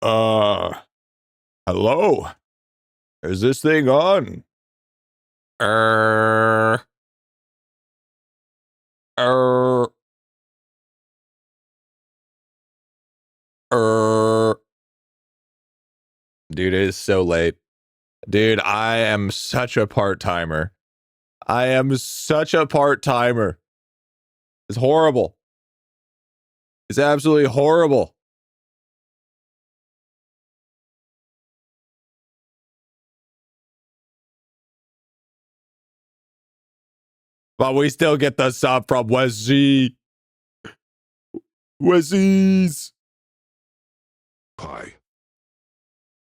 Hello? Is this thing on? Er, er, Dude, it is so late. Dude, I am such a part-timer. I am such a part-timer. It's horrible. It's absolutely horrible. But we still get the sub from Wesley. Wesley's. Pie.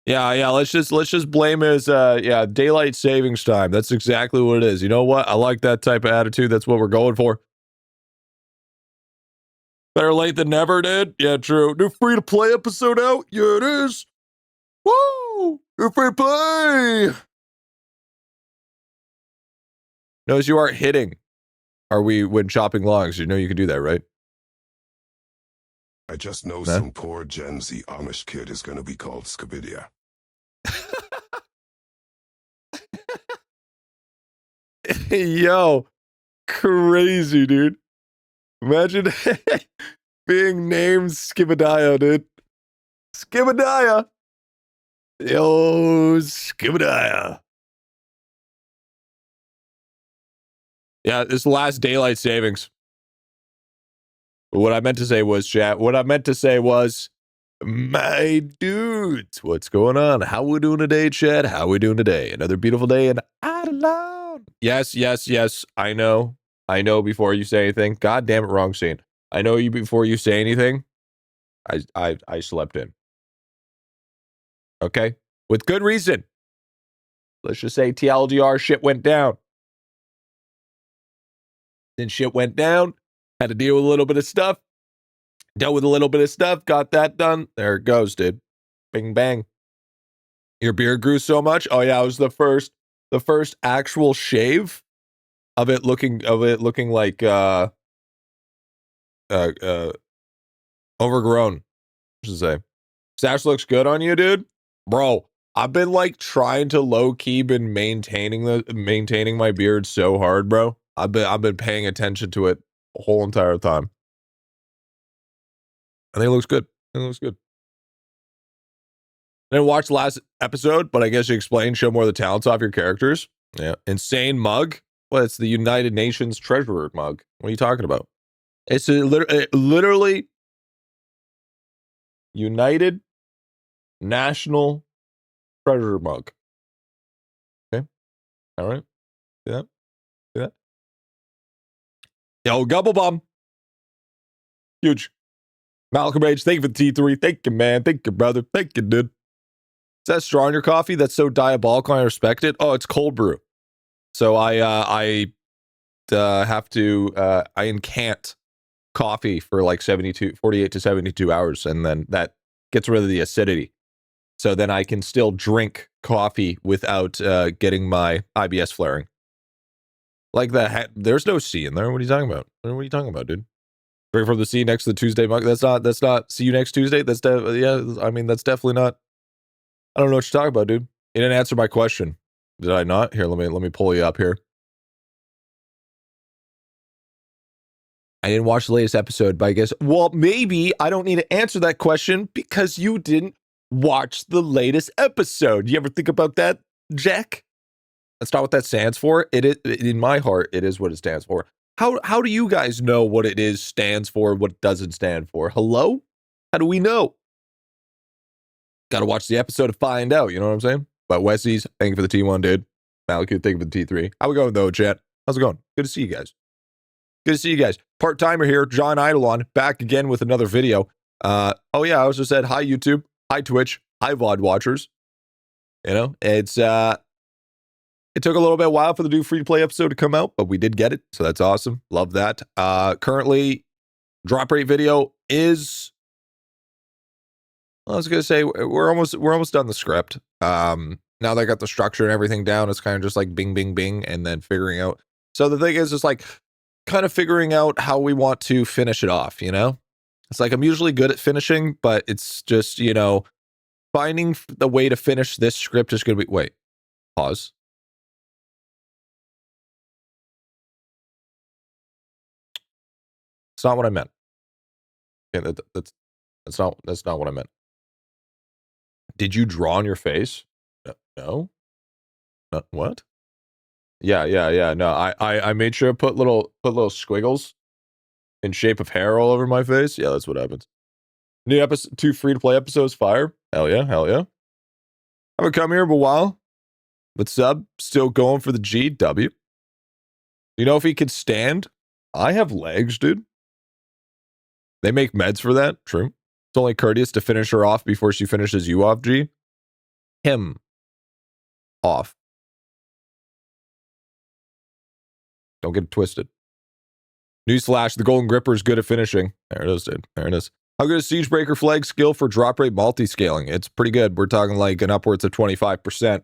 Yeah, let's just blame his daylight savings time. That's exactly what it is. You know what? I like that type of attitude. That's what we're going for. Better late than never, dude. Yeah, true. New free-to-play episode out? Yeah, it is. Woo! New free-to-play! Notice you aren't hitting. Are we when chopping logs? You know you can do that, right? I just know some poor Gen Z Amish kid is going to be called Scabidia. Yo, crazy, dude. Imagine being named Skibadiah, dude. Skibadiah. Yo, Skibadiah. Yeah, this last daylight savings. What I meant to say was, chat, what I meant to say was, my dudes, what's going on? How we doing today, chat? How we doing today? Another beautiful day in IdleOn. Yes. I know before you say anything. God damn it, wrong scene. I know you before you say anything. I slept in. Okay? With good reason. Let's just say TLDR shit went down. Then shit went down. Had to deal with a little bit of stuff. Dealt with a little bit of stuff. Got that done. There it goes, dude. Bing bang. Your beard grew so much. Oh yeah, it was the first actual shave of it looking like overgrown. I should say. Stash looks good on you, dude. Bro, I've been like trying to low key been maintaining my beard so hard, bro. I've been paying attention to it the whole entire time. I think it looks good. I didn't watch the last episode, but I guess you explained, show more of the talents off your characters. Yeah. Insane mug? Well, it's the United Nations Treasurer mug. What are you talking about? It's literally United National Treasurer mug. Okay. All right. Yeah. Yo, Gubble Bomb. Huge. Malcolm H, thank you for the T3. Thank you, man. Thank you, brother. Thank you, dude. Is that straw in your coffee? That's so diabolical. I respect it. Oh, it's cold brew. So I have to I incant coffee for like 48 to 72 hours, and then that gets rid of the acidity. So then I can still drink coffee without getting my IBS flaring. Like that. There's no C in there. What are you talking about? What are you talking about, dude? Drink from the C next to the Tuesday mug. That's not see you next Tuesday. That's that's definitely not. I don't know what you're talking about, dude. You didn't answer my question. Did I not? Here, let me pull you up here. I didn't watch the latest episode, but I guess, well, maybe I don't need to answer that question because you didn't watch the latest episode. You ever think about that, Jack? That's not what that stands for. It is, in my heart, it is what it stands for. How do you guys know what it is stands for, what it doesn't stand for? Hello? How do we know? Got to watch the episode to find out, you know what I'm saying? But Wesley's, thank you for the T1, dude. Malakut, thank you for the T3. How we going, though, chat? How's it going? Good to see you guys. Good to see you guys. Part-timer here, John IdleOn, back again with another video. Oh yeah, I also said, hi, YouTube. Hi, Twitch. Hi, VOD watchers. You know, it's, it took a little bit while for the new free-to-play episode to come out, but we did get it, so that's awesome. Love that. Currently, drop rate video is... I was gonna say we're almost done the script. Now that I got the structure and everything down, it's kind of just like bing, bing, bing, and then figuring out. So the thing is, it's like kind of figuring out how we want to finish it off. You know, it's like I'm usually good at finishing, but it's just, you know, finding the way to finish this script is going to be... Wait. Pause. It's not what I meant. Okay, that's not what I meant. Did you draw on your face? No. What? Yeah. No, I made sure to put little squiggles in shape of hair all over my face. Yeah, that's what happens. New episode, 2 free-to-play episodes, fire. Hell yeah. Haven't come here in a while. But sub, still going for the GW. You know if he could stand? I have legs, dude. They make meds for that. True. It's only courteous to finish her off before she finishes you off, G. Him off. Don't get it twisted. Newsflash, the Golden Gripper is good at finishing. There it is, dude. There it is. How good is Siegebreaker Flag skill for drop rate multi-scaling? It's pretty good. We're talking like an upwards of 25%.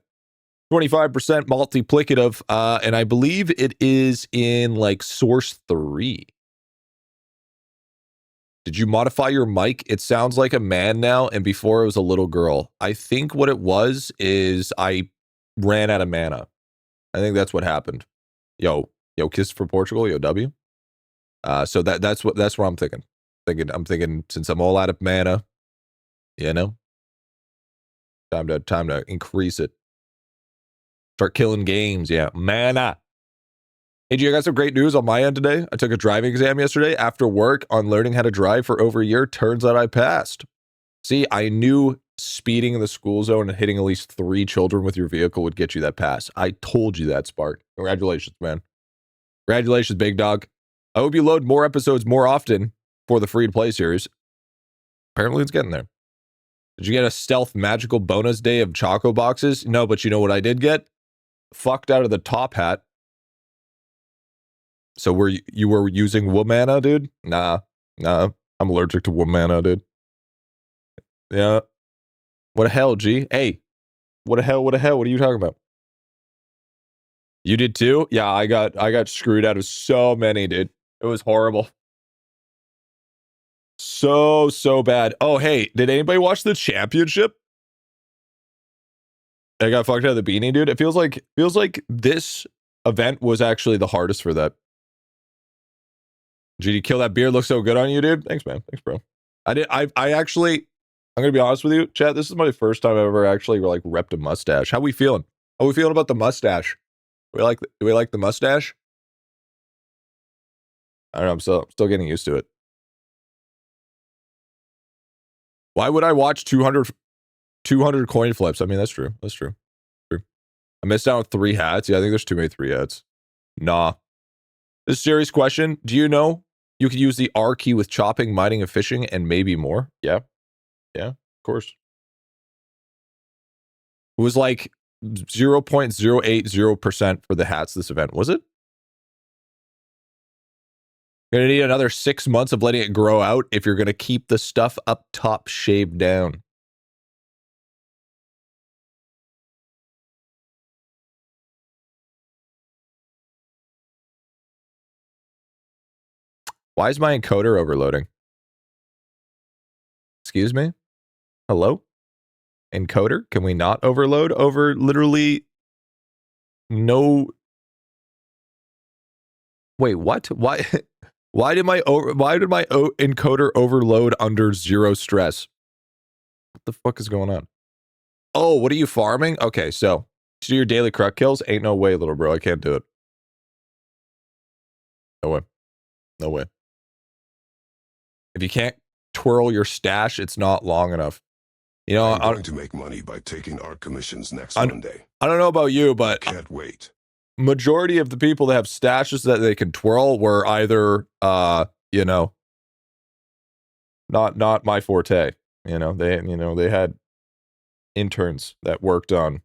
25% multiplicative, and I believe it is in like source 3. Did you modify your mic? It sounds like a man now, and before it was a little girl. I think what it was is I ran out of mana. I think that's what happened. Yo, kiss for Portugal, yo W. So that's what I'm thinking. I'm thinking since I'm all out of mana, you know, time to increase it. Start killing games, yeah. Mana. Hey, G, I got some great news on my end today. I took a driving exam yesterday after work on learning how to drive for over a year. Turns out I passed. See, I knew speeding in the school zone and hitting at least 3 children with your vehicle would get you that pass. I told you that, Spark. Congratulations, man. Congratulations, big dog. I hope you load more episodes more often for the free-to-play series. Apparently, it's getting there. Did you get a stealth magical bonus day of Choco boxes? No, but you know what I did get? Fucked out of the top hat. So you were using Womana, dude? Nah. I'm allergic to Womana, dude. Yeah. What the hell, G? Hey. What the hell? What are you talking about? You did too? Yeah, I got screwed out of so many, dude. It was horrible. So bad. Oh, hey, did anybody watch the championship? I got fucked out of the beanie, dude. It feels like this event was actually the hardest for that. GD, kill that beard. Looks so good on you, dude. Thanks, man. Thanks, bro. I actually, I'm gonna be honest with you, chat. This is my first time I've ever actually like repped a mustache. How we feeling? How we feeling about the mustache? Do we like the mustache? I don't know. I'm still getting used to it. Why would I watch 200 coin flips? I mean, that's true. That's true. I missed out on 3 hats. Yeah, I think there's too many 3 hats. Nah. This is a serious question. Do you know you could use the R key with chopping, mining, and fishing, and maybe more? Yeah. Yeah, of course. It was like 0.080% for the hats this event, was it? You're gonna need another 6 months of letting it grow out if you're gonna keep the stuff up top shaved down. Why is my encoder overloading? Excuse me? Hello? Encoder? Can we not overload over literally no... Wait, what? Why did my encoder overload under 0 stress? What the fuck is going on? Oh, what are you farming? Okay, so to do your daily cruck kills? Ain't no way, little bro. I can't do it. No way. No way. If you can't twirl your stash, it's not long enough. You know, I'm going to make money by taking art commissions next Monday. I don't know about you, but Can't wait. Majority of the people that have stashes that they can twirl were either, you know, not my forte. You know, they had interns that worked on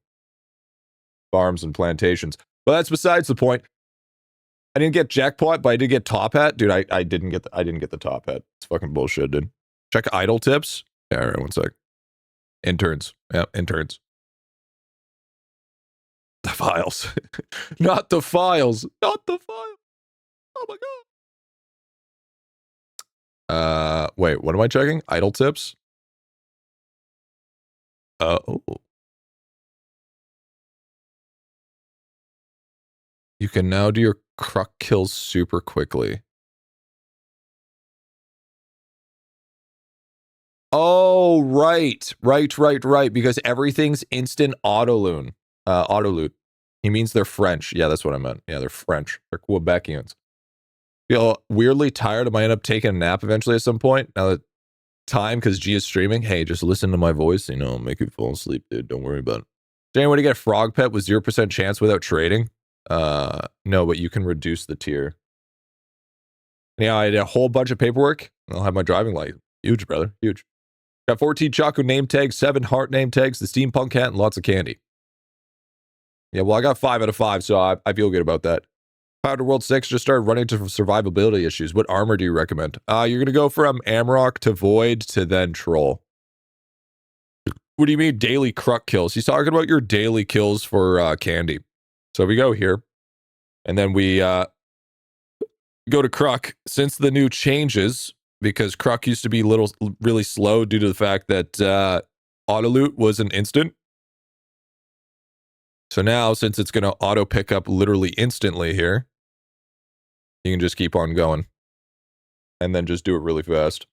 farms and plantations. But that's besides the point. I didn't get jackpot, but I did get top hat, dude. I didn't get the top hat. It's fucking bullshit, dude. Check idle tips. Yeah, all right, one sec. Interns. Yeah, interns. The files. Not the files. Not the files. Oh my god. Wait, what am I checking? Idle tips? Oh. You can now do your Kruk kills super quickly. Oh, right. Right. Because everything's instant auto-loot. Auto-loot. He means they're French. Yeah, that's what I meant. Yeah, they're French. They're Quebecians. Feel weirdly tired. I might end up taking a nap eventually at some point. Now that time, because G is streaming. Hey, just listen to my voice. You know, make you fall asleep, dude. Don't worry about it. Did anyone get a frog pet with 0% chance without trading? No, but you can reduce the tier. Yeah, I did a whole bunch of paperwork. I'll have my driving license. Huge, brother. Huge. Got 14 Choco name tags, 7 heart name tags, the steampunk hat, and lots of candy. Yeah, well, I got 5 out of 5, so I feel good about that. Powder World 6 just started running into survivability issues. What armor do you recommend? You're going to go from Amrock to Void to then Troll. What do you mean daily Kruk kills? He's talking about your daily kills for candy. So we go here, and then we go to Kruk. Since the new changes, because Kruk used to be really slow due to the fact that auto-loot was an instant. So now, since it's going to auto pick up literally instantly here, you can just keep on going. And then just do it really fast.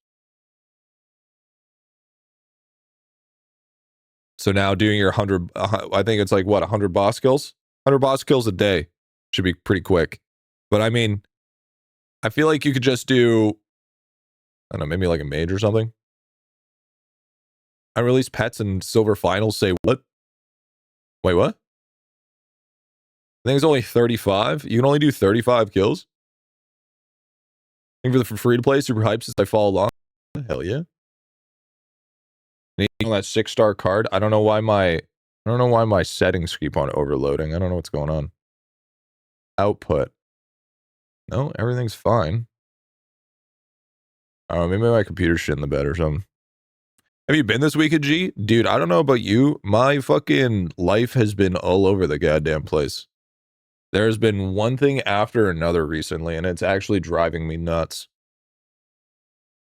So now doing your 100, I think it's like, what, 100 boss kills? 100 boss kills a day. Should be pretty quick. But I mean, I feel like you could just do, I don't know, maybe like a mage or something. Unreleased pets and silver finals say what? Wait, what? I think it's only 35. You can only do 35 kills? I think for free to play, super hype since I follow along. Hell yeah. Need that 6-star card. I don't know why my settings keep on overloading. I don't know what's going on. Output. No, everything's fine. Oh, maybe my computer's shit in the bed or something. Have you been this week at G? Dude, I don't know about you. My fucking life has been all over the goddamn place. There's been one thing after another recently, and it's actually driving me nuts.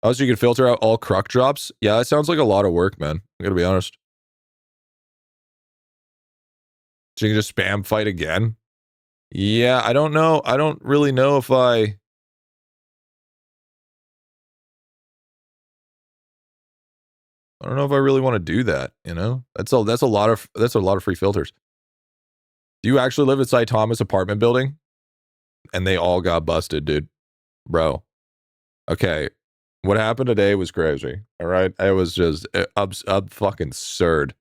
Also, you can filter out all Kruk drops. Yeah, that sounds like a lot of work, man. I gotta be honest. So you can just spam fight again? Yeah, I don't know. I don't really know if I don't know if I really want to do that, you know? That's a lot of free filters. Do you actually live inside Thomas apartment building? And they all got busted, dude. Bro. Okay. What happened today was crazy. All right. It was just fucking absurd.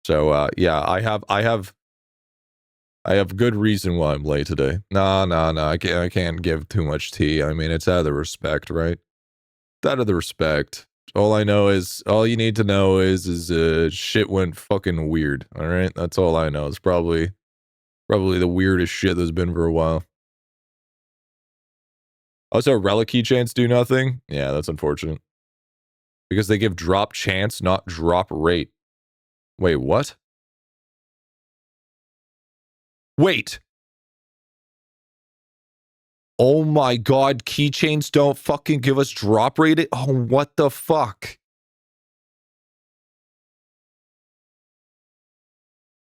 So yeah, I have good reason why I'm late today. No. I can't give too much tea. I mean, it's out of the respect, right? It's out of the respect. All you need to know is shit went fucking weird. All right, that's all I know. It's probably the weirdest shit there's been for a while. Also, relic keychains do nothing. Yeah, that's unfortunate. Because they give drop chance, not drop rate. Wait, what? Wait. Oh my god, keychains don't fucking give us drop rate? Oh, what the fuck?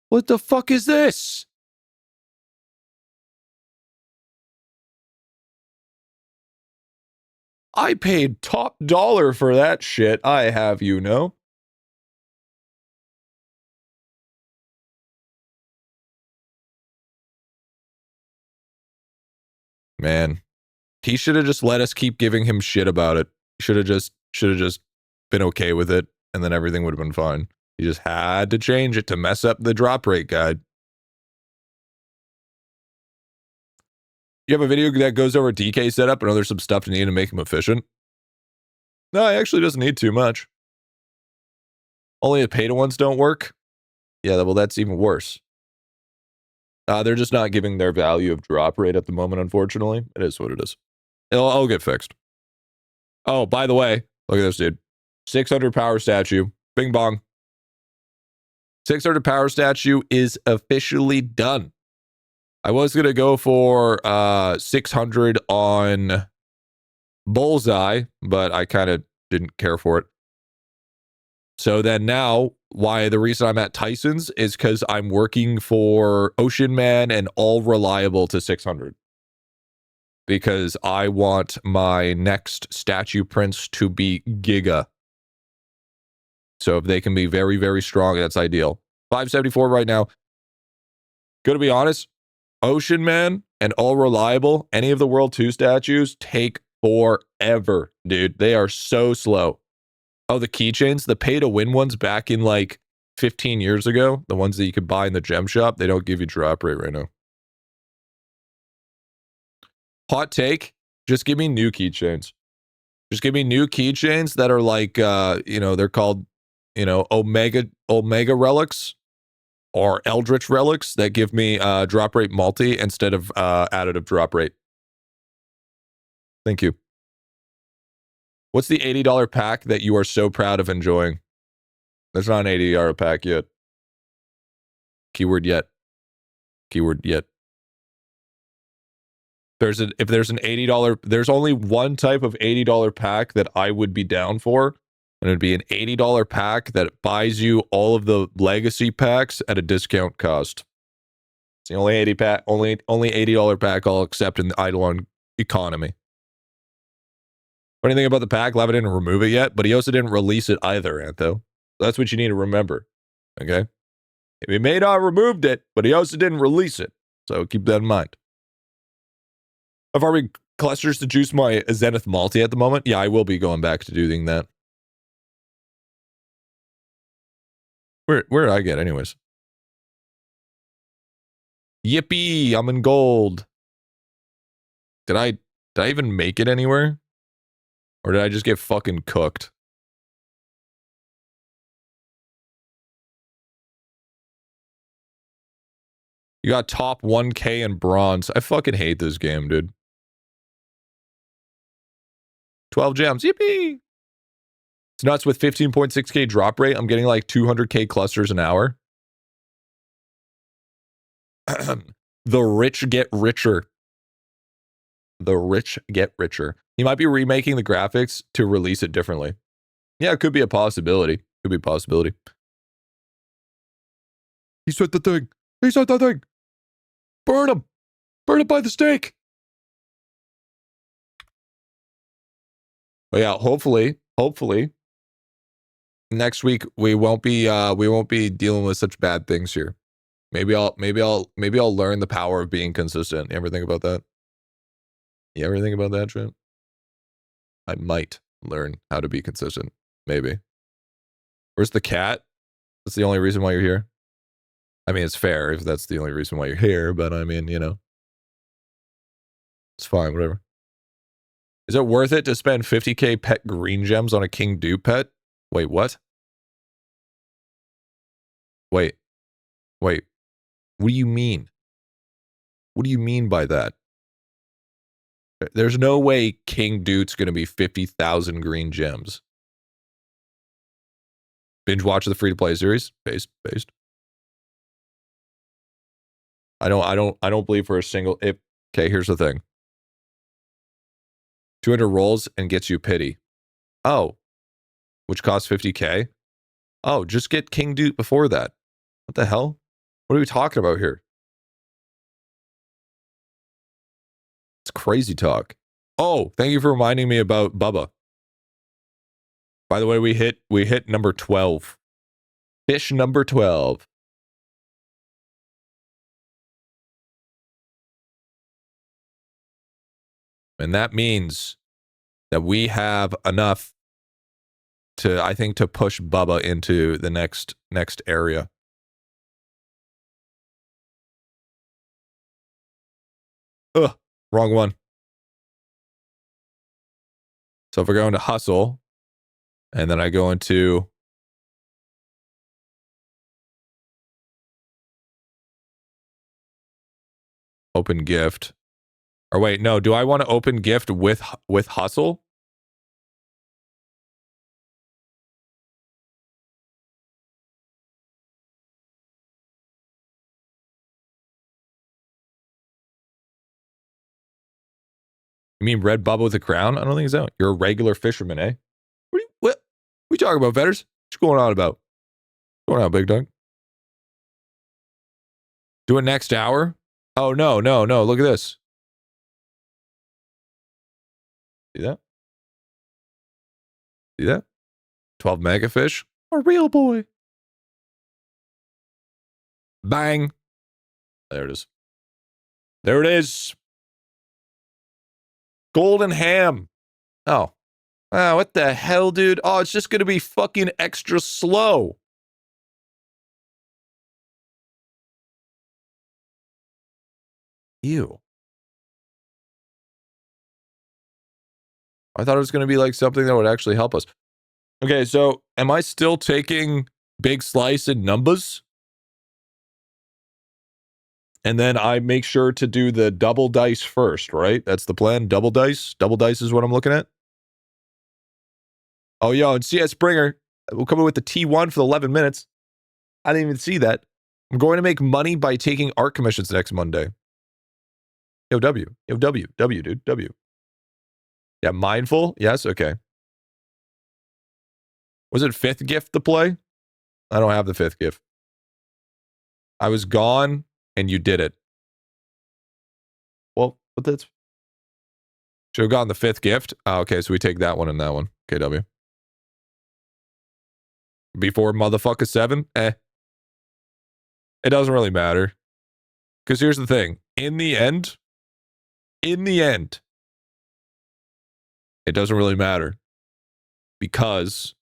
What the fuck is this? I paid top dollar for that shit. I have, you know. Man, he should have just let us keep giving him shit about it. Should have just been okay with it, and then everything would have been fine. He just had to change it to mess up the drop rate guide. You have a video that goes over DK setup and there's some stuff to need to make him efficient? No, he actually doesn't need too much. Only the pay to ones don't work? Yeah, well, that's even worse. They're just not giving their value of drop rate at the moment, unfortunately. It is what it is. It'll get fixed. Oh, by the way, look at this, dude. 600 power statue. Bing bong. 600 power statue is officially done. I was going to go for 600 on Bullseye, but I kind of didn't care for it. So then now, why the reason I'm at Tyson's is because I'm working for Ocean Man and All Reliable to 600. Because I want my next statue prints to be Giga. So if they can be very, very strong, that's ideal. 574 right now. Gonna be honest, Ocean Man and All Reliable, any of the World 2 statues take forever, dude. They are so slow. Oh, the keychains, the pay-to-win ones back in like 15 years ago, the ones that you could buy in the gem shop, they don't give you drop rate right now. Hot take, just give me new keychains. Just give me new keychains that are like, they're called, Omega relics or Eldritch relics that give me drop rate multi instead of additive drop rate. Thank you. What's the $80 pack that you are so proud of enjoying? There's not an $80 pack yet. Keyword yet. Keyword yet. If there's an $80, there's only one type of $80 pack that I would be down for, and it'd be an $80 pack that buys you all of the legacy packs at a discount cost. It's the only $80 pack I'll accept in the IdleOn economy. Funny thing about the pack, Lava didn't remove it yet, but he also didn't release it either, Antho. That's what you need to remember. Okay? He may not have removed it, but he also didn't release it. So keep that in mind. I've already clusters to juice my Zenith multi at the moment. Yeah, I will be going back to doing that. Where did I get anyways? Yippee, I'm in gold. Did I even make it anywhere? Or did I just get fucking cooked? You got top 1K in bronze. I fucking hate this game, dude. 12 gems. Yippee! It's nuts with 15.6K drop rate. I'm getting like 200K clusters an hour. The rich get richer. The rich get richer. He might be remaking the graphics to release it differently. Yeah, it could be a possibility. Could be a possibility. He said the thing. He said the thing. Burn him. Burn him by the stake. But yeah, hopefully, next week we won't be dealing with such bad things here. Maybe I'll learn the power of being consistent. You ever think about that? You ever think about that, Trent? I might learn how to be consistent. Maybe. Where's the cat? That's the only reason why you're here. I mean, it's fair if that's the only reason why you're here, but I mean, it's fine, whatever. Is it worth it to spend 50K pet green gems on a King Dupe pet? Wait, what? Wait. What do you mean? What do you mean by that? There's no way King Dute's going to be 50,000 green gems. Binge watch the free-to-play series? Based. I don't believe for a single... Okay, here's the thing. 200 rolls and gets you pity. Oh. Which costs 50K? Oh, just get King Dupe before that. What the hell? What are we talking about here? It's crazy talk. Oh, thank you for reminding me about Bubba. By the way, we hit number 12. Fish number 12. And that means that we have enough to, I think, to push Bubba into the next area. Ugh, wrong one. So if we're going to hustle, and then I go into open gift. Or wait, no, do I want to open gift with hustle? You mean red Bubba with a crown? I don't think so. You're a regular fisherman, eh? What are you talking about, Vetters? What's going on about? What's going on, big dog? Do it next hour? Oh, no. Look at this. See that? See that? 12 megafish. A real boy. Bang. There it is. There it is. Golden ham. Oh. Oh, what the hell, dude? Oh, it's just going to be fucking extra slow. Ew. I thought it was going to be like something that would actually help us. Okay, so am I still taking big slice in numbers? And then I make sure to do the double dice first, right? That's the plan. Double dice. Double dice is what I'm looking at. Oh, yo, and CS Springer, we'll come in with the T1 for the 11 minutes. I didn't even see that. I'm going to make money by taking art commissions next Monday. Yo, W, dude, W. Yeah, mindful. Yes, okay. Was it 5th gift to play? I don't have the 5th gift. I was gone, and you did it. Well, but that's... Should have gotten the 5th gift. Oh, okay, so we take that one and that one. Okay, W. Before motherfucker 7? It doesn't really matter. Because here's the thing. In the end, it doesn't really matter. Because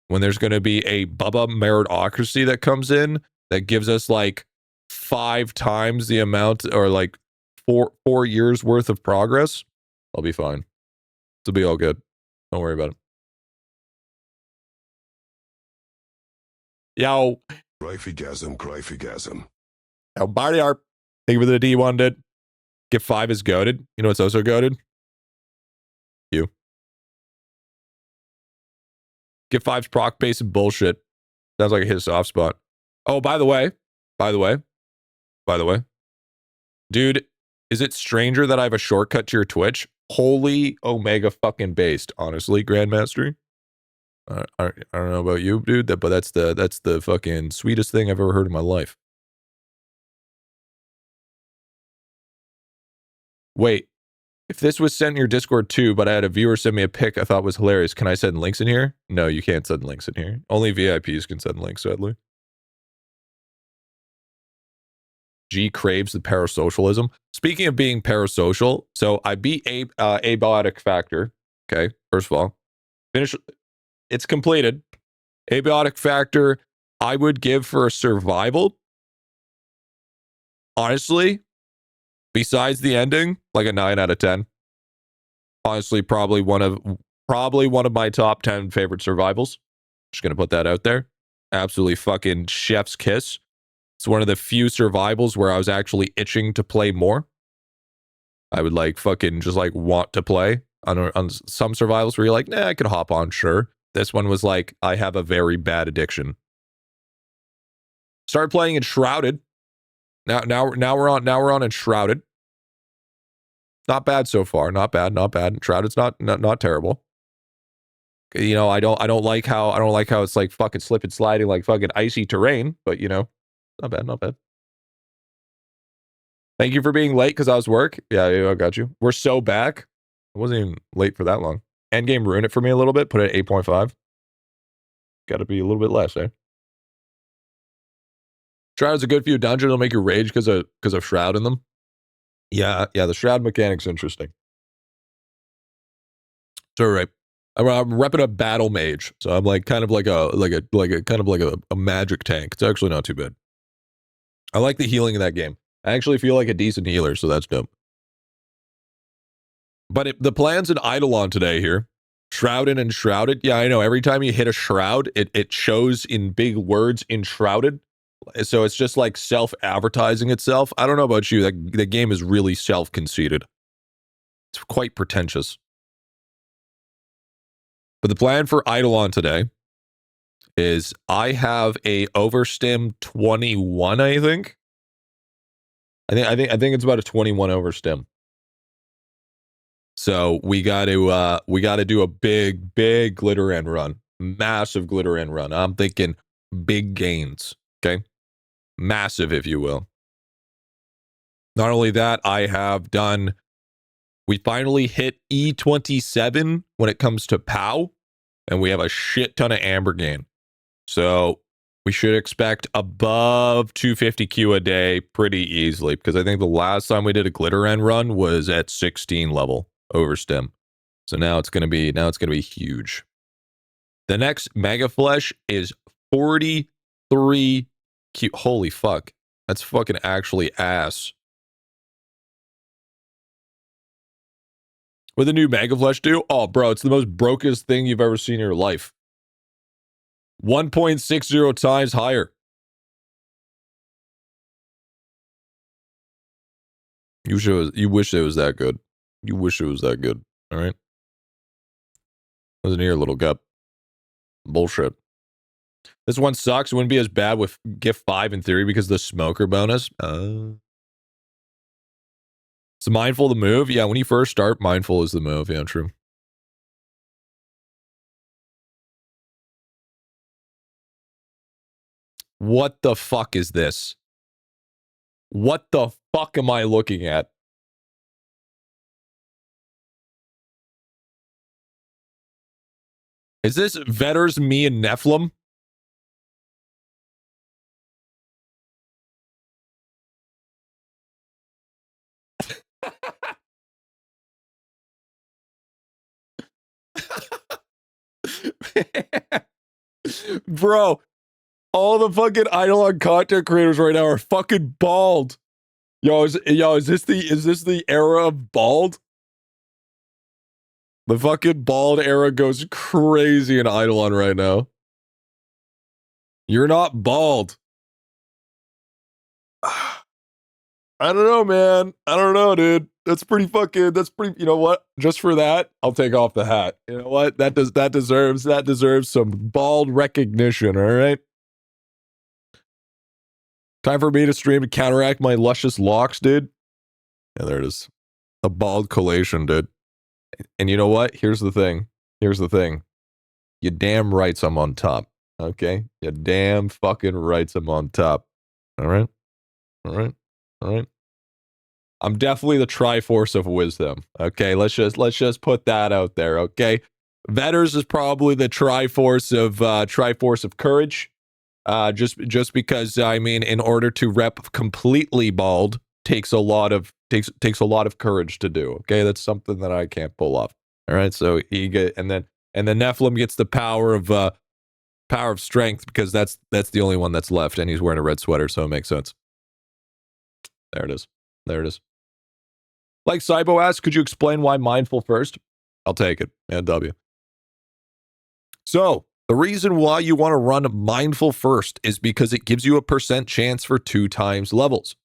when there's going to be a Bubba meritocracy that comes in that gives us like 5 times the amount, or like 4 years worth of progress, I'll be fine. It'll be all good. Don't worry about it. Yo. Griffygasm. Yo, Barty Arp. Thank you for the D1, dude. Get 5 is goated. You know what's also goated? You. Get 5's proc base and bullshit. Sounds like it hit a soft spot. Oh, by the way. Dude, is it stranger that I have a shortcut to your Twitch? Holy Omega fucking based, honestly, Grandmaster. I don't know about you, dude, but that's the fucking sweetest thing I've ever heard in my life. Wait, if this was sent in your Discord too, but I had a viewer send me a pic I thought was hilarious, can I send links in here? No, you can't send links in here. Only VIPs can send links, sadly. G craves the parasocialism. Speaking of being parasocial, so I beat abiotic factor. Okay, first of all, finish. It's completed. Abiotic factor, I would give for a survival. Honestly, besides the ending, like a 9 out of 10. Honestly, probably one of my top 10 favorite survivals. Just gonna put that out there. Absolutely fucking chef's kiss. It's one of the few survivals where I was actually itching to play more. I would like fucking just like want to play on some survivals where you're like, nah, I could hop on, sure. This one was like, I have a very bad addiction. Started playing Enshrouded. Now we're on Enshrouded. Not bad so far. Not bad. Enshrouded's not terrible. You know, I don't like how it's like fucking slip and sliding like fucking icy terrain, but you know, not bad. Thank you for being late because I was work. Yeah, I got you. We're so back. I wasn't even late for that long. Endgame ruined it for me a little bit. Put it at 8.5. Got to be a little bit less, eh? Shroud's a good few dungeons. It'll make you rage because of Shroud in them. Yeah, the Shroud mechanic's interesting. So right, I'm repping a battle mage, so I'm like kind of like a magic tank. It's actually not too bad. I like the healing in that game. I actually feel like a decent healer, so that's dope. But the plan's in IdleOn today here. Shrouded and Shrouded. Yeah, I know. Every time you hit a shroud, it shows in big words Enshrouded. So it's just like self-advertising itself. I don't know about you. The game is really self-conceited. It's quite pretentious. But the plan for IdleOn today is I have a overstim 21, I think. I think it's about a 21 overstim. So we got to do a big glitter end run. Massive glitter end run. I'm thinking big gains, okay? Massive, if you will. Not only that, I have done... We finally hit E27 when it comes to POW, and we have a shit ton of amber gain. So we should expect above 250Q a day pretty easily, because I think the last time we did a glitter end run was at 16 level over stem. So now it's gonna be huge. The next Mega Flesh is 43Q. Holy fuck. That's fucking actually ass. What the new Mega Flesh do? Oh, bro, it's the most brokest thing you've ever seen in your life. 1.60 times higher. You wish it was that good. You wish it was that good. All right. Wasn't here, little gup. Bullshit. This one sucks. It wouldn't be as bad with gift 5 in theory because of the smoker bonus. So mindful the move? Yeah, when you first start, mindful is the move. Yeah, true. What the fuck is this? What the fuck am I looking at? Is this Vetters, me, and Nephilim? Bro, all the fucking IdleOn content creators right now are fucking bald. Is this the era of bald? The fucking bald era goes crazy in IdleOn right now. You're not bald. I don't know, man. I don't know, dude. That's pretty, you know what? Just for that, I'll take off the hat. You know what? That deserves some bald recognition, all right? Time for me to stream to counteract my luscious locks, dude. Yeah, there it is. A bald collation, dude. And you know what? Here's the thing. You damn rights I'm on top. Okay? You damn fucking rights I'm on top. All right? I'm definitely the Triforce of Wisdom. Okay? Let's just put that out there, okay? Vetters is probably the Triforce of Courage. Just because, I mean, in order to rep completely bald takes a lot of courage to do. Okay, that's something that I can't pull off. All right, so and then Nephilim gets the power of strength because that's the only one that's left, and he's wearing a red sweater, so it makes sense. There it is. Like Cybo asked, could you explain why mindful first? I'll take it. And W. So the reason why you want to run mindful first is because it gives you a % chance for 2 times levels.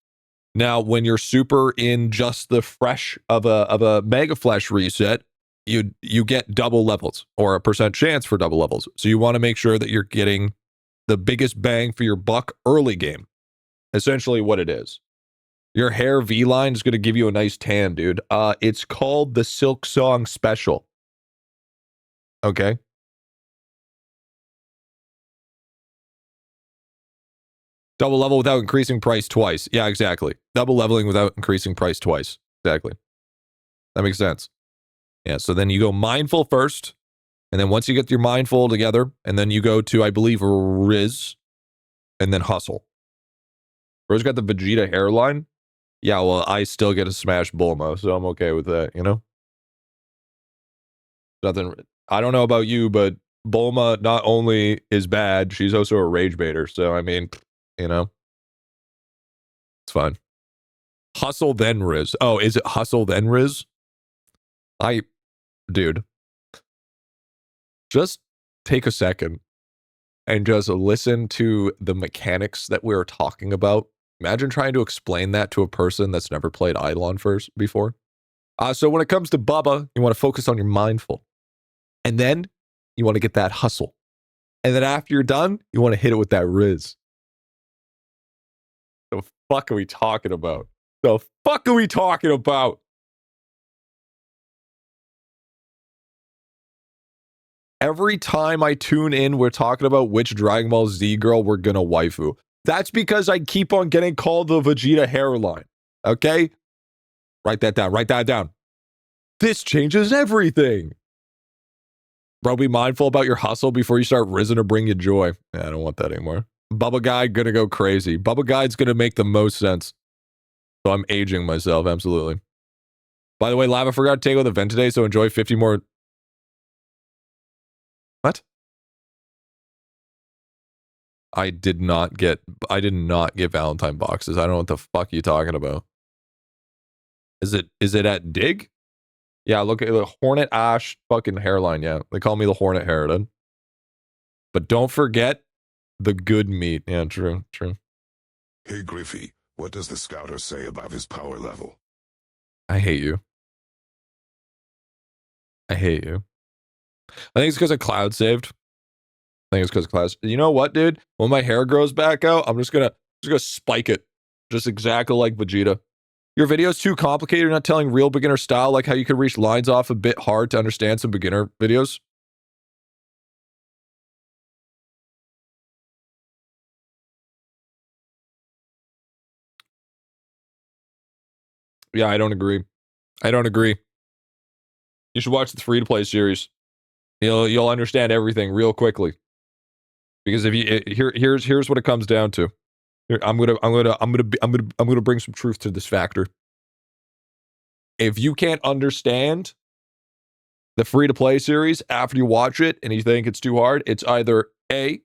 Now, when you're super in just the fresh of a Mega Flesh reset, you get double levels or a % chance for double levels. So you want to make sure that you're getting the biggest bang for your buck early game. Essentially what it is. Your hair V-line is going to give you a nice tan, dude. It's called the Silk Song Special. Okay? Double level without increasing price twice. Yeah, exactly. Double leveling without increasing price twice. Exactly. That makes sense. Yeah, so then you go mindful first, and then once you get your mindful together, and then you go to, I believe, Riz, and then hustle. Riz got the Vegeta hairline. Yeah, well, I still get a smash Bulma, so I'm okay with that, you know? Nothing. I don't know about you, but Bulma not only is bad, she's also a rage baiter, so I mean, you know, it's fine. Hustle then Riz. Oh, is it hustle then Riz? Dude, just take a second and just listen to the mechanics that we were talking about. Imagine trying to explain that to a person that's never played IdleOn first before. So when it comes to Bubba, you want to focus on your mindful. And then you want to get that hustle. And then after you're done, you want to hit it with that Riz. The fuck are we talking about? Every time I tune in, we're talking about which Dragon Ball Z girl we're gonna waifu. That's because I keep on getting called the Vegeta hairline. Okay? Write that down. Write that down. This changes everything. Bro, be mindful about your hustle before you start risen to bring you joy. Yeah, I don't want that anymore. Bubba Guy gonna go crazy. Bubba Guy's gonna make the most sense. So I'm aging myself, absolutely. By the way, Lava forgot to take with the event today, so enjoy 50 more. What? I did not get Valentine boxes. I don't know what the fuck you talking about. Is it at Dig? Yeah, look at the Hornet Ash fucking hairline. Yeah, they call me the Hornet Harridan. But don't forget the good meat. Yeah, true. Hey, Griffy, what does the scouter say about his power level? I hate you. I think it's because of Cloud saved. I think it's because of Cloud. You know what, dude? When my hair grows back out, I'm just gonna spike it. Just exactly like Vegeta. Your video's too complicated. You're not telling real beginner style, like how you could reach lines off a bit hard to understand some beginner videos. Yeah, I don't agree. You should watch the free-to-play series. You'll understand everything real quickly. Because if you here's what it comes down to. Here, I'm gonna bring some truth to this factor. If you can't understand the free-to-play series after you watch it and you think it's too hard, it's either A,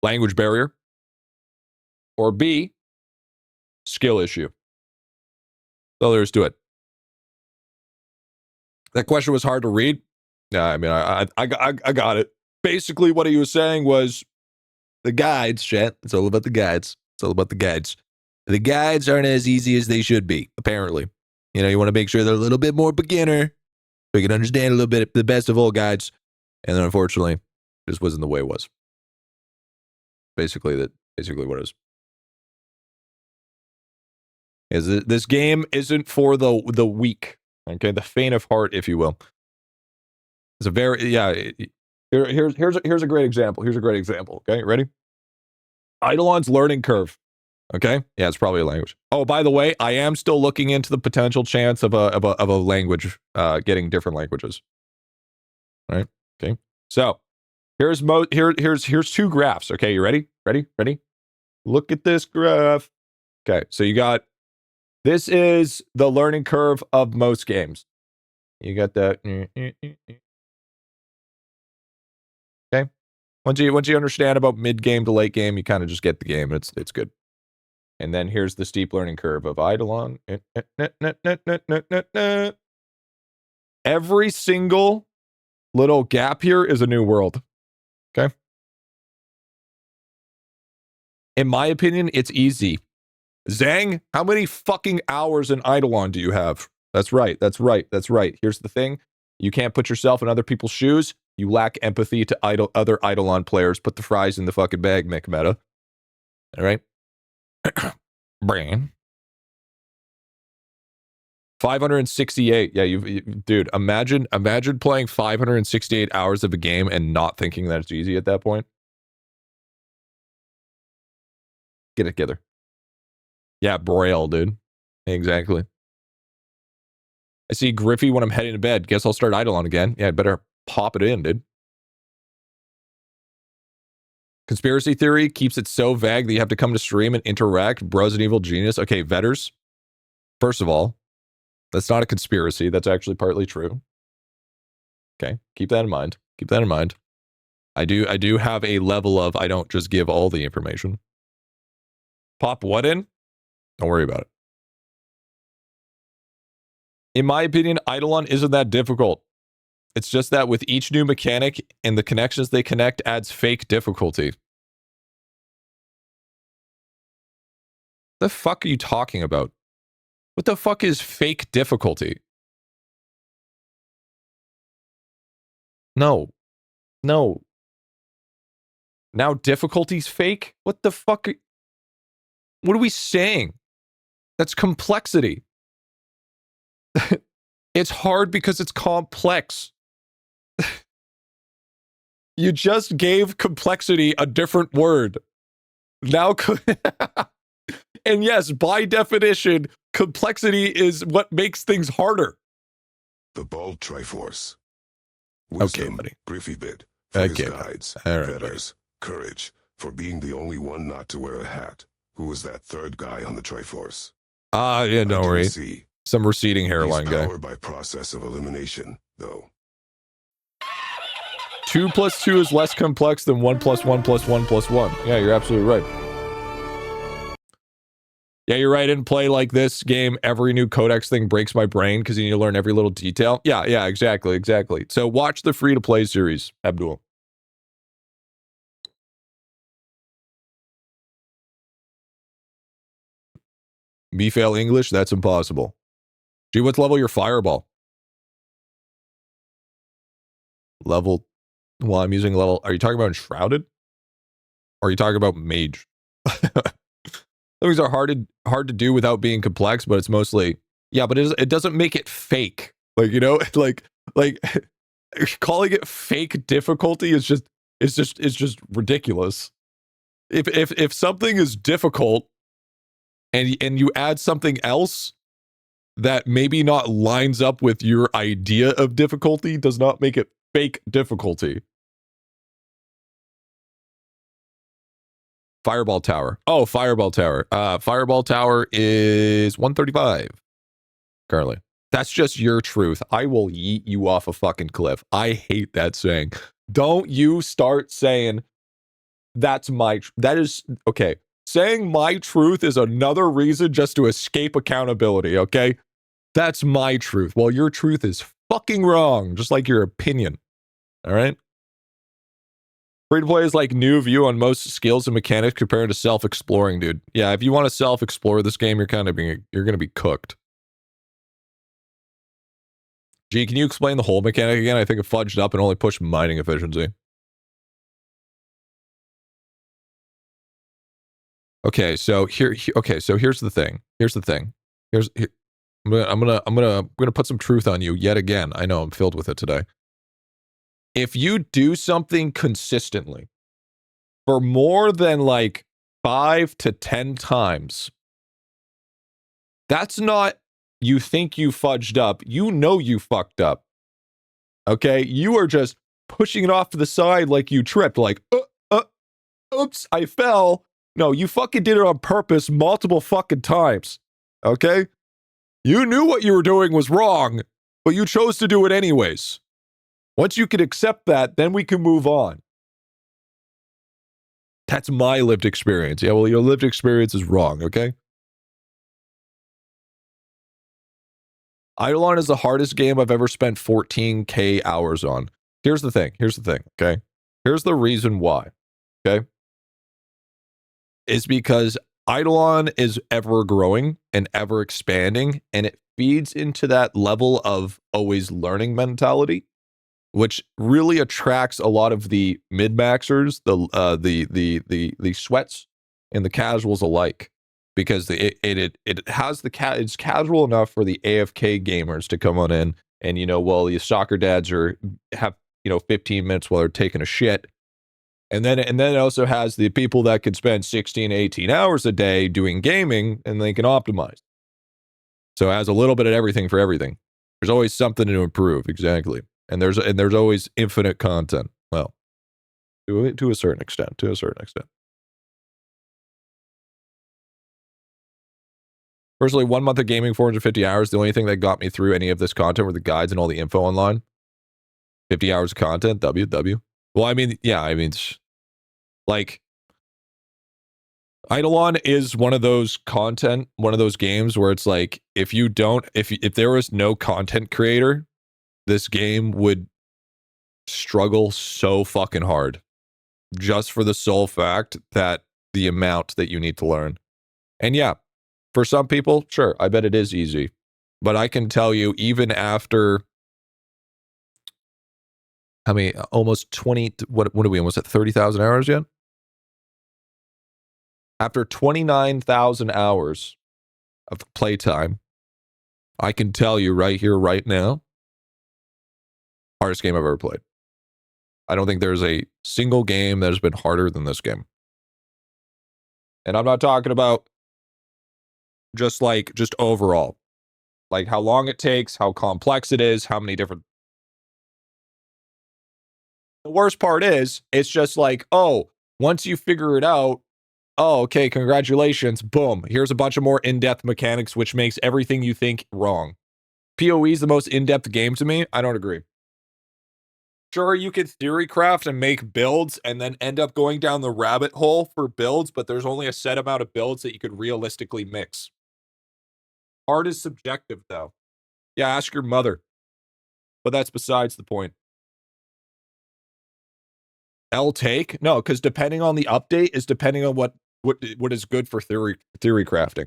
language barrier, or B, skill issue. So there's to it. That question was hard to read. Yeah, I mean, I got it. Basically, what he was saying was the guides, chat. It's all about the guides. The guides aren't as easy as they should be, apparently. You know, you want to make sure they're a little bit more beginner so you can understand a little bit the best of all guides. And then, unfortunately, this wasn't the way it was. Basically what it is. This game isn't for the weak, okay? The faint of heart, if you will. It's a very, here's a great example. Okay, ready? IdleOn's learning curve. Okay, yeah, it's probably a language. Oh, by the way, I am still looking into the potential chance of a language, getting different languages. All right. Okay. So here's two graphs. Okay, you ready? Ready? Look at this graph. Okay, so you got, this is the learning curve of most games. You got that. Okay. Once you understand about mid game to late game, you kind of just get the game. It's good. And then here's the steep learning curve of IdleOn. Every single little gap here is a new world. Okay. In my opinion, it's easy. Zhang, how many fucking hours in IdleOn do you have? That's right. Here's the thing. You can't put yourself in other people's shoes. You lack empathy to other IdleOn players. Put the fries in the fucking bag, Mick Meta. All right? Brain. 568. Yeah, dude, imagine playing 568 hours of a game and not thinking that it's easy at that point. Get it together. Yeah, Braille, dude. Exactly. I see Griffy when I'm heading to bed. Guess I'll start IdleOn again. Yeah, I better pop it in, dude. Conspiracy theory keeps it so vague that you have to come to stream and interact. Bro's an evil genius. Okay, Vetters. First of all, that's not a conspiracy. That's actually partly true. Okay, keep that in mind. I do have a level of, I don't just give all the information. Pop what in? Don't worry about it. In my opinion, IdleOn isn't that difficult. It's just that with each new mechanic and the connections they connect adds fake difficulty. The fuck are you talking about? What the fuck is fake difficulty? No. Now difficulty's fake? What the fuck? What are we saying? That's complexity. It's hard because it's complex. You just gave complexity a different word. Now, and yes, by definition, complexity is what makes things harder. The Bald Triforce. Okay, Wisdom, buddy. GriffyBit, for his Okay, guides, all right, feathers, courage, for being the only one not to wear a hat. Who was that third guy on the Triforce? Yeah, I don't didn't worry. see. Some receding He's hairline guy. powered by process of elimination, though. 2 plus 2 is less complex than 1 plus 1 plus 1 plus 1. Yeah, you're absolutely right. Yeah, you're right. In play like this game, every new codex thing breaks my brain because you need to learn every little detail. Yeah, exactly. So watch the free-to-play series, Abdul. Me fail English? That's impossible. Gee, what's level your fireball? Level... Well, I'm using level... Are you talking about Enshrouded? Or are you talking about Mage? Things are hard to do without being complex, but it's mostly... Yeah, but it doesn't make it fake. Like, you know, like calling it fake difficulty is just ridiculous. If something is difficult and you add something else that maybe not lines up with your idea of difficulty, does not make it fake difficulty. Fireball Tower. Oh, Fireball Tower. Fireball Tower is 135 currently. That's just your truth. I will yeet you off a fucking cliff. I hate that saying. Don't you start saying that is okay. Saying my truth is another reason just to escape accountability, okay? That's my truth. Well, your truth is fucking wrong, just like your opinion. All right? Free to play is like new view on most skills and mechanics compared to self-exploring, dude. Yeah, if you want to self-explore this game, you're going to be cooked. Gee, can you explain the whole mechanic again? I think it fudged up and only pushed mining efficiency. Okay, so here's the thing. I'm gonna put some truth on you yet again. I know I'm filled with it today. If you do something consistently for more than like 5 to 10 times, that's not you think you fudged up. You know you fucked up. Okay? You are just pushing it off to the side like you tripped, like, oops, I fell. No, you fucking did it on purpose multiple fucking times. Okay? You knew what you were doing was wrong, but you chose to do it anyways. Once you can accept that, then we can move on. That's my lived experience. Yeah, well, your lived experience is wrong, okay? IdleOn is the hardest game I've ever spent 14K hours on. Here's the thing, okay? Here's the reason why, okay? Is because IdleOn is ever growing and ever expanding, and it feeds into that level of always learning mentality, which really attracts a lot of the mid-maxers, the sweats, and the casuals alike, because it's casual enough for the AFK gamers to come on in, and well, the soccer dads have 15 minutes while they're taking a shit. And then it also has the people that could spend 16, 18 hours a day doing gaming, and they can optimize. So it has a little bit of everything for everything. There's always something to improve, exactly. And there's always infinite content. Well, to a certain extent. Personally, 1 month of gaming, 450 hours. The only thing that got me through any of this content were the guides and all the info online. 50 hours of content, W. Well, like, IdleOn is one of those games where it's like, if there was no content creator, this game would struggle so fucking hard, just for the sole fact that the amount that you need to learn. And yeah, for some people, sure, I bet it is easy. But I can tell you, even after almost 20, what are we, almost at 30,000 hours yet? After 29,000 hours of playtime, I can tell you right here, right now, hardest game I've ever played. I don't think there's a single game that has been harder than this game. And I'm not talking about just overall. Like how long it takes, how complex it is, how many different... The worst part is, it's just like, oh, once you figure it out, oh, okay, congratulations, boom, here's a bunch of more in-depth mechanics, which makes everything you think wrong. PoE is the most in-depth game to me? I don't agree. Sure, you could theory craft and make builds and then end up going down the rabbit hole for builds, but there's only a set amount of builds that you could realistically mix. Art is subjective, though. Yeah, ask your mother. But that's besides the point. L take? No, because depending on the update is depending on what is good for theory crafting.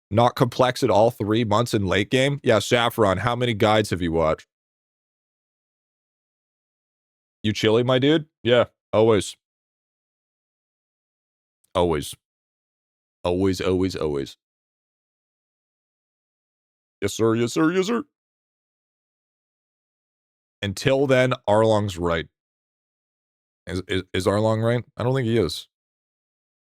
Not complex at all 3 months in late game? Yeah, Saffron, how many guides have you watched? You chilly, my dude? Yeah, always. Always. Always, always, always. Yes, sir, yes, sir, yes, sir. Until then, Arlong's right. Is Arlong right? I don't think he is.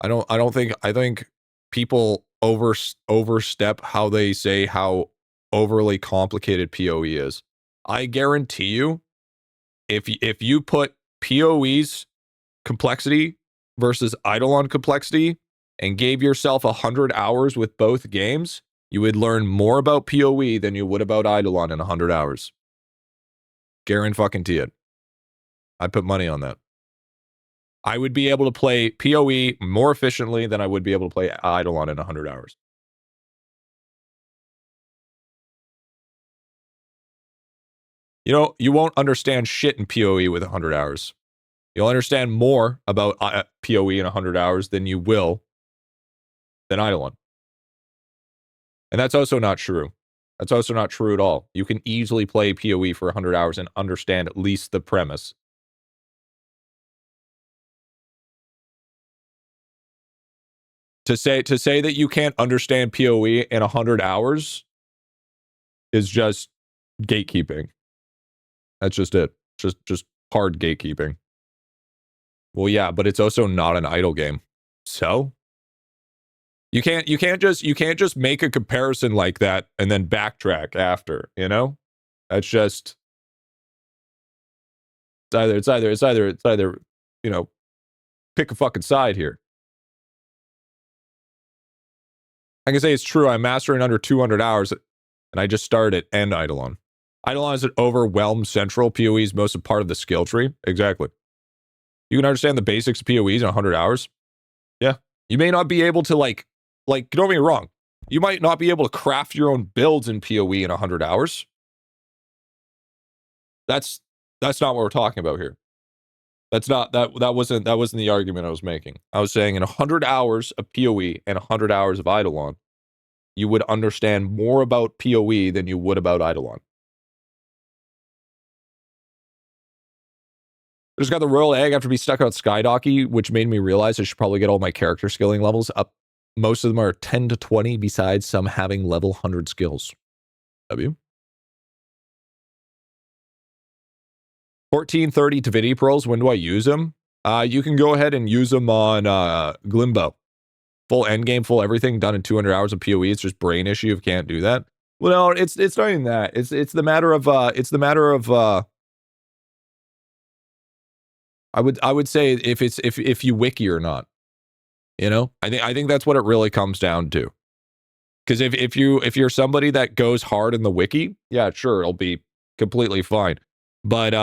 I think people overstep how they say how overly complicated PoE is. I guarantee you, if you put PoE's complexity versus Eidolon complexity and gave yourself 100 hours with both games, you would learn more about PoE than you would about Eidolon in 100 hours. Guarantee it. I put money on that. I would be able to play PoE more efficiently than I would be able to play Eidolon in 100 hours. You know, you won't understand shit in PoE with 100 hours. You'll understand more about PoE in 100 hours than you will than Eidolon. And that's also not true. That's also not true at all. You can easily play PoE for 100 hours and understand at least the premise. To say that you can't understand PoE in 100 hours is just gatekeeping. That's just it. Just hard gatekeeping. Well, yeah, but it's also not an idle game. So you can't just make a comparison like that and then backtrack after, you know? That's just it's either, you know, pick a fucking side here. I can say it's true. I master in under 200 hours, and I just started and Eidolon. Eidolon is an overwhelmed central. PoE is most of part of the skill tree. Exactly. You can understand the basics of PoEs in 100 hours. Yeah. You may not be able to, like, don't get me wrong. You might not be able to craft your own builds in PoE in 100 hours. That's not what we're talking about here. That wasn't the argument I was making. I was saying in 100 hours of PoE and 100 hours of Eidolon, you would understand more about PoE than you would about Eidolon. I just got the royal egg after being stuck on Skydocky, which made me realize I should probably get all my character skilling levels up. Most of them are 10 to 20, besides some having level 100 skills. W. 1430 Divinity Pearls, when do I use them? You can go ahead and use them on Glimbo. Full endgame, full everything, done in 200 hours of PoE. It's just brain issue if you can't do that. Well, no, it's not even that. It's the matter of I would say if you wiki or not. You know? I think that's what it really comes down to. Because if you're somebody that goes hard in the wiki, yeah, sure, it'll be completely fine. But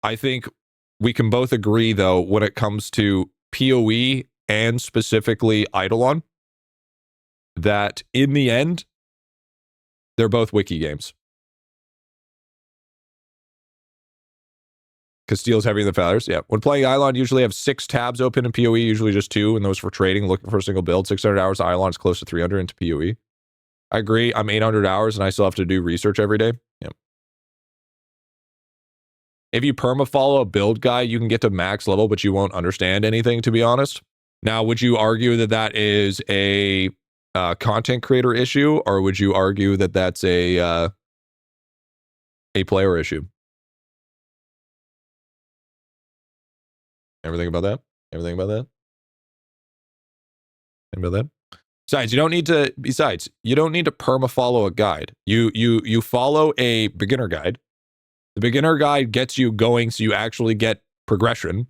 I think we can both agree, though, when it comes to PoE and specifically Eidolon, that in the end, they're both wiki games. Castile's heavy in the feathers. Yeah. When playing Eidolon, usually have 6 tabs open in PoE, usually just 2, and those for trading, looking for a single build. 600 hours, Eidolon is close to 300 into PoE. I agree. I'm 800 hours, and I still have to do research every day. Yeah. If you perma-follow a build guy, you can get to max level, but you won't understand anything, to be honest. Now, would you argue that that is a content creator issue, or would you argue that that's a player issue? Everything about that? Everything about that? Anything about that? Besides, you don't need to. Besides, you don't need to perma follow a guide. You follow a beginner guide. The beginner guide gets you going, so you actually get progression,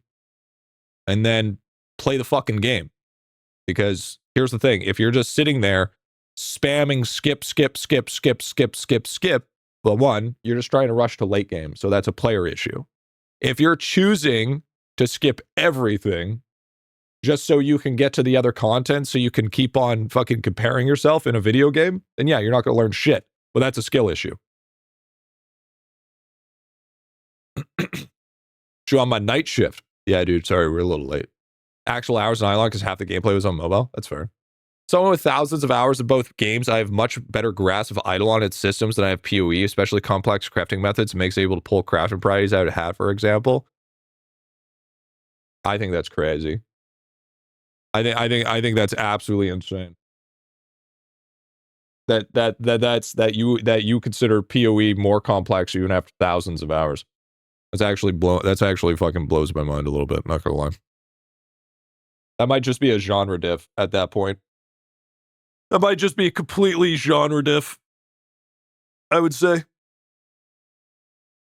and then play the fucking game. Because here's the thing: if you're just sitting there spamming skip, well, one, you're just trying to rush to late game, so that's a player issue. If you're choosing to skip everything just so you can get to the other content, so you can keep on fucking comparing yourself in a video game, then yeah, you're not going to learn shit. But that's a skill issue. So on my night shift, yeah, dude, sorry, we're a little late. Actual hours in idelon because half the gameplay was on mobile. That's fair. Someone with thousands of hours of both games, I have much better grasp of idelon and its systems than I have PoE, especially complex crafting methods. Makes it able to pull crafting priorities out of hat, for example. I think that's crazy. I think that's absolutely insane. That you consider PoE more complex even after thousands of hours. That's actually fucking blows my mind a little bit, not gonna lie. That might just be a genre diff at that point. That might just be a completely genre diff, I would say.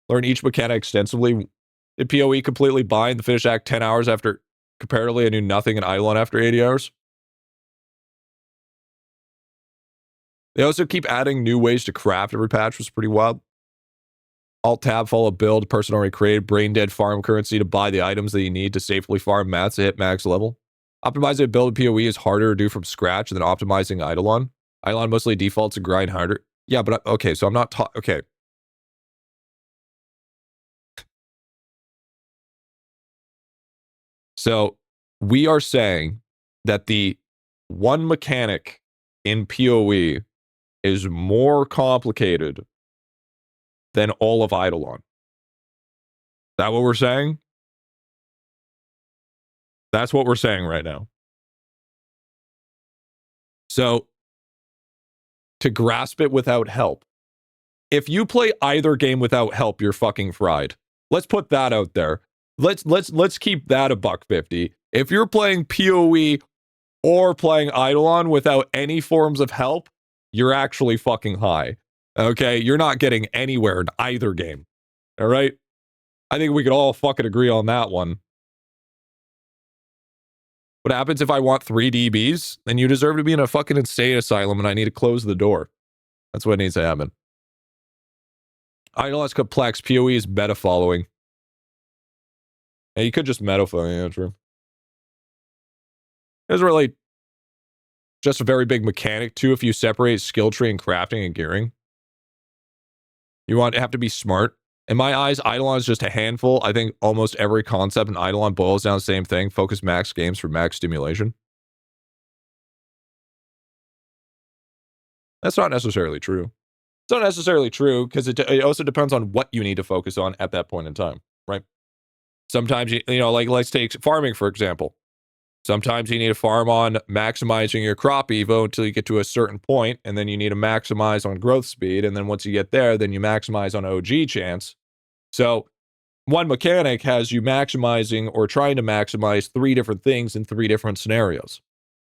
Learn each mechanic extensively. Did PoE completely bind the finish act 10 hours after, comparatively, I knew nothing in idelon after 80 hours. They also keep adding new ways to craft every patch, was pretty wild. Alt-tab, follow build, person already created, brain-dead farm currency to buy the items that you need to safely farm mats to hit max level. Optimizing a build in PoE is harder to do from scratch than optimizing idelon. Idelon mostly defaults to grind harder. Yeah, but okay, so I'm not okay. So we are saying that the one mechanic in PoE is more complicated than all of idelon. Is that what we're saying? That's what we're saying right now. So, to grasp it without help. If you play either game without help, you're fucking fried. Let's put that out there. Let's keep that $1.50. If you're playing PoE or playing idelon without any forms of help, you're actually fucking high. Okay? You're not getting anywhere in either game. All right? I think we could all fucking agree on that one. What happens if I want 3 DBs? Then you deserve to be in a fucking insane asylum and I need to close the door. That's what needs to happen. idelon is complex. PoE is meta following. Yeah, you could just meta follow. Yeah, true. There's really just a very big mechanic too if you separate skill tree and crafting and gearing. You have to be smart. In my eyes, idelon is just a handful. I think almost every concept in idelon boils down to the same thing. Focus max games for max stimulation. That's not necessarily true. It's not necessarily true because it also depends on what you need to focus on at that point in time, right? Sometimes, you know, like let's take farming, for example. Sometimes you need to farm on maximizing your crop evo until you get to a certain point, and then you need to maximize on growth speed, and then once you get there, then you maximize on OG chance. So one mechanic has you maximizing or trying to maximize 3 different things in 3 different scenarios,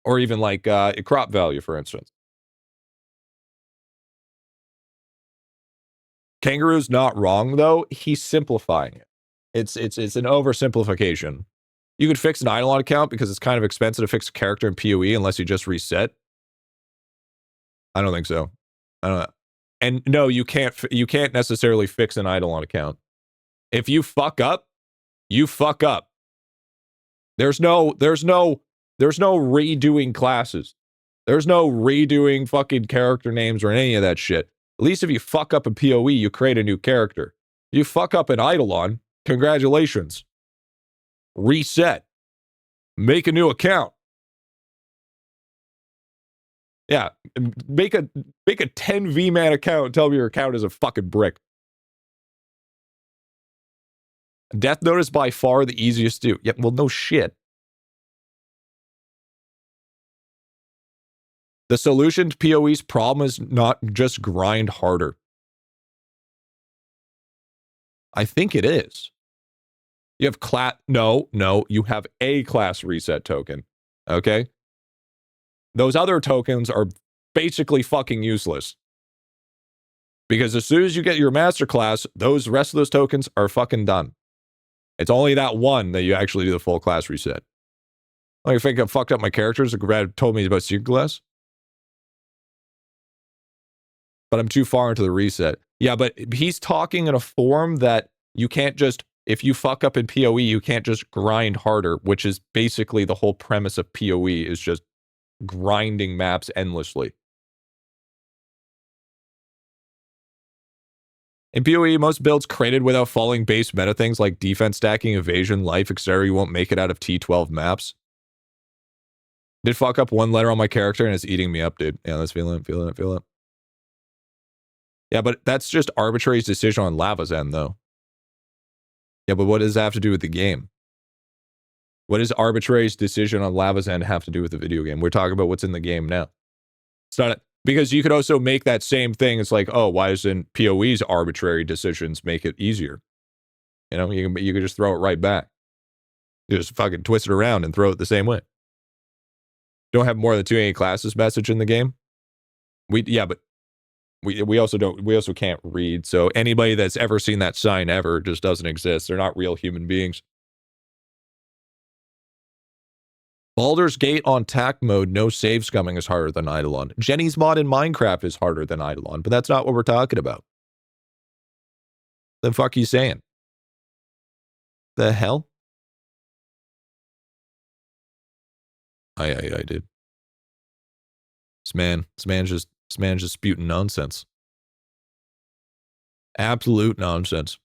or even like a crop value, for instance. Kangaroo's not wrong though. He's simplifying it. It's an oversimplification. You could fix an idelon account because it's kind of expensive to fix a character in PoE unless you just reset. I don't think so. I don't know. And no, you can't necessarily fix an idelon account. If you fuck up, you fuck up. There's no redoing classes. There's no redoing fucking character names or any of that shit. At least if you fuck up in PoE, you create a new character. You fuck up in idelon, congratulations. Reset. Make a new account. Yeah, make a 10 V-man account and tell me your account is a fucking brick. Death Note is by far the easiest to do. Yeah, well, no shit. The solution to PoE's problem is not just grind harder. I think it is. You have no, you have a class reset token. Okay? Those other tokens are basically fucking useless. Because as soon as you get your master class, those rest of those tokens are fucking done. It's only that one that you actually do the full class reset. Like, I think I fucked up my characters. Grad told me about secret class. But I'm too far into the reset. Yeah, but he's talking in a form that you can't just, if you fuck up in PoE, you can't just grind harder, which is basically the whole premise of PoE, is just grinding maps endlessly. In PoE, most builds created without following base meta things like defense stacking, evasion, life, etc. You won't make it out of T12 maps. Did fuck up one letter on my character and it's eating me up, dude. Yeah, let's feel it. Yeah, but that's just arbitrary's decision on Lava's end, though. Yeah, but what does that have to do with the game? What does arbitrary's decision on Lava's end have to do with the video game? We're talking about what's in the game now. It's not because you could also make that same thing. It's like, oh, why doesn't PoE's arbitrary decisions make it easier? You know, you can just throw it right back. You just fucking twist it around and throw it the same way. Don't have more than 2 A classes message in the game. But we also can't read. So anybody that's ever seen that sign ever just doesn't exist. They're not real human beings. Baldur's Gate on tack mode, no save scumming is harder than IdleOn. Jenny's mod in Minecraft is harder than IdleOn, but that's not what we're talking about. The fuck you saying? The hell? I did. This man's just spewing nonsense. Absolute nonsense.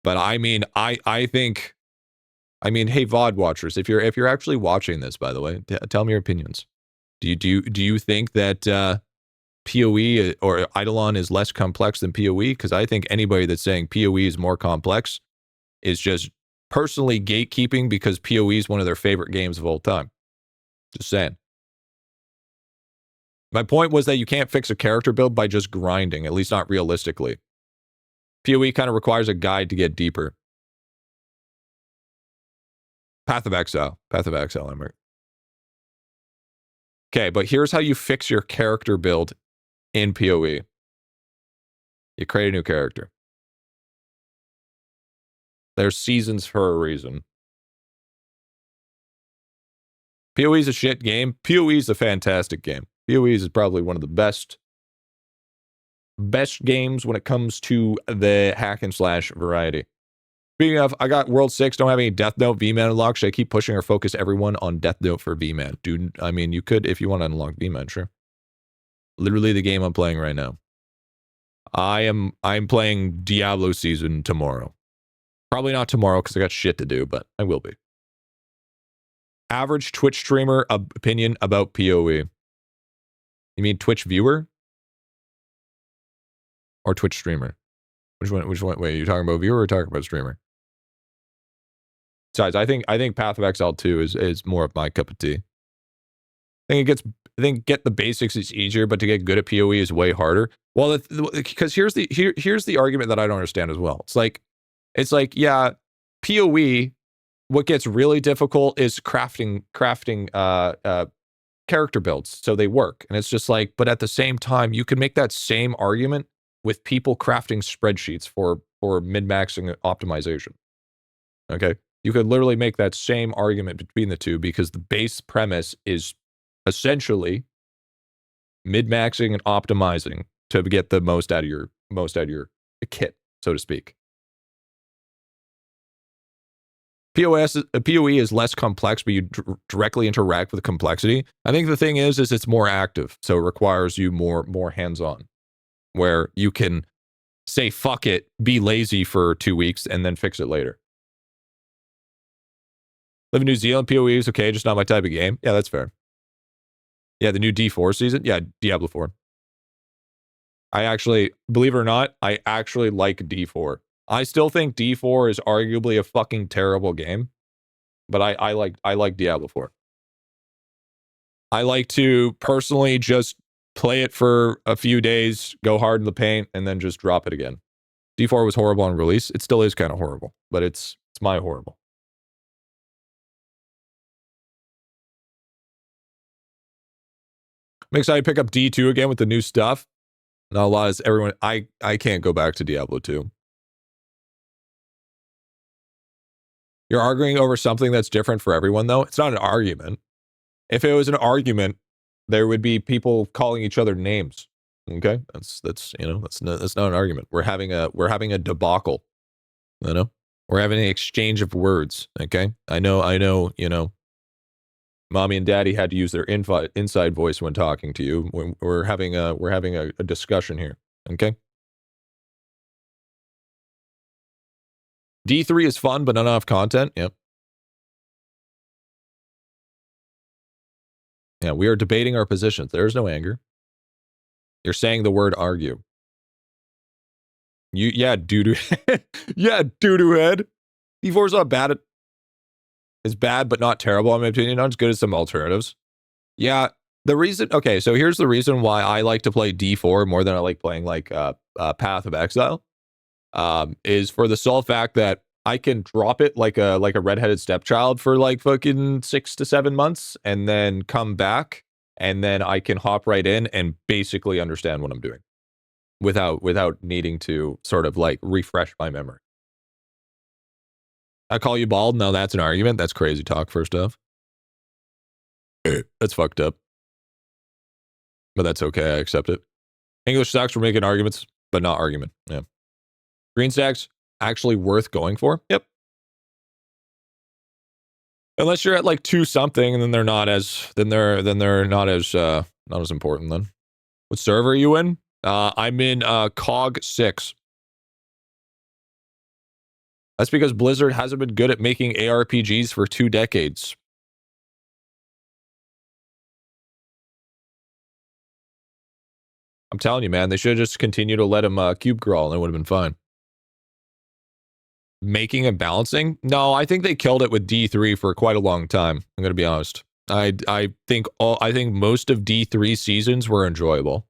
But I mean, I think, hey, VOD watchers, if you're actually watching this, by the way, tell me your opinions. Do you think that PoE or IdleOn is less complex than PoE? Because I think anybody that's saying PoE is more complex is just personally gatekeeping because PoE is one of their favorite games of all time. Just saying. My point was that you can't fix a character build by just grinding, at least not realistically. PoE kind of requires a guide to get deeper. Path of Exile, Emmer. Okay, but here's how you fix your character build in PoE. You create a new character. There's seasons for a reason. PoE is a shit game. PoE is a fantastic game. PoE is probably one of the best games when it comes to the hack and slash variety. Speaking of, I got World 6, don't have any Death Note V-Man unlocked. Should I keep pushing or focus everyone on Death Note for V-Man? Dude, I mean, you could if you want to unlock V-Man, sure. Literally the game I'm playing right now. I'm playing Diablo season tomorrow. Probably not tomorrow because I got shit to do, but I will be. Average Twitch streamer opinion about PoE. You mean Twitch viewer? Or Twitch streamer? Which one? Wait, are you talking about viewer or talking about streamer? Besides, I think Path of Exile 2 is more of my cup of tea. I think get the basics is easier, but to get good at PoE is way harder. Well, because here's the argument that I don't understand as well. It's like yeah, PoE. What gets really difficult is crafting character builds so they work, and it's just like, but at the same time, you can make that same argument with people crafting spreadsheets for min-maxing optimization. Okay, you could literally make that same argument between the two because the base premise is essentially min-maxing and optimizing to get the most out of your kit, so to speak. PoE is less complex, but you directly interact with the complexity. I think the thing is it's more active, so it requires you more hands-on, where you can say fuck it, be lazy for 2 weeks, and then fix it later. Live in New Zealand, PoE is okay, just not my type of game. Yeah, that's fair. Yeah, the new D4 season. Yeah, Diablo 4. I actually, believe it or not, I actually like D4. I still think D4 is arguably a fucking terrible game, but I like Diablo 4. I like to personally just play it for a few days, go hard in the paint, and then just drop it again. D4 was horrible on release. It still is kind of horrible, but it's my horrible. I'm excited to pick up D2 again with the new stuff. Not a lot is everyone. I can't go back to Diablo 2. You're arguing over something that's different for everyone, though. It's not an argument. If it was an argument, there would be people calling each other names. Okay, that's not an argument. We're having a debacle. You know, we're having an exchange of words. Okay, I know. You know, mommy and daddy had to use their inside voice when talking to you. We're having a discussion here. Okay. D3 is fun, but not enough content. Yep. Yeah, we are debating our positions. There's no anger. You're saying the word argue. Yeah, doo-doo. Yeah, doo-doo head. D4 is not bad. It's bad, but not terrible, in my opinion. Not as good as some alternatives. Yeah, the reason... Okay, so here's the reason why I like to play D4 more than I like playing, like, Path of Exile. Is for the sole fact that I can drop it like a redheaded stepchild for like fucking 6 to 7 months and then come back and then I can hop right in and basically understand what I'm doing without needing to sort of like refresh my memory. I call you bald? No, that's an argument. That's crazy talk, first off. That's fucked up. But that's okay. I accept it. English sucks for making arguments, but not argument. Yeah. Green stacks actually worth going for? Yep. Unless you're at like 2 something and then they're not as not as important then. What server are you in? I'm in COG 6. That's because Blizzard hasn't been good at making ARPGs for 2 decades. I'm telling you, man, they should have just continued to let him cube crawl and it would have been fine. Making and balancing? No, I think they killed it with D3 for quite a long time. I'm going to be honest. I think most of D3 seasons were enjoyable.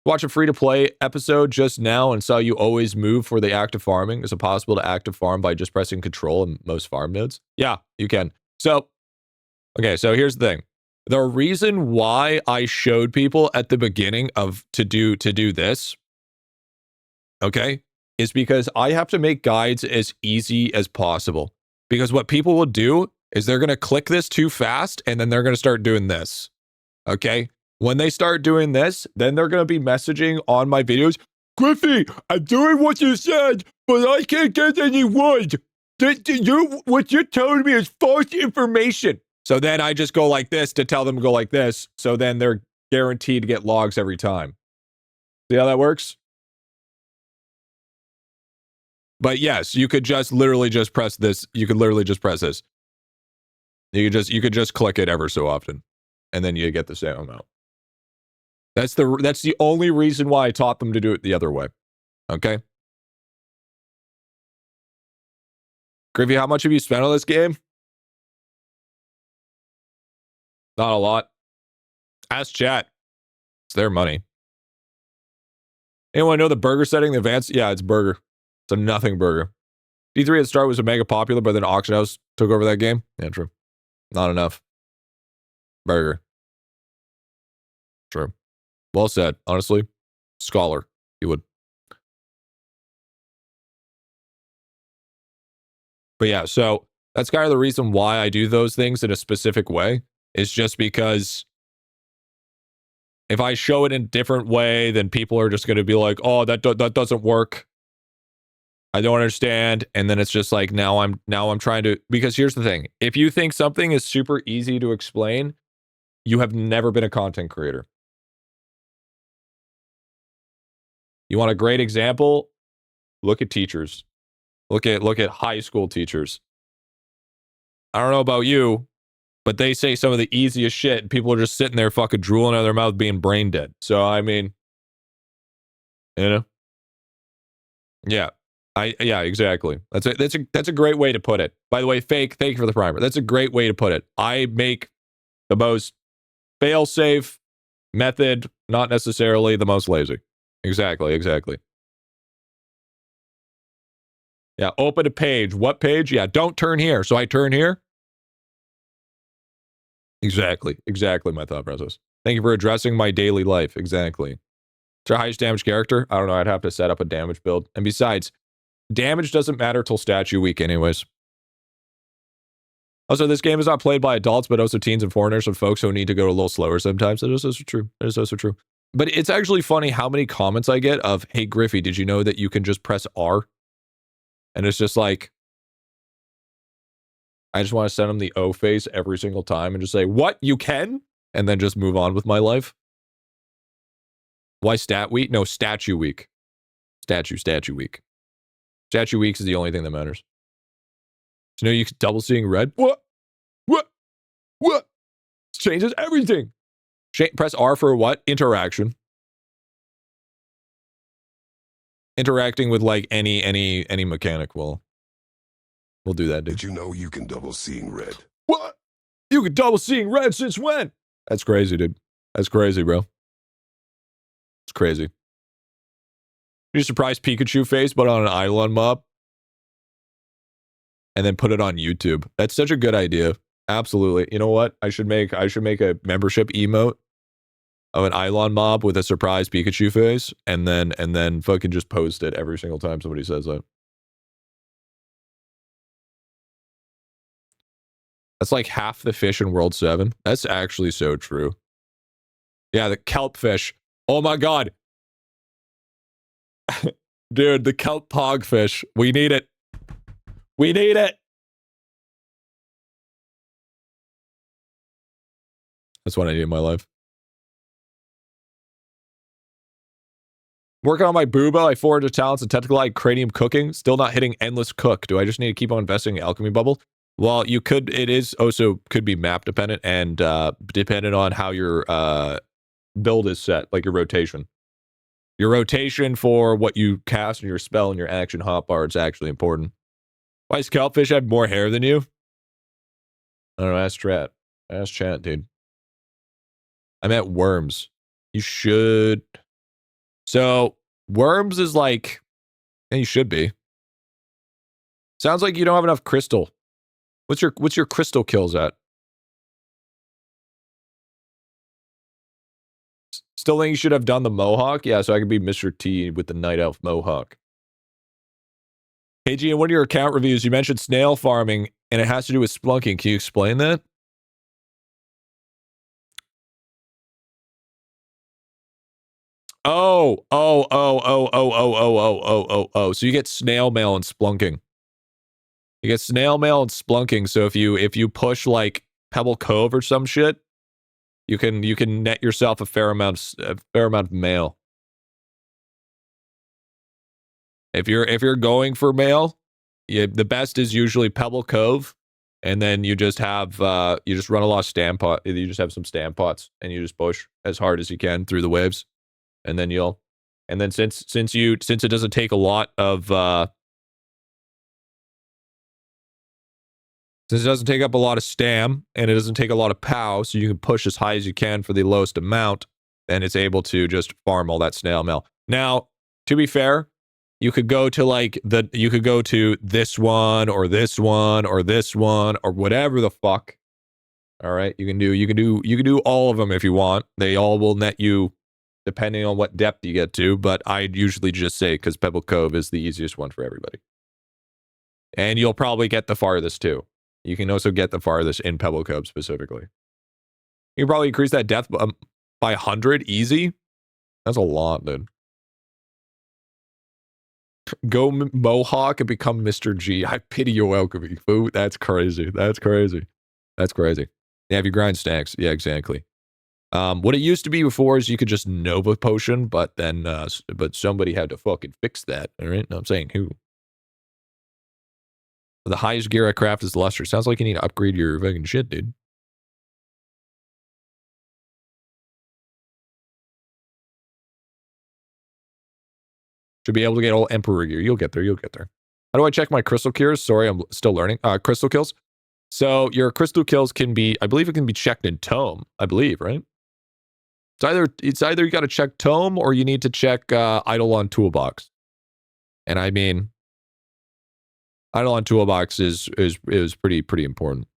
Watch a free-to-play episode just now and saw you always move for the active farming. Is it possible to active farm by just pressing control in most farm nodes? Yeah, you can. So, okay, so here's the thing. The reason why I showed people at the beginning of to do this, okay, is because I have to make guides as easy as possible. Because what people will do is they're going to click this too fast and then they're going to start doing this. Okay? When they start doing this, then they're going to be messaging on my videos, Griffy, I'm doing what you said, but I can't get any wood. What you're telling me is false information. So then I just go like this to tell them to go like this. So then they're guaranteed to get logs every time. See how that works? But yes, you could just literally just press this. You could literally just press this. You could just click it ever so often, and then you get the same amount. That's the only reason why I taught them to do it the other way. Okay. Griffy, how much have you spent on this game? Not a lot. Ask chat. It's their money. Anyone know the burger setting? The advanced? Yeah, it's burger. It's a nothing burger. D3 at the start was a mega popular, but then Auction House took over that game. Yeah, true. Not enough. Burger. True. Well said. Honestly, scholar, you would. But yeah, so that's kind of the reason why I do those things in a specific way. Is just because if I show it in a different way, then people are just going to be like, "Oh, that doesn't work. I don't understand." And then it's just like now I'm trying to, because here's the thing. If you think something is super easy to explain, you have never been a content creator. You want a great example? Look at teachers. Look at high school teachers. I don't know about you, but they say some of the easiest shit and people are just sitting there fucking drooling out of their mouth being brain dead. So I mean, you know. Yeah. Yeah, exactly. That's a great way to put it. By the way, Fake, thank you for the primer. That's a great way to put it. I make the most fail-safe method, not necessarily the most lazy. Exactly. Yeah, open a page. What page? Yeah, don't turn here. So I turn here? Exactly my thought process. Thank you for addressing my daily life. Exactly. It's our highest damage character? I don't know. I'd have to set up a damage build. And besides, damage doesn't matter till statue week anyways. Also, this game is not played by adults, but also teens and foreigners and folks who need to go a little slower sometimes. That is also true. That is also true. But it's actually funny how many comments I get of, hey, Griffy, did you know that you can just press R? And it's just like, I just want to send them the O face every single time and just say, what? You can? And then just move on with my life. Why stat week? No, statue week. Statue week. Statue weeks is the only thing that matters. So, you can double seeing red? What? It changes everything. Press R for what? Interaction. Interacting with like any mechanic will do that, dude. Did you know you can double seeing red? What? You can double seeing red since when? That's crazy, dude. That's crazy, bro. It's crazy. You surprise Pikachu face, but on an Eidolon mob, and then put it on YouTube. That's such a good idea. Absolutely. You know what? I should make a membership emote of an Eidolon mob with a surprise Pikachu face, and then fucking just post it every single time somebody says that. That's like half the fish in World 7. That's actually so true. Yeah, the kelp fish. Oh my god. Dude, the kelp pogfish. We need it. We need it. That's what I need in my life. Working on my booba, I 400 talents and technical like cranium cooking. Still not hitting endless cook. Do I just need to keep on investing in alchemy bubble? Well, you could. It is also could be map dependent and dependent on how your build is set, like your rotation. Your rotation for what you cast and your spell and your action hotbar is actually important. Why does Kelpfish have more hair than you? I don't know. Ask chat. Ask chat, dude. I meant worms. You should. So worms is like, yeah, you should be. Sounds like you don't have enough crystal. What's your crystal kills at? Still think you should have done the mohawk? Yeah, so I could be Mr. T with the night elf mohawk. KG, in one of your account reviews, you mentioned snail farming, and it has to do with splunking. Can you explain that? Oh. So you get snail mail and splunking. You get snail mail and splunking. So if you push like Pebble Cove or some shit, you can net yourself a fair amount of mail. If you're going for mail, the best is usually Pebble Cove, and then you just have you just run a lot of stand pot. You just have some stand pots, and you just push as hard as you can through the waves, and then since it doesn't take a lot of since it doesn't take up a lot of stam and it doesn't take a lot of pow, so you can push as high as you can for the lowest amount, then it's able to just farm all that snail mail. Now, to be fair, you could go to you could go to this one or this one or this one or whatever the fuck. All right, you can do all of them if you want. They all will net you depending on what depth you get to, but I'd usually just say because Pebble Cove is the easiest one for everybody. And you'll probably get the farthest too. You can also get the farthest in Pebble Cove specifically. You can probably increase that depth by 100 easy. That's a lot, dude. Go Mohawk and become Mr. G. I pity your alchemy, fool. That's crazy. That's crazy. That's crazy. Yeah, if you grind stacks. Yeah, exactly. What it used to be before is you could just Nova Potion, but then, but somebody had to fucking fix that. All right? No, I'm saying who. The highest gear I craft is Luster. Sounds like you need to upgrade your fucking shit, dude. Should be able to get all Emperor gear. You'll get there. You'll get there. How do I check my crystal cures? Sorry, I'm still learning. Crystal kills. So your crystal kills can be, I believe it can be checked in Tome. I believe, right? It's either you got to check Tome or you need to check IdleOn Toolbox. And I mean, IdleOn Toolbox is pretty important.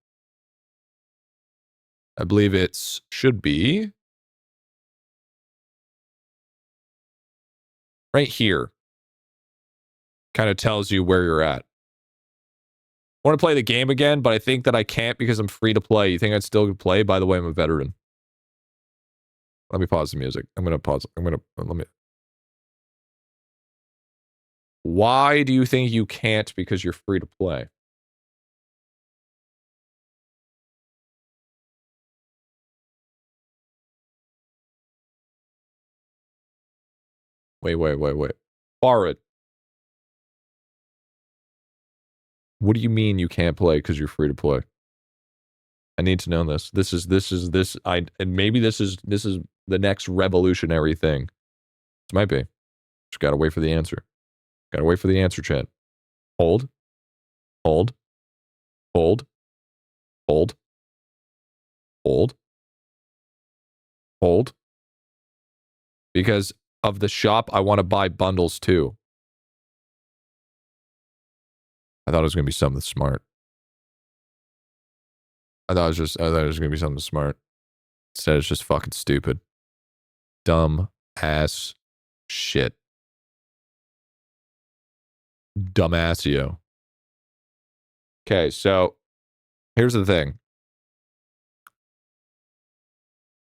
I believe it should be right here. Kind of tells you where you're at. I want to play the game again, but I think that I can't because I'm free to play. You think I'd still play? By the way, I'm a veteran. Let me pause the music. I'm going to pause. Let me. Why do you think you can't? Because you're free to play. Wait. Farid. What do you mean you can't play because you're free to play? I need to know this. Maybe this is the next revolutionary thing. This might be. Just gotta wait for the answer. Gotta wait for the answer, chat. Hold. Because of the shop, I want to buy bundles too. I thought it was gonna be something smart. I thought it was gonna be something smart. Instead, it's just fucking stupid. Dumb ass shit. Dumbassio. Okay, so here's the thing.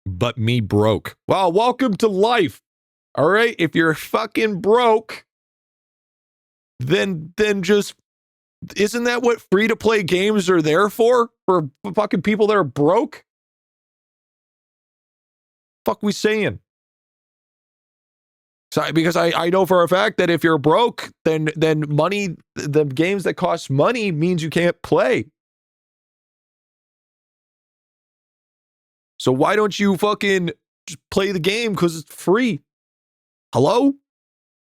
But me broke. Well, welcome to life. All right, if you're fucking broke, then just isn't that what free to play games are there for? For fucking people that are broke? Fuck we saying? So, because I know for a fact that if you're broke, then money, the games that cost money means you can't play. So why don't you fucking just play the game because it's free? Hello?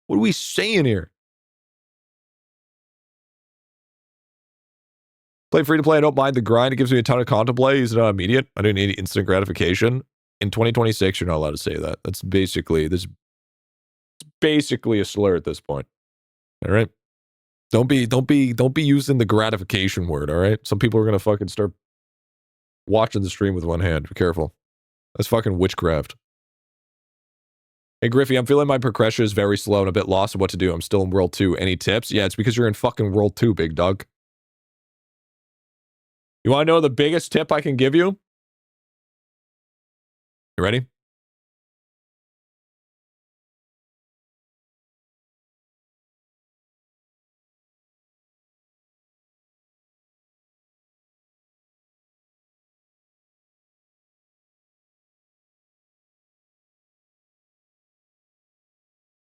What are we saying here? Play free to play. I don't mind the grind. It gives me a ton of content play. Is it not immediate? I don't need instant gratification. In 2026, you're not allowed to say that. That's basically a slur at this point. All right. Don't be using the gratification word. All right. Some people are gonna fucking start watching the stream with one hand. Be careful. That's fucking witchcraft. Hey Griffy, I'm feeling my progression is very slow and a bit lost in what to do. I'm still in World 2. Any tips? Yeah, it's because you're in fucking World 2, big dog. You want to know the biggest tip I can give you? You ready?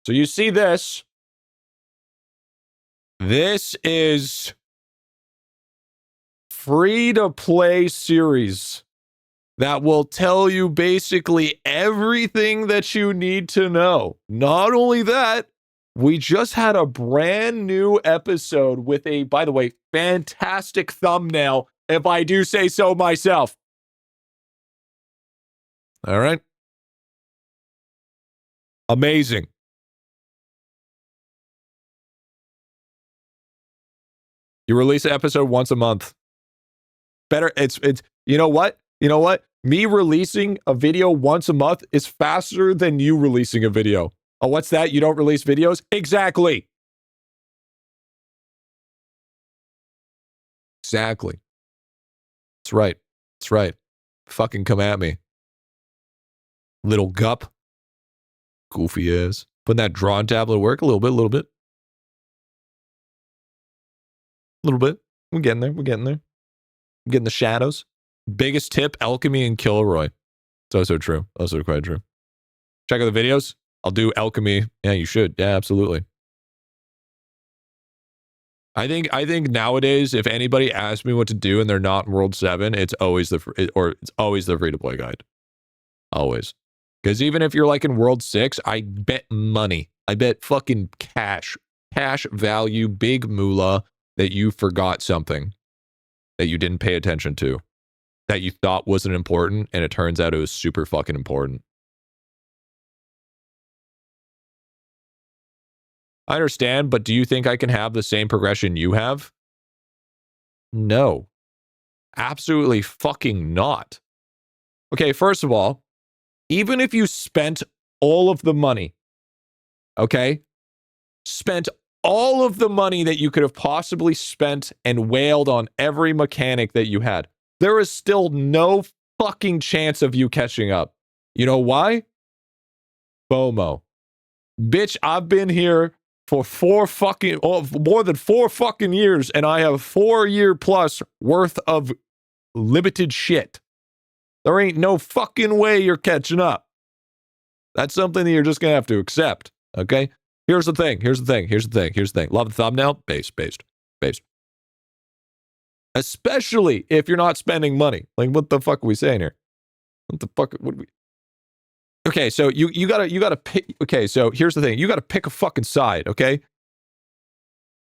So you see this. This is free to play series that will tell you basically everything that you need to know. Not only that, we just had a brand new episode with a, by the way, fantastic thumbnail, if I do say so myself. All right. Amazing. You release an episode once a month. Better, it's you know what? You know what? Me releasing a video once a month is faster than you releasing a video. Oh, what's that? You don't release videos? Exactly. Exactly. That's right. That's right. Fucking come at me. Little gup. Goofy ass. Putting that drawing tablet to work a little bit. We're getting there. We're getting the shadows. Biggest tip, alchemy and Kilroy. It's also true. Also quite true. Check out the videos. I'll do alchemy. Yeah, you should. Yeah, absolutely. I think nowadays, if anybody asks me what to do and they're not in World 7, it's always the free-to-play guide. Always. Because even if you're like in World 6, I bet money I bet fucking cash value, big moolah that you forgot something that you didn't pay attention to, that you thought wasn't important, and it turns out it was super fucking important. I understand, but do you think I can have the same progression you have? No. Absolutely fucking not. Okay, first of all, even if you spent all of the money, okay? Spent all of the money that you could have possibly spent and wailed on every mechanic that you had, there is still no fucking chance of you catching up. You know why? FOMO. Bitch, I've been here for more than 4 fucking years, and I have 4 year plus worth of limited shit. There ain't no fucking way you're catching up. That's something that you're just gonna have to accept, okay? Here's the thing. Love the thumbnail? Based. Especially if you're not spending money. Like, what the fuck are we saying here? Okay, so you gotta pick. Okay, so here's the thing. You gotta pick a fucking side, okay?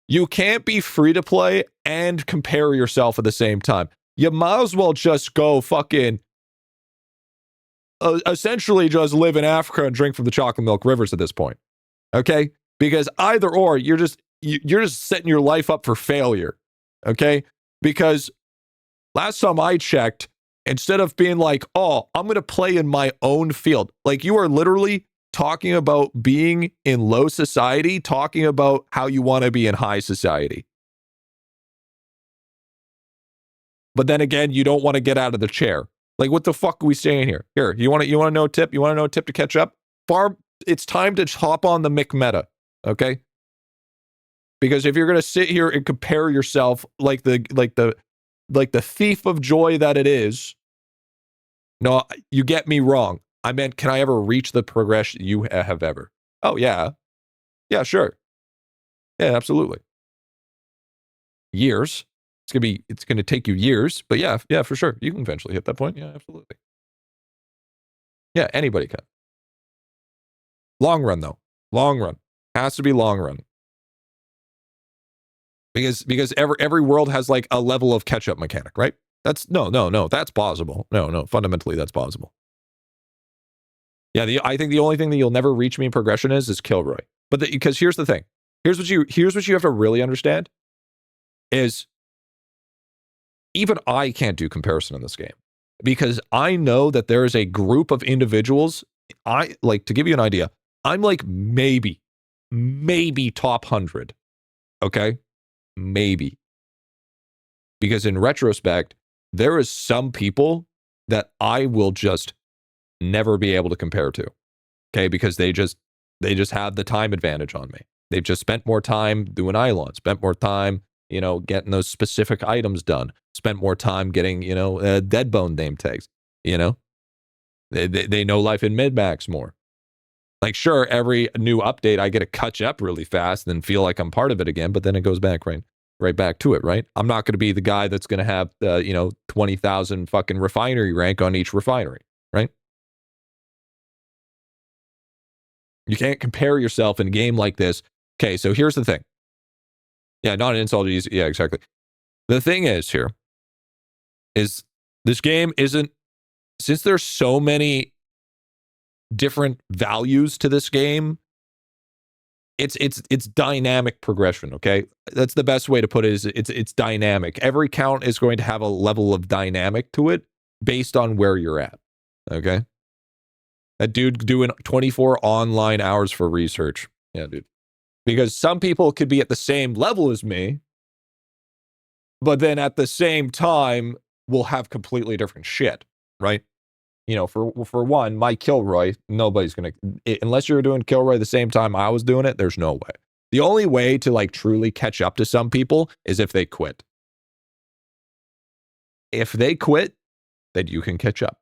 You can't be free to play and compare yourself at the same time. You might as well just go fucking essentially just live in Africa and drink from the chocolate milk rivers at this point. Okay? Because either or, you're just setting your life up for failure. Okay? Because last time I checked, instead of being like, oh, I'm going to play in my own field, like you are literally talking about being in low society, talking about how you want to be in high society. But then again, you don't want to get out of the chair. Like, what the fuck are we saying here? Here, you want to know a tip? You want to know a tip to catch up? It's time to hop on the McMeta, okay? Because if you're gonna sit here and compare yourself like the thief of joy that it is, no, you get me wrong. I meant, can I ever reach the progression you have ever? Oh yeah, sure, yeah, absolutely. Years. It's gonna take you years, but yeah, for sure, you can eventually hit that point. Yeah, absolutely. Yeah, anybody can. Long run though. Long run. Has to be long run. Because every world has like a level of catch-up mechanic, right? That's no, that's possible. No, fundamentally that's possible. Yeah, I think the only thing that you'll never reach me in progression is Kilroy. But because here's the thing. Here's what you have to really understand is even I can't do comparison in this game. Because I know that there is a group of individuals, I like, to give you an idea, I'm like maybe top 100. Okay? Maybe. Because in retrospect, there is some people that I will just never be able to compare to. Okay? Because they just have the time advantage on me. They've just spent more time doing idelon, spent more time, getting those specific items done, spent more time getting, dead bone name tags, They know life in mid-max more. Like, sure, every new update, I get to catch up really fast and feel like I'm part of it again, but then it goes back right back to it, right? I'm not going to be the guy that's going to have, 20,000 fucking refinery rank on each refinery, right? You can't compare yourself in a game like this. Okay, so here's the thing. Yeah, not an insult. Yeah, exactly. The thing is here is this game isn't, since there's so many different values to this game, it's dynamic progression, okay? That's the best way to put it, is it's dynamic. Every count is going to have a level of dynamic to it based on where you're at, okay? That dude doing 24 online hours for research. Yeah, dude. Because some people could be at the same level as me, but then at the same time will have completely different shit, right? For one, my Kilroy, nobody's gonna, unless you're doing Kilroy the same time I was doing it, there's no way. The only way to like truly catch up to some people is if they quit. If they quit, then you can catch up.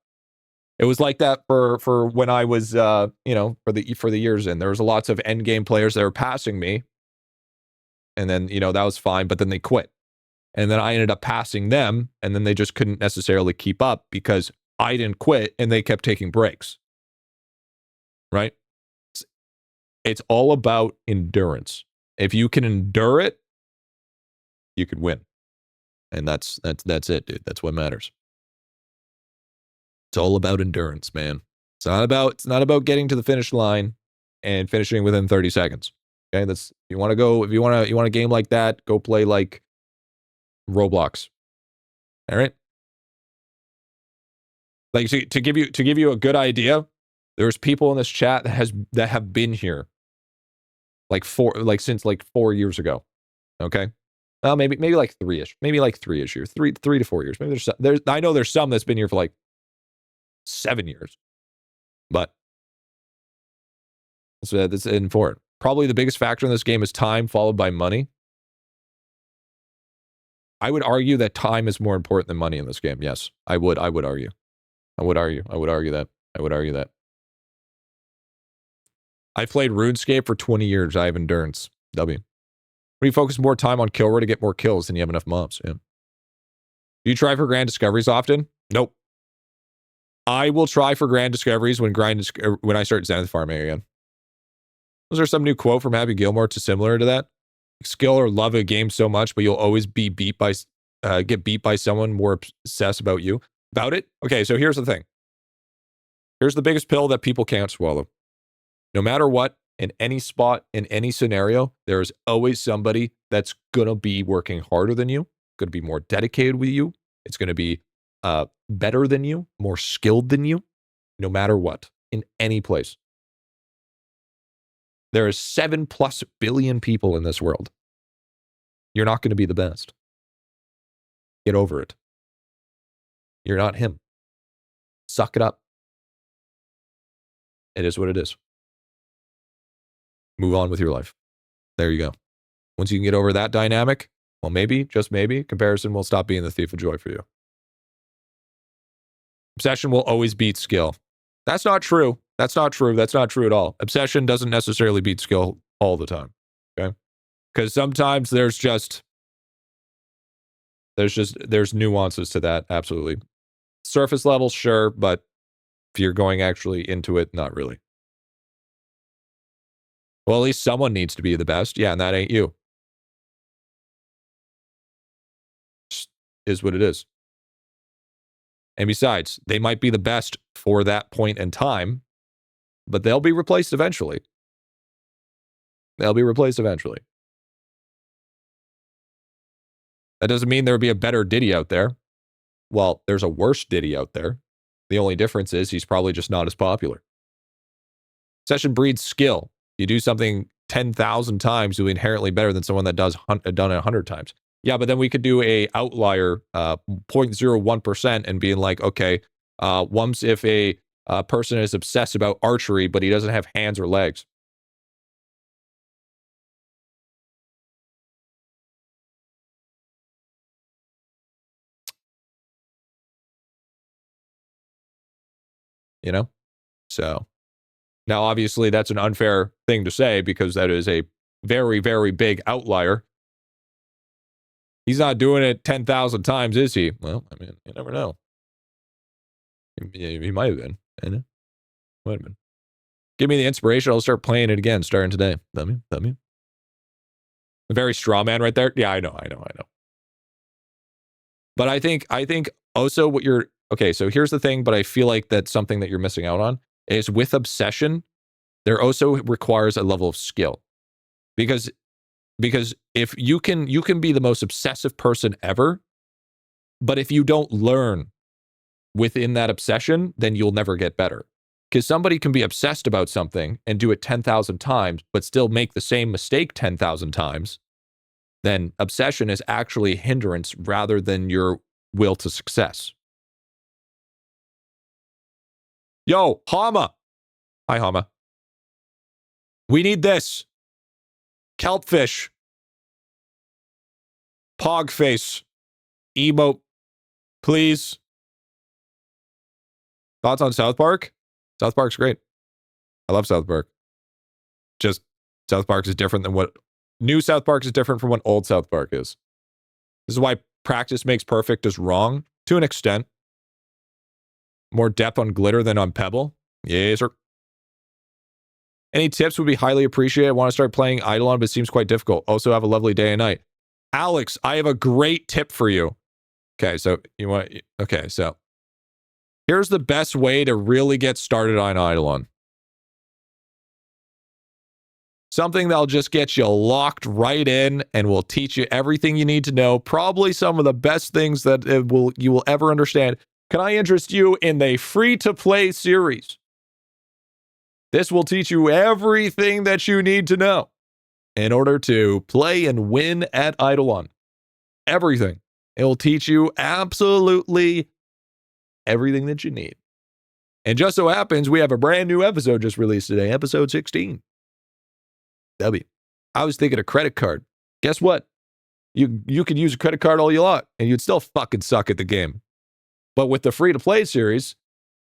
It was like that for when I was, for the years in. There was lots of end game players that were passing me, and then that was fine, but then they quit, and then I ended up passing them, and then they just couldn't necessarily keep up because I didn't quit and they kept taking breaks. Right? It's all about endurance. If you can endure it, you can win. And that's it, dude. That's what matters. It's all about endurance, man. It's not about getting to the finish line and finishing within 30 seconds. Okay, that's if you want a game like that, go play like Roblox. All right? Like to give you a good idea, there's people in this chat that have been here since 4 years ago. Okay? Well, maybe like 3-ish. Maybe like 3-ish years. 3 to 4 years. Maybe I know there's some that's been here for like 7 years. But that's important. Probably the biggest factor in this game is time, followed by money. I would argue that time is more important than money in this game. Yes, I would argue. I would argue that. I played RuneScape for 20 years. I have endurance. W. When you focus more time on kill rate to get more kills than you have enough mobs. Yeah. Do you try for grand discoveries often? Nope. I will try for grand discoveries when I start Zenith farming again. Was there some new quote from Happy Gilmore similar to that? Skill or love a game so much, but you'll always be get beat by someone more obsessed about it? Okay, so here's the thing. Here's the biggest pill that people can't swallow. No matter what, in any spot, in any scenario, there is always somebody that's gonna be working harder than you, gonna be more dedicated with you. It's gonna be better than you, more skilled than you, no matter what, in any place. There is 7+ billion people in this world. You're not going to be the best. Get over it. You're not him. Suck it up. It is what it is. Move on with your life. There you go. Once you can get over that dynamic, well, maybe, just maybe, comparison will stop being the thief of joy for you. Obsession will always beat skill. That's not true. That's not true. That's not true at all. Obsession doesn't necessarily beat skill all the time. Okay? Because sometimes there's nuances to that. Absolutely. Surface level, sure, but if you're going actually into it, not really. Well, at least someone needs to be the best. Yeah, and that ain't you. Just is what it is. And besides, they might be the best for that point in time, but they'll be replaced eventually. They'll be replaced eventually. That doesn't mean there would be a better Diddy out there. Well, there's a worse Diddy out there. The only difference is he's probably just not as popular. Obsession breeds skill. You do something 10,000 times, you'll be inherently better than someone that done it 100 times. Yeah, but then we could do a outlier 0.01% and being like, okay, once if a person is obsessed about archery, but he doesn't have hands or legs. You know? So, now obviously that's an unfair thing to say because that is a very, very big outlier. He's not doing it 10,000 times, is he? Well, I mean, you never know. He might have been. Might have been. Give me the inspiration. I'll start playing it again starting today. Dummy. A very straw man right there. Yeah, I know. But I think also what you're... Okay, so here's the thing, but I feel like that's something that you're missing out on, is with obsession, there also requires a level of skill. Because if you can be the most obsessive person ever, but if you don't learn within that obsession, then you'll never get better. Because somebody can be obsessed about something and do it 10,000 times, but still make the same mistake 10,000 times, then obsession is actually a hindrance rather than your will to success. Yo, Hama. Hi, Hama. We need this. Kelpfish. Pogface. Emote. Please. Thoughts on South Park? South Park's great. I love South Park. Just South Park is different than what... New South Park is different from what old South Park is. This is why practice makes perfect is wrong, to an extent. More depth on glitter than on pebble? Yes, sir. Any tips would be highly appreciated. I want to start playing IdleOn, but it seems quite difficult. Also, have a lovely day and night. Alex, I have a great tip for you. Okay, so here's the best way to really get started on IdleOn. Something that'll just get you locked right in and will teach you everything you need to know. Probably some of the best things that you will ever understand. Can I interest you in the free-to-play series? This will teach you everything that you need to know in order to play and win at IdleOn. Everything. It will teach you absolutely everything that you need. And just so happens, we have a brand new episode just released today, episode 16. I was thinking a credit card. Guess what? You could use a credit card all you want, and you'd still fucking suck at the game. But with the free-to-play series,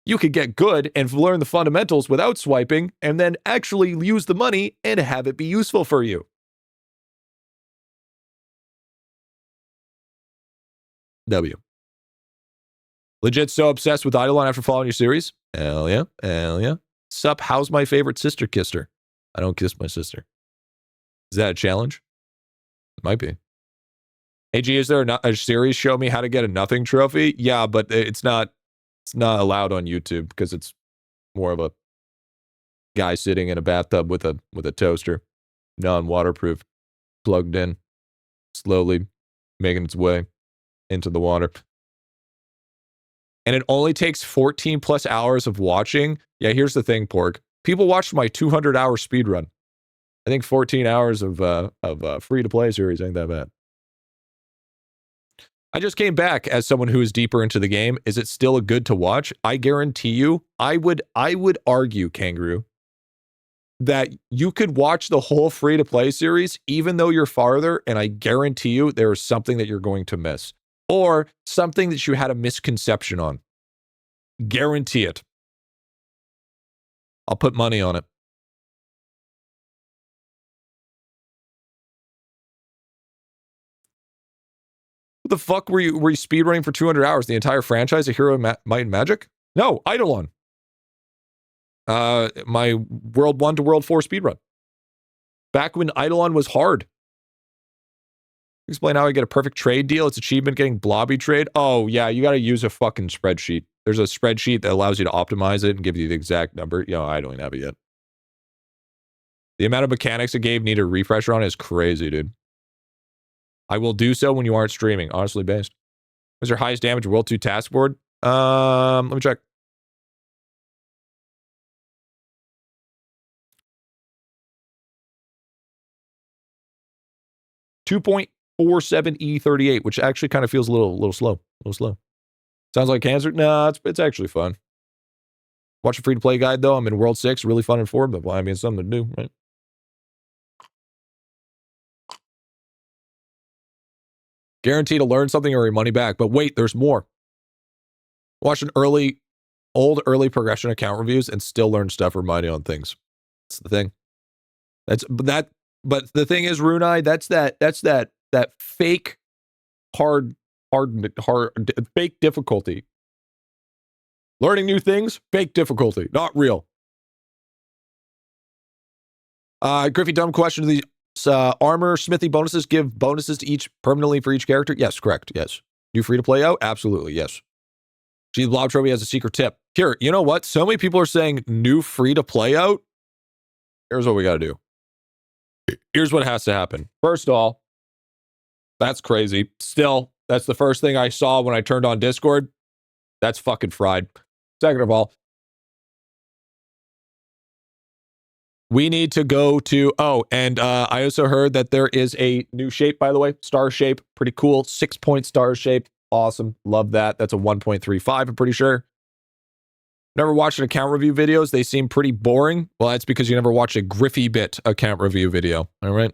you could get good and learn the fundamentals without swiping, and then actually use the money and have it be useful for you. Legit so obsessed with IdleOn after following your series? Hell yeah, hell yeah. Sup, how's my favorite sister kissed her? I don't kiss my sister. Is that a challenge? It might be. Hey, G, is there a series show me how to get a nothing trophy? Yeah, but it's not allowed on YouTube because it's more of a guy sitting in a bathtub with a toaster, non-waterproof, plugged in, slowly making its way into the water. And it only takes 14 plus hours of watching. Yeah, here's the thing, Pork. People watched my 200-hour speedrun. I think 14 hours of free-to-play series ain't that bad. I just came back as someone who is deeper into the game. Is it still a good to watch? I guarantee you, I would argue, Kangaroo, that you could watch the whole free-to-play series even though you're farther, and I guarantee you there is something that you're going to miss. Or something that you had a misconception on. Guarantee it. I'll put money on it. What the fuck were you speedrunning for 200 hours? The entire franchise of Hero Might and Magic? No, IdleOn. My World 1 to World 4 speedrun. Back when IdleOn was hard. Explain how I get a perfect trade deal. It's achievement getting blobby trade. Oh, yeah, you got to use a fucking spreadsheet. There's a spreadsheet that allows you to optimize it and give you the exact number. You know, I don't even have it yet. The amount of mechanics a game need a refresher on is crazy, dude. I will do so when you aren't streaming, honestly based. What's your highest damage World 2 task board? Let me check. .47E38, which actually kind of feels a little slow. Sounds like cancer? Nah, it's actually fun. Watch a free-to-play guide, though. I'm in World 6. Really fun and informative. Well, I mean, something to do, right? Guaranteed to learn something or your money back. But wait, there's more. Watch an old early progression account reviews and still learn stuff reminding on things. That's the thing. But the thing is, Runai, that's that fake hard fake difficulty. Learning new things, fake difficulty, not real. Griffy, dumb question. Do these armor smithy bonuses give bonuses to each permanently for each character? Yes, correct. Yes. New free to play out? Absolutely, yes. Gee, the Blob Trophy has a secret tip. Here, you know what? So many people are saying new free to play out. Here's what we got to do. Here's what has to happen. First of all, that's crazy. Still, that's the first thing I saw when I turned on Discord. That's fucking fried. Second of all, we need to go to, and I also heard that there is a new shape, by the way, star shape, pretty cool, 6-point star shape, awesome, love that. That's a 1.35, I'm pretty sure. Never watched an account review videos, they seem pretty boring. Well, that's because you never watched a GriffyBit account review video, all right?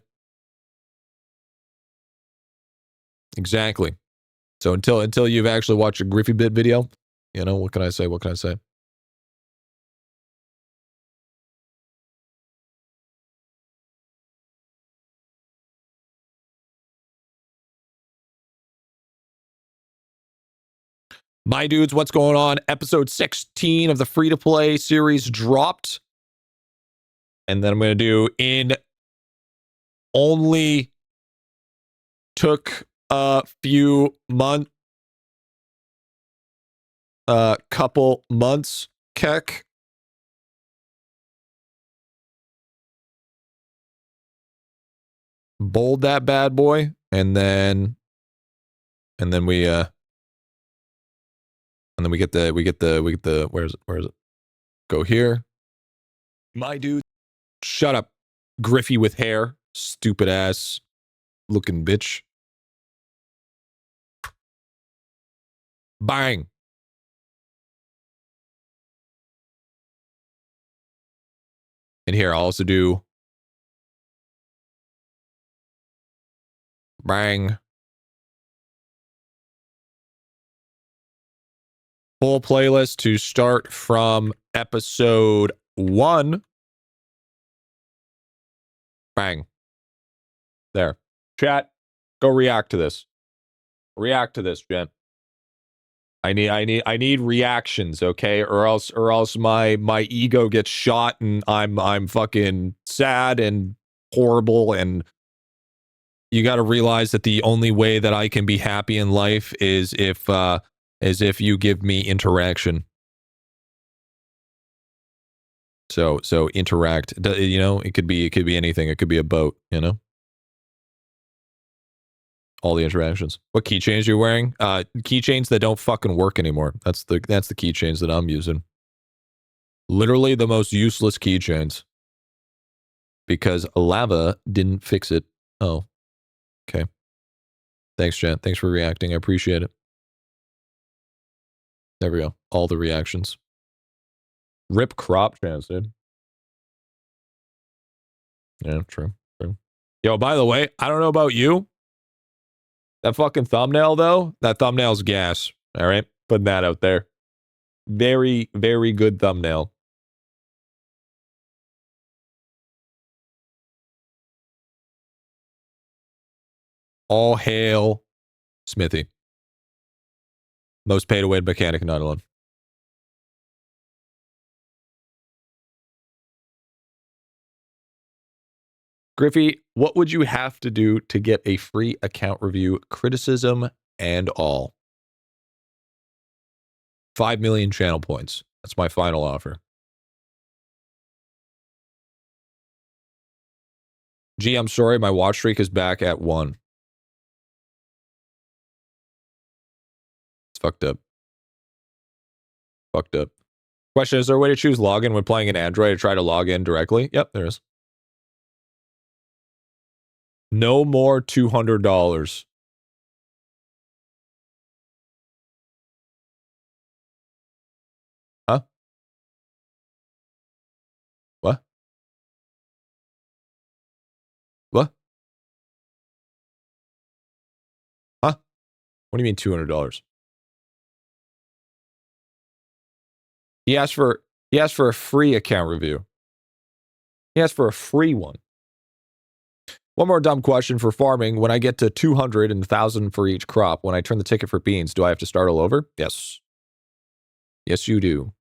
Exactly. So until you've actually watched a GriffyBit video, you know, what can I say? My dudes, what's going on? Episode 16 of the free-to-play series dropped. And then I'm going to do in only took a few months, couple months, Keck. Bold that bad boy, and then we get the where is it? Go here. My dude. Shut up. Griffy with hair. Stupid ass looking bitch. Bang. And here I'll also do bang. Full playlist to start from episode 1. Bang. There. Chat, go react to this. React to this, Jen. I need reactions, okay? Or else my ego gets shot and I'm fucking sad and horrible, and you got to realize that the only way that I can be happy in life is if you give me interaction. So interact. You know, it could be anything. It could be a boat, you know? All the interactions. What keychains are you wearing? Keychains that don't fucking work anymore. That's the keychains that I'm using. Literally the most useless keychains. Because lava didn't fix it. Oh. Okay. Thanks, chat. Thanks for reacting. I appreciate it. There we go. All the reactions. Rip crop chance, dude. Yeah, true. Yo, by the way, I don't know about you. That fucking thumbnail, though, that thumbnail's gas. All right? Putting that out there. Very, very good thumbnail. All hail Smithy. Most pay-to-win mechanic in IdleOn. Griffy, what would you have to do to get a free account review, criticism, and all? 5 million channel points. That's my final offer. Gee, I'm sorry, my watch streak is back at 1. It's fucked up. Fucked up. Question, is there a way to choose login when playing an Android to try to log in directly? Yep, there is. No more $200. Huh? What? What? Huh? What do you mean $200? He asked for a free account review. He asked for a free one. One more dumb question for farming. When I get to 200 and 1,000 for each crop, when I turn the ticket for beans, do I have to start all over? Yes. Yes, you do.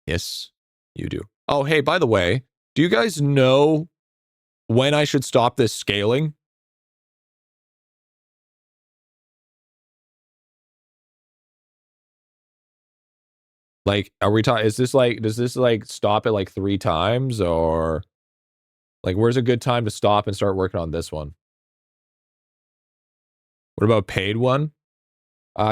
Yes, you do. Oh, hey, by the way, do you guys know when I should stop this scaling? Like, are we talking, does this like stop at like 3 times, or like, where's a good time to stop and start working on this one? What about paid one?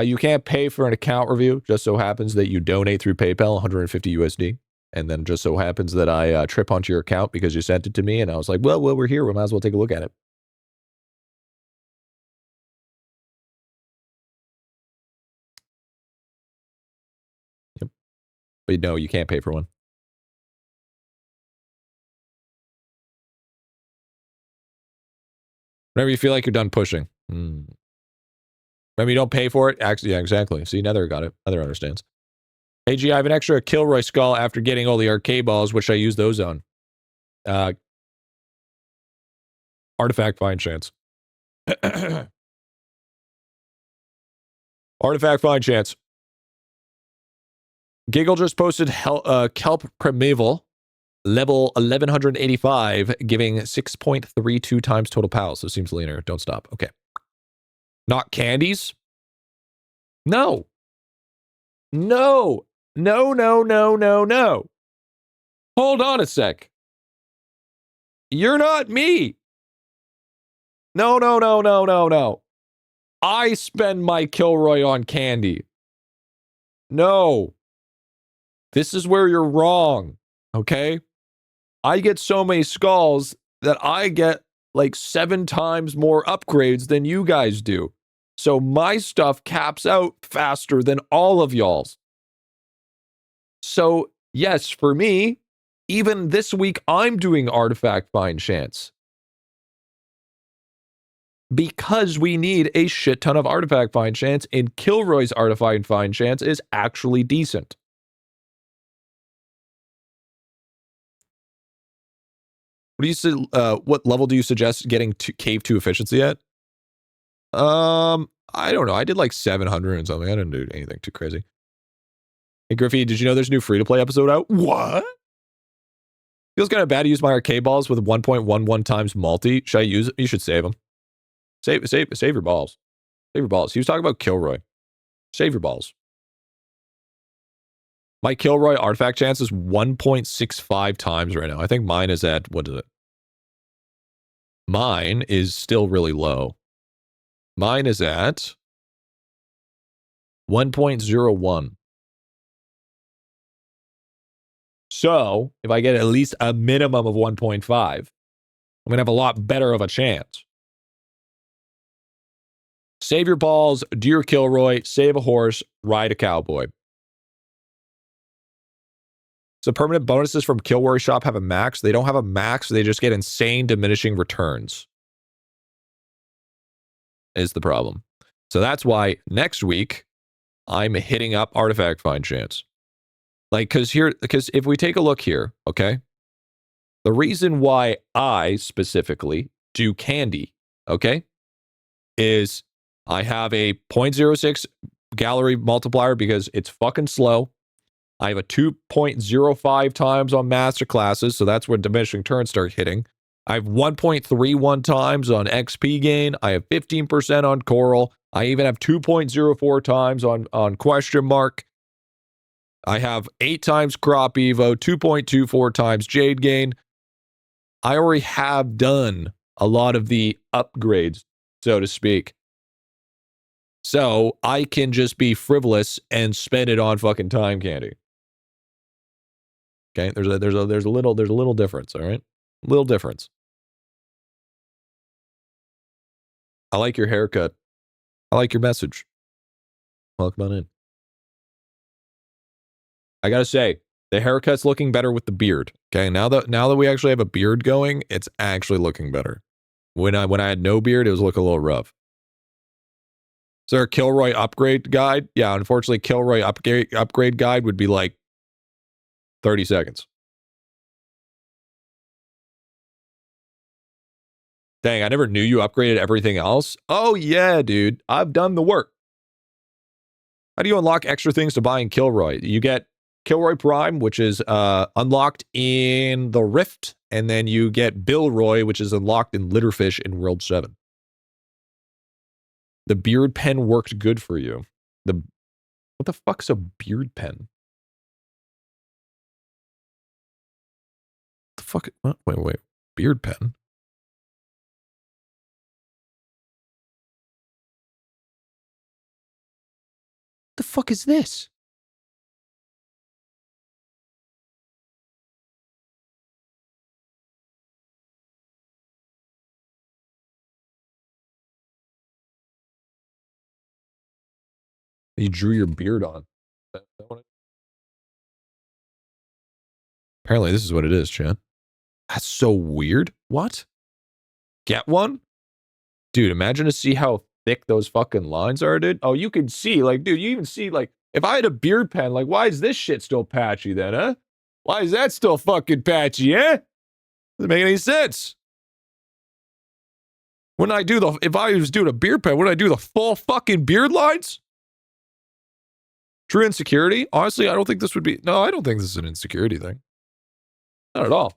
You can't pay for an account review. Just so happens that you donate through PayPal, 150 USD. And then just so happens that I trip onto your account because you sent it to me. And I was like, well, we're here. We might as well take a look at it. Yep. But no, you can't pay for one. Whenever you feel like you're done pushing. Remember, you don't pay for it? Actually, yeah, exactly. See, Nether got it. Nether understands. Hey, G, I have an extra Kilroy skull after getting all the arcade balls. Which I use those on? Artifact find chance. Artifact find chance. Giggle just posted Kelp Primeval. Level 1185, giving 6.32 times total PAL. So it seems linear. Don't stop. Okay. Not candies? No. No. No, no, no, no, no. Hold on a sec. You're not me. No, no, no, no, no, no. I spend my Kilroy on candy. No. This is where you're wrong. Okay? I get so many skulls that I get like 7 times more upgrades than you guys do. So my stuff caps out faster than all of y'all's. So yes, for me, even this week, I'm doing artifact find chance. Because we need a shit ton of artifact find chance, and Kilroy's artifact find chance is actually decent. What do you what level do you suggest getting to Cave 2 efficiency at? I don't know. I did like 700 and something. I didn't do anything too crazy. Hey, Griffy, did you know there's a new free-to-play episode out? What? Feels kind of bad to use my arcade balls with 1.11 times multi. Should I use it? You should save them. Save your balls. Save your balls. He was talking about Kilroy. Save your balls. My Kilroy artifact chance is 1.65 times right now. I think mine is at, what is it? Mine is still really low. Mine is at 1.01. So, if I get at least a minimum of 1.5, I'm going to have a lot better of a chance. Save your balls, do your Kilroy, save a horse, ride a cowboy. So permanent bonuses from Kilroy Shop have a max. They don't have a max. They just get insane diminishing returns. Is the problem. So that's why next week, I'm hitting up artifact find chance. Like, because if we take a look here, okay? The reason why I specifically do candy, okay, is I have a 0.06 gallery multiplier because it's fucking slow. I have a 2.05 times on master classes, so that's where diminishing turns start hitting. I have 1.31 times on XP gain. I have 15% on coral. I even have 2.04 times on question mark. I have 8 times crop evo, 2.24 times jade gain. I already have done a lot of the upgrades, so to speak. So I can just be frivolous and spend it on fucking time candy. Okay, there's a little difference, all right? Little difference. I like your haircut. I like your message. Welcome on in. I gotta say, the haircut's looking better with the beard. Okay, now that we actually have a beard going, it's actually looking better. When I had no beard, it was looking a little rough. Is there a Kilroy upgrade guide? Yeah, unfortunately, Kilroy upgrade guide would be like 30 seconds. Dang, I never knew you upgraded everything else. Oh yeah, dude, I've done the work. How do you unlock extra things to buy in Kilroy? You get Kilroy Prime, which is unlocked in the Rift, and then you get Billroy, which is unlocked in Litterfish in World 7. The beard pen worked good for you. What the fuck's a beard pen? The fuck? What? Wait. Beard pen? The fuck is this? You drew your beard on. Apparently, this is what it is, chat. That's so weird. What? Get one? Dude, imagine to see how thick those fucking lines are, dude. Oh, you can see, like, dude, you even see, like, if I had a beard pen, like, why is this shit still patchy then, huh? Why is that still fucking patchy, eh? Doesn't make any sense. If I was doing a beard pen, wouldn't I do the full fucking beard lines? True insecurity? Honestly, I don't think this would be, no, I don't think this is an insecurity thing. Not at all.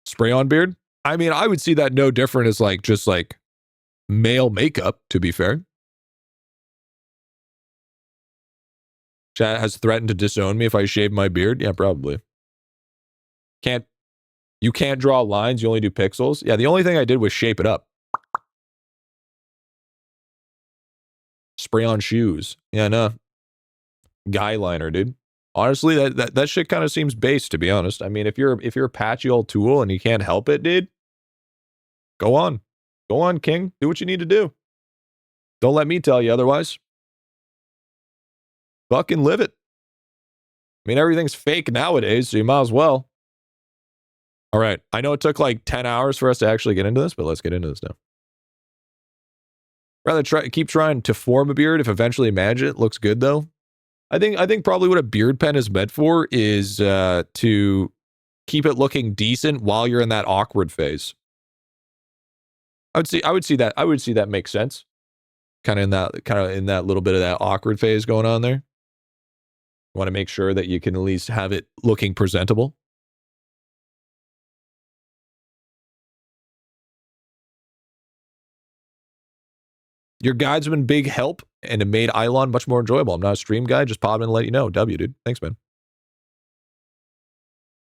Spray on beard? I mean, I would see that no different as like just like male makeup, to be fair. Chat has threatened to disown me if I shave my beard. Yeah, probably. You can't draw lines, you only do pixels. Yeah, the only thing I did was shape it up. Spray on shoes. Yeah, no. Guy liner, dude. Honestly, that shit kind of seems base, to be honest. I mean, if you're a patchy old tool and you can't help it, dude, go on. Go on, King. Do what you need to do. Don't let me tell you otherwise. Fucking live it. I mean, everything's fake nowadays, so you might as well. All right. I know it took like 10 hours for us to actually get into this, but let's get into this now. Rather keep trying to form a beard if eventually manage it. Looks good, though. I think probably what a beard pen is meant for is to keep it looking decent while you're in that awkward phase. I would see that makes sense. Kind of in that little bit of that awkward phase going on there. You want to make sure that you can at least have it looking presentable. Your guides have been big help and it made idelon much more enjoyable. I'm not a stream guy, just popping in to let you know. W, dude. Thanks, man.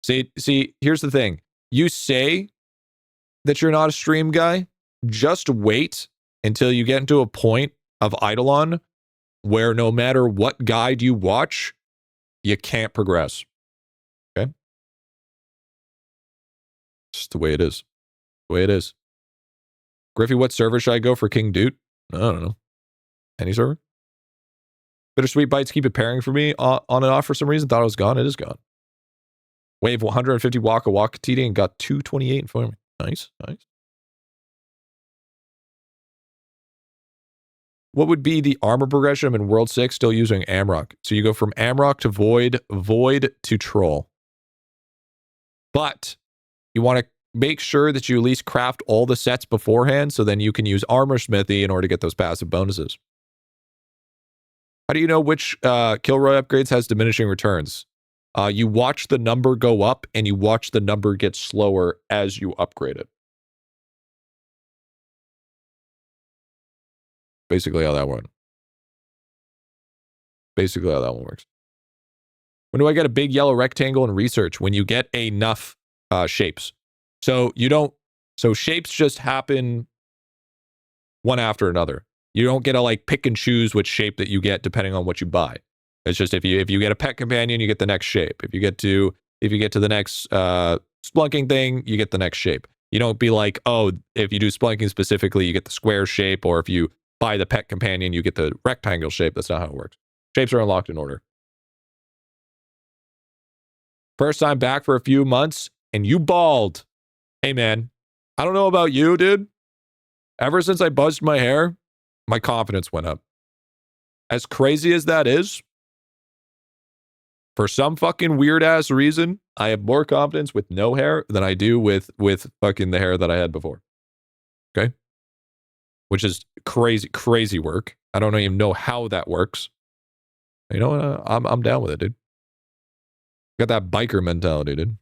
See, here's the thing. You say that you're not a stream guy, just wait until you get into a point of idelon where no matter what guide you watch, you can't progress. Okay? It's just the way it is. The way it is. Griffy, what server should I go for King Dude? I don't know. Any server? Bittersweet Bites keep it pairing for me on and off for some reason. Thought it was gone. It is gone. Wave 150 Waka Waka TD and got 228 in front of me. Nice, nice. What would be the armor progression in World 6 still using Amrock? So you go from Amrock to Void, Void to Troll. But you want to make sure that you at least craft all the sets beforehand so then you can use Armor Smithy in order to get those passive bonuses. How do you know which Kilroy upgrades has diminishing returns? You watch the number go up and you watch the number get slower as you upgrade it. Basically how that one. Basically how that one works. When do I get a big yellow rectangle in research? When you get enough shapes. So you don't, so shapes just happen one after another. You don't get to like pick and choose which shape that you get depending on what you buy. It's just if you get a pet companion, you get the next shape. If you get to the next splunking thing, you get the next shape. You don't be like, oh, if you do splunking specifically, you get the square shape, or if you buy the pet companion, you get the rectangle shape. That's not how it works. Shapes are unlocked in order. First time back for a few months, and you bald. Hey, man, I don't know about you, dude. Ever since I buzzed my hair, my confidence went up. As crazy as that is, for some fucking weird-ass reason, I have more confidence with no hair than I do with fucking the hair that I had before. Okay? Which is crazy, crazy work. I don't even know how that works. You know what? I'm down with it, dude. Got that biker mentality, dude.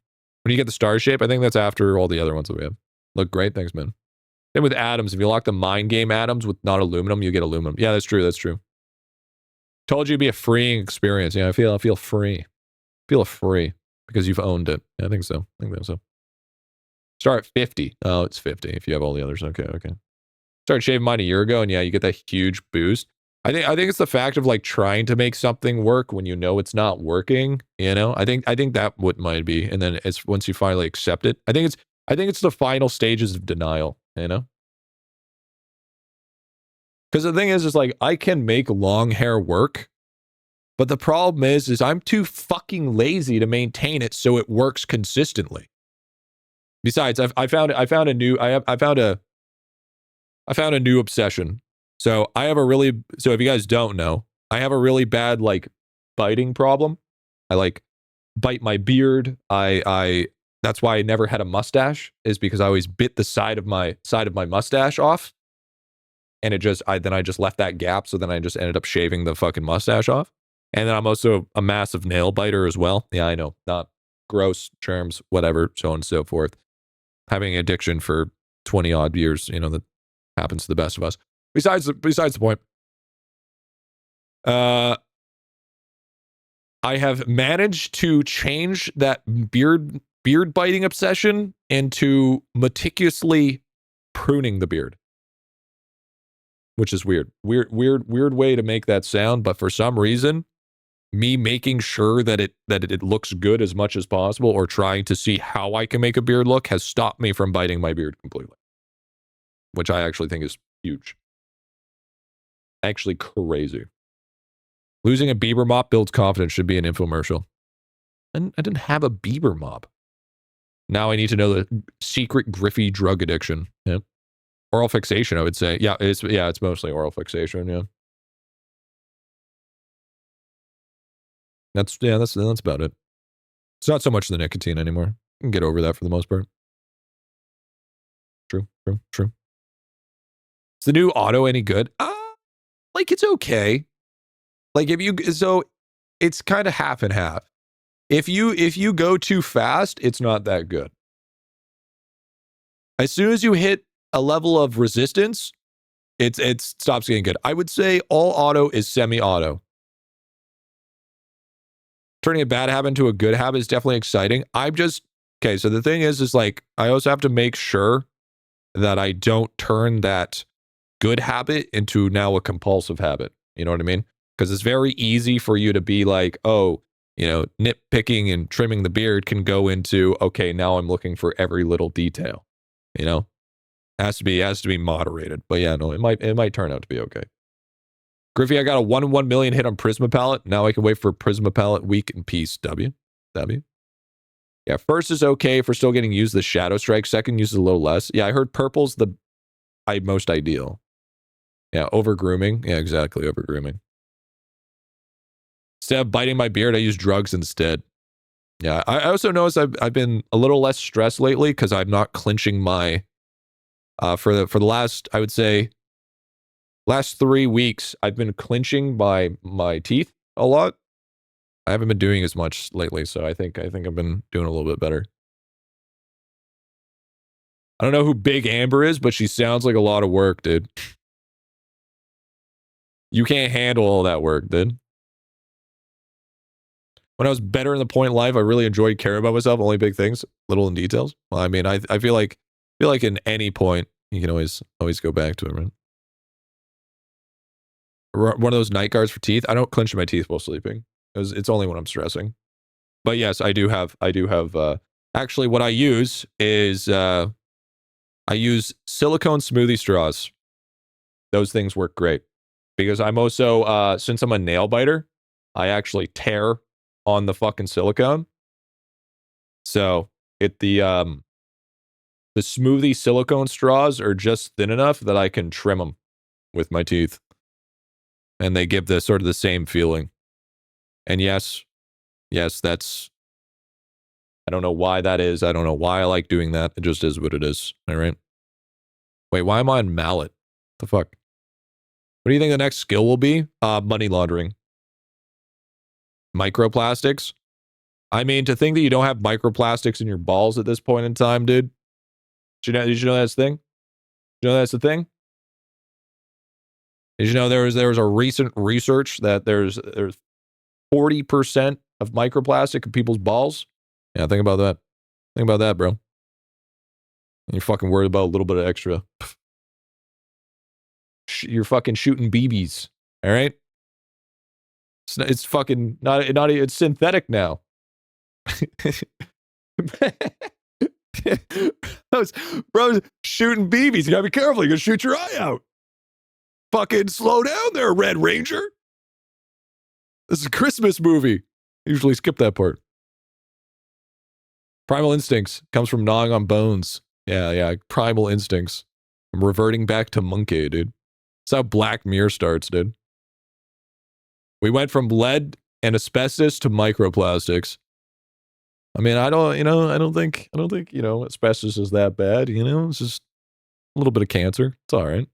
When you get the star shape, I think that's after all the other ones that we have. Look great. Thanks, man. Same with atoms. If you lock the mind game atoms with not aluminum, you get aluminum. Yeah, that's true. That's true. Told you it'd be a freeing experience. Yeah, I feel free. I feel free because you've owned it. Yeah, I think so. I think so. Start at 50. Oh, it's 50 if you have all the others. Okay. Started shaving mine a year ago, and yeah, you get that huge boost. I think it's the fact of like trying to make something work when you know it's not working. You know, I think that what might be, and then it's once you finally accept it. I think it's the final stages of denial. You know, because the thing is like I can make long hair work, but the problem is I'm too fucking lazy to maintain it so it works consistently. Besides, I found a new obsession. So if you guys don't know, I have a really bad like biting problem. I like bite my beard. That's why I never had a mustache, is because I always bit the side of my mustache off. And I just left that gap, so then I just ended up shaving the fucking mustache off. And then I'm also a massive nail biter as well. Yeah, I know. gross, germs, whatever, so on and so forth. Having addiction for 20 odd years, you know, that happens to the best of us. Besides the point, I have managed to change that beard biting obsession into meticulously pruning the beard, which is weird way to make that sound, but for some reason, me making sure that it looks good as much as possible, or trying to see how I can make a beard look, has stopped me from biting my beard completely, which I actually think is huge. Actually crazy. Losing a Bieber mop builds confidence should be an infomercial. And I didn't have a Bieber mop. Now I need to know the secret Griffy drug addiction. Yeah. Oral fixation, I would say. Yeah, it's mostly oral fixation, yeah. That's about it. It's not so much the nicotine anymore. You can get over that for the most part. True. Is the new auto any good? Like, it's okay. Like, it's kind of half and half. If you go too fast, it's not that good. As soon as you hit a level of resistance, it stops getting good. I would say all auto is semi-auto. Turning a bad habit into a good habit is definitely exciting. Okay, so the thing is like, I also have to make sure that I don't turn that good habit into now a compulsive habit. You know what I mean? Because it's very easy for you to be like, oh, you know, nitpicking and trimming the beard can go into, okay, now I'm looking for every little detail. You know? Has to be moderated. But yeah, no, it might turn out to be okay. Griffy, I got a 1 in 1 million hit on Prisma Palette. Now I can wait for Prisma Palette week in peace. W. Yeah, first is okay for still getting used the Shadow Strike. Second uses a little less. Yeah, I heard purple's the most ideal. Yeah, over grooming. Yeah, exactly, over grooming. Instead of biting my beard, I use drugs instead. Yeah, I also noticed I've been a little less stressed lately because I'm not clenching my for the last, I would say, last 3 weeks, I've been clenching my teeth a lot. I haven't been doing as much lately, so I think I've been doing a little bit better. I don't know who Big Amber is, but she sounds like a lot of work, dude. You can't handle all that work, dude. When I was better in the point in life, I really enjoyed caring about myself, only big things, little in details. Well, I mean, I feel like in any point, you can always go back to it, right? One of those night guards for teeth. I don't clench my teeth while sleeping. It's only when I'm stressing. But yes, I do have actually what I use is I use silicone smoothie straws. Those things work great because I'm also since I'm a nail biter, I actually tear on the fucking silicone. So the smoothie silicone straws are just thin enough that I can trim them with my teeth. And they give the sort of the same feeling. And yes, that's, I don't know why that is. I don't know why I like doing that. It just is what it is. All right. Wait, why am I on mallet? The fuck? What do you think the next skill will be? Money laundering. Microplastics. I mean, to think that you don't have microplastics in your balls at this point in time, dude. Did you know that's the thing? Did you know that's the thing? Did you know there was a recent research that there's 40% of microplastic in people's balls? Yeah, think about that. Think about that, bro. And you're fucking worried about a little bit of extra. You're fucking shooting BBs, all right? It's fucking not it's synthetic now. Bro, shooting BBs. You gotta be careful. You're gonna shoot your eye out. Fucking slow down there, Red Ranger. This is a Christmas movie. Usually skip that part. Primal instincts comes from gnawing on bones. Yeah. Primal instincts. I'm reverting back to monkey, dude. That's how Black Mirror starts, dude. We went from lead and asbestos to microplastics. I mean, I don't think, asbestos is that bad, it's just a little bit of cancer. It's all right.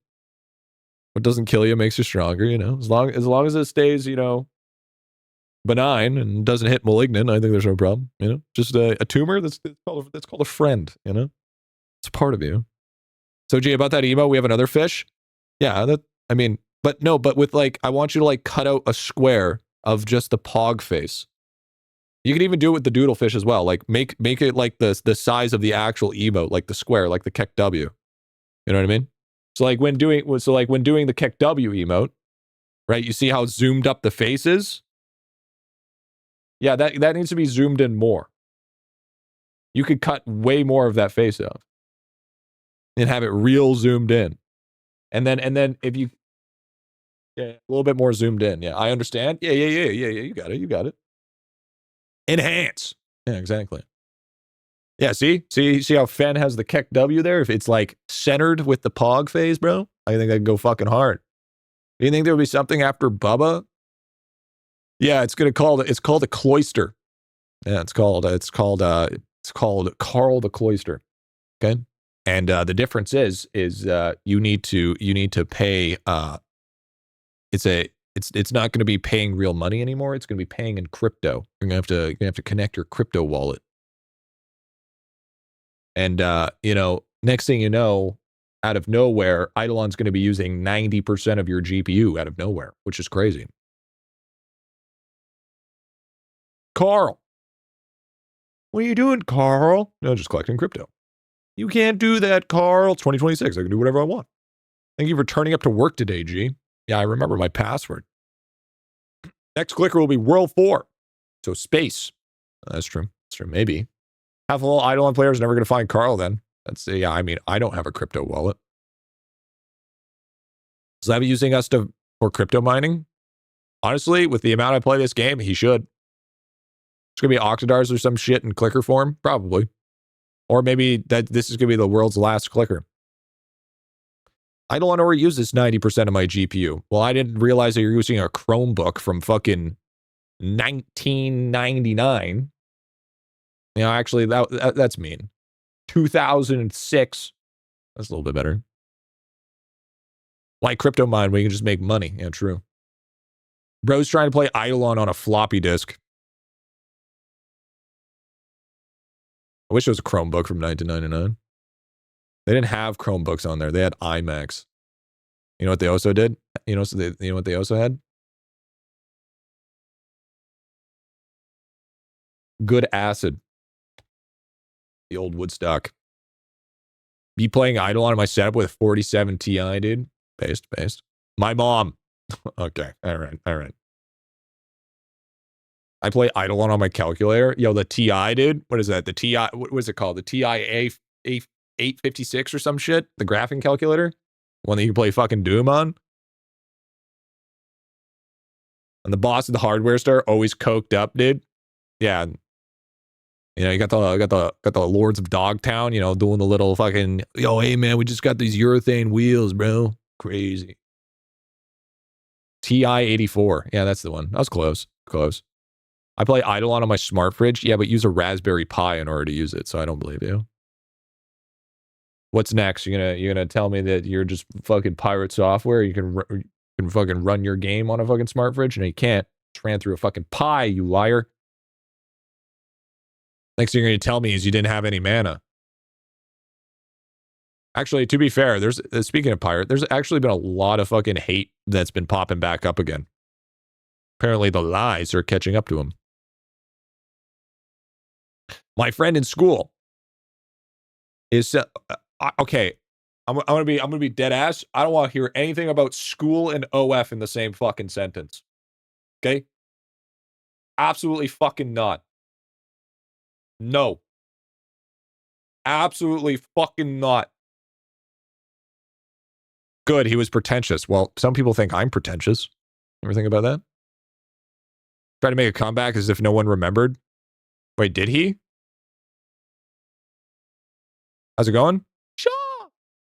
What doesn't kill you makes you stronger, as long as it stays, benign and doesn't hit malignant, I think there's no problem. You know, just a tumor that's called a friend. You know, it's part of you. So, G, about that emo, we have another fish. Yeah, but with like, I want you to like cut out a square of just the pog face. You can even do it with the doodle fish as well. Like make it like the size of the actual emote, like the square, like the Kek W. You know what I mean? So like when doing the Kek W emote, right? You see how zoomed up the face is? Yeah, that needs to be zoomed in more. You could cut way more of that face out and have it real zoomed in. And then if you a little bit more zoomed in. Yeah, I understand. Yeah, you got it. Enhance. Yeah, exactly. Yeah, see how Fen has the Kek W there? If it's like centered with the pog phase, bro, I think I'd go fucking hard. Do you think there would be something after Bubba? Yeah, it's called a cloister. Yeah, it's called Carl the Cloister. Okay. And the difference is you need to pay it's not going to be paying real money anymore. It's going to be paying in crypto. You're going to have to connect your crypto wallet. And next thing you know, out of nowhere, IdleOn's going to be using 90% of your GPU out of nowhere, which is crazy. Carl. What are you doing, Carl? No, just collecting crypto. You can't do that, Carl. It's 2026. I can do whatever I want. Thank you for turning up to work today, G. Yeah, I remember my password. Next clicker will be World 4. So space. That's true. That's true. Maybe. Half of all IdleOn players are never going to find Carl then. I don't have a crypto wallet. Is that using us for crypto mining? Honestly, with the amount I play this game, he should. It's going to be Octodars or some shit in clicker form, probably. Or maybe this is going to be the world's last clicker. IdleOn already uses 90% of my GPU. Well, I didn't realize that you're using a Chromebook from fucking 1999. You know, actually, that's mean. 2006. That's a little bit better. Like crypto mine, where you can just make money. Yeah, true. Bro's trying to play IdleOn on a floppy disk. I wish it was a Chromebook from 1999. They didn't have Chromebooks on there. They had iMacs. You know what they also did? You know what they also had? Good acid. The old Woodstock. Be playing IdleOn in my setup with 47 Ti, dude. Paste. My mom. Okay. All right. I play IdleOn on my calculator. Yo, the Ti, dude. What is that? The Ti, what was it called? The Ti A856 or some shit? The graphing calculator? One that you can play fucking Doom on? And the boss of the hardware store always coked up, dude. Yeah. You know, you got the Lords of Dogtown, you know, doing the little fucking, yo, hey man, we just got these urethane wheels, bro. Crazy. TI-84. Yeah, that's the one. That was close. I play IdleOn on my smart fridge. Yeah, but use a Raspberry Pi in order to use it, so I don't believe you. What's next? You're gonna tell me that you're just fucking pirate software? You can fucking run your game on a fucking smart fridge? No, you can't. It's ran through a fucking Pi, you liar. Next thing you're going to tell me is you didn't have any mana. Actually, to be fair, speaking of pirate, there's actually been a lot of fucking hate that's been popping back up again. Apparently the lies are catching up to him. My friend in school is okay. I'm gonna be dead ass. I don't want to hear anything about school and OF in the same fucking sentence. Okay? Absolutely fucking not. No. Absolutely fucking not. Good, he was pretentious. Well, some people think I'm pretentious. Ever think about that? Try to make a comeback as if no one remembered. Wait, did he? How's it going? Sure.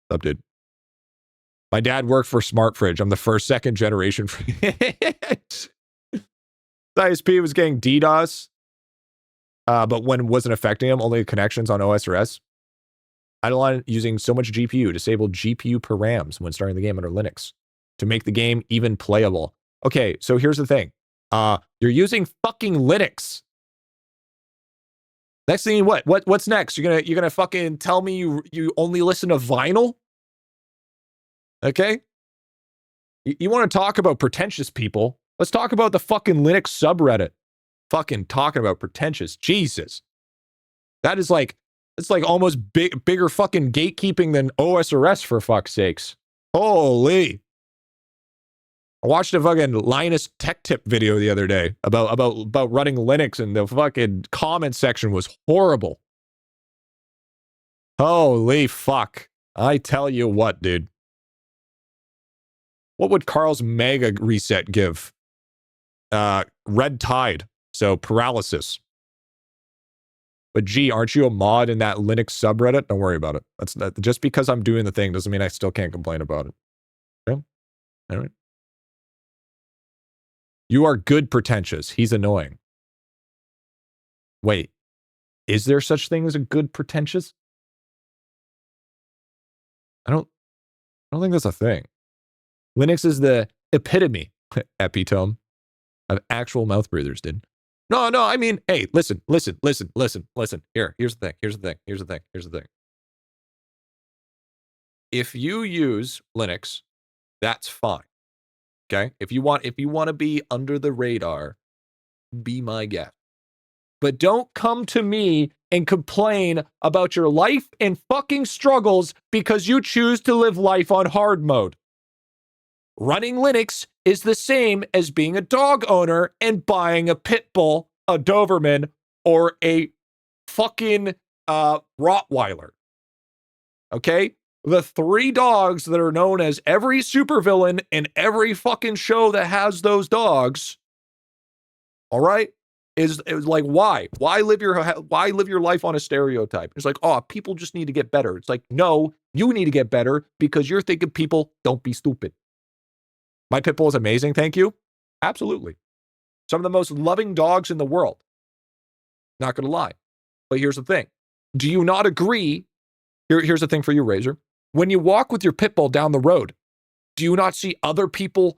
What's up, dude? My dad worked for Smart Fridge. I'm the second generation. The ISP was getting DDoS, but when it wasn't affecting him, only connections on OS or S. IdleOn using so much GPU, disabled GPU params when starting the game under Linux to make the game even playable. Okay, so here's the thing. You're using fucking Linux. Next thing, what's next? You're gonna fucking tell me you only listen to vinyl? Okay? You want to talk about pretentious people? Let's talk about the fucking Linux subreddit. Fucking talking about pretentious. Jesus. That is like, it's like almost bigger fucking gatekeeping than OSRS, for fuck's sakes. Holy. I watched a fucking Linus Tech Tip video the other day about running Linux, and the fucking comment section was horrible. Holy fuck. I tell you what, dude. What would Carl's mega reset give? Red tide. So paralysis. But gee, aren't you a mod in that Linux subreddit? Don't worry about it. That's not, just because I'm doing the thing doesn't mean I still can't complain about it. Okay? All right. You are good pretentious. He's annoying. Wait, is there such thing as a good pretentious? I don't think that's a thing. Linux is the epitome, epitome, of actual mouth breathers, dude. No, I mean, hey, listen. Here's the thing. If you use Linux, that's fine. Okay? If you want to be under the radar, be my guest. But don't come to me and complain about your life and fucking struggles because you choose to live life on hard mode. Running Linux is the same as being a dog owner and buying a pit bull, a Doberman, or a fucking Rottweiler. Okay? The three dogs that are known as every supervillain in every fucking show that has those dogs, all right, is like, why? Why live your life on a stereotype? It's like, oh, people just need to get better. It's like, no, you need to get better because you're thinking people don't be stupid. My pit bull is amazing, thank you. Absolutely. Some of the most loving dogs in the world. Not going to lie. But here's the thing. Do you not agree? Here's the thing for you, Razor. When you walk with your pit bull down the road, do you not see other people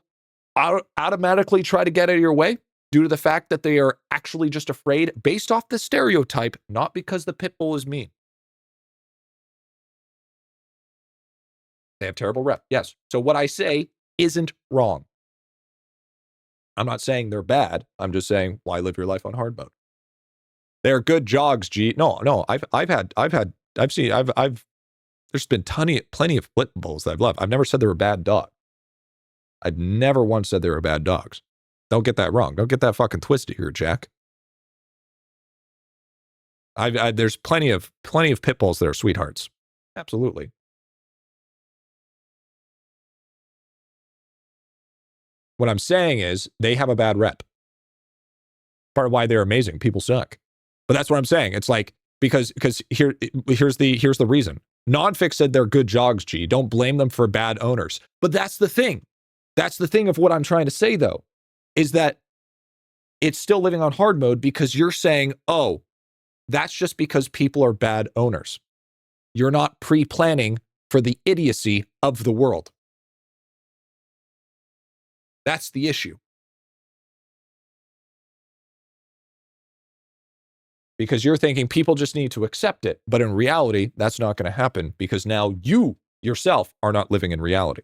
automatically try to get out of your way due to the fact that they are actually just afraid based off the stereotype, not because the pit bull is mean? They have terrible rep. Yes. So what I say isn't wrong. I'm not saying they're bad. I'm just saying, why live your life on hard mode? They're good jogs, G. No. There's been plenty of pit bulls that I've loved. I've never said they were bad dogs. I've never once said they were bad dogs. Don't get that wrong. Don't get that fucking twisted here, Jack. There's plenty of pit bulls that are sweethearts. Absolutely. What I'm saying is they have a bad rep. Part of why they're amazing. People suck. But that's what I'm saying. It's like, because here's the reason. Nonfix said they're good jogs, G. Don't blame them for bad owners. But that's the thing. That's the thing of what I'm trying to say, though, is that it's still living on hard mode because you're saying, oh, that's just because people are bad owners. You're not pre-planning for the idiocy of the world. That's the issue. Because you're thinking people just need to accept it. But in reality, that's not going to happen because now you yourself are not living in reality.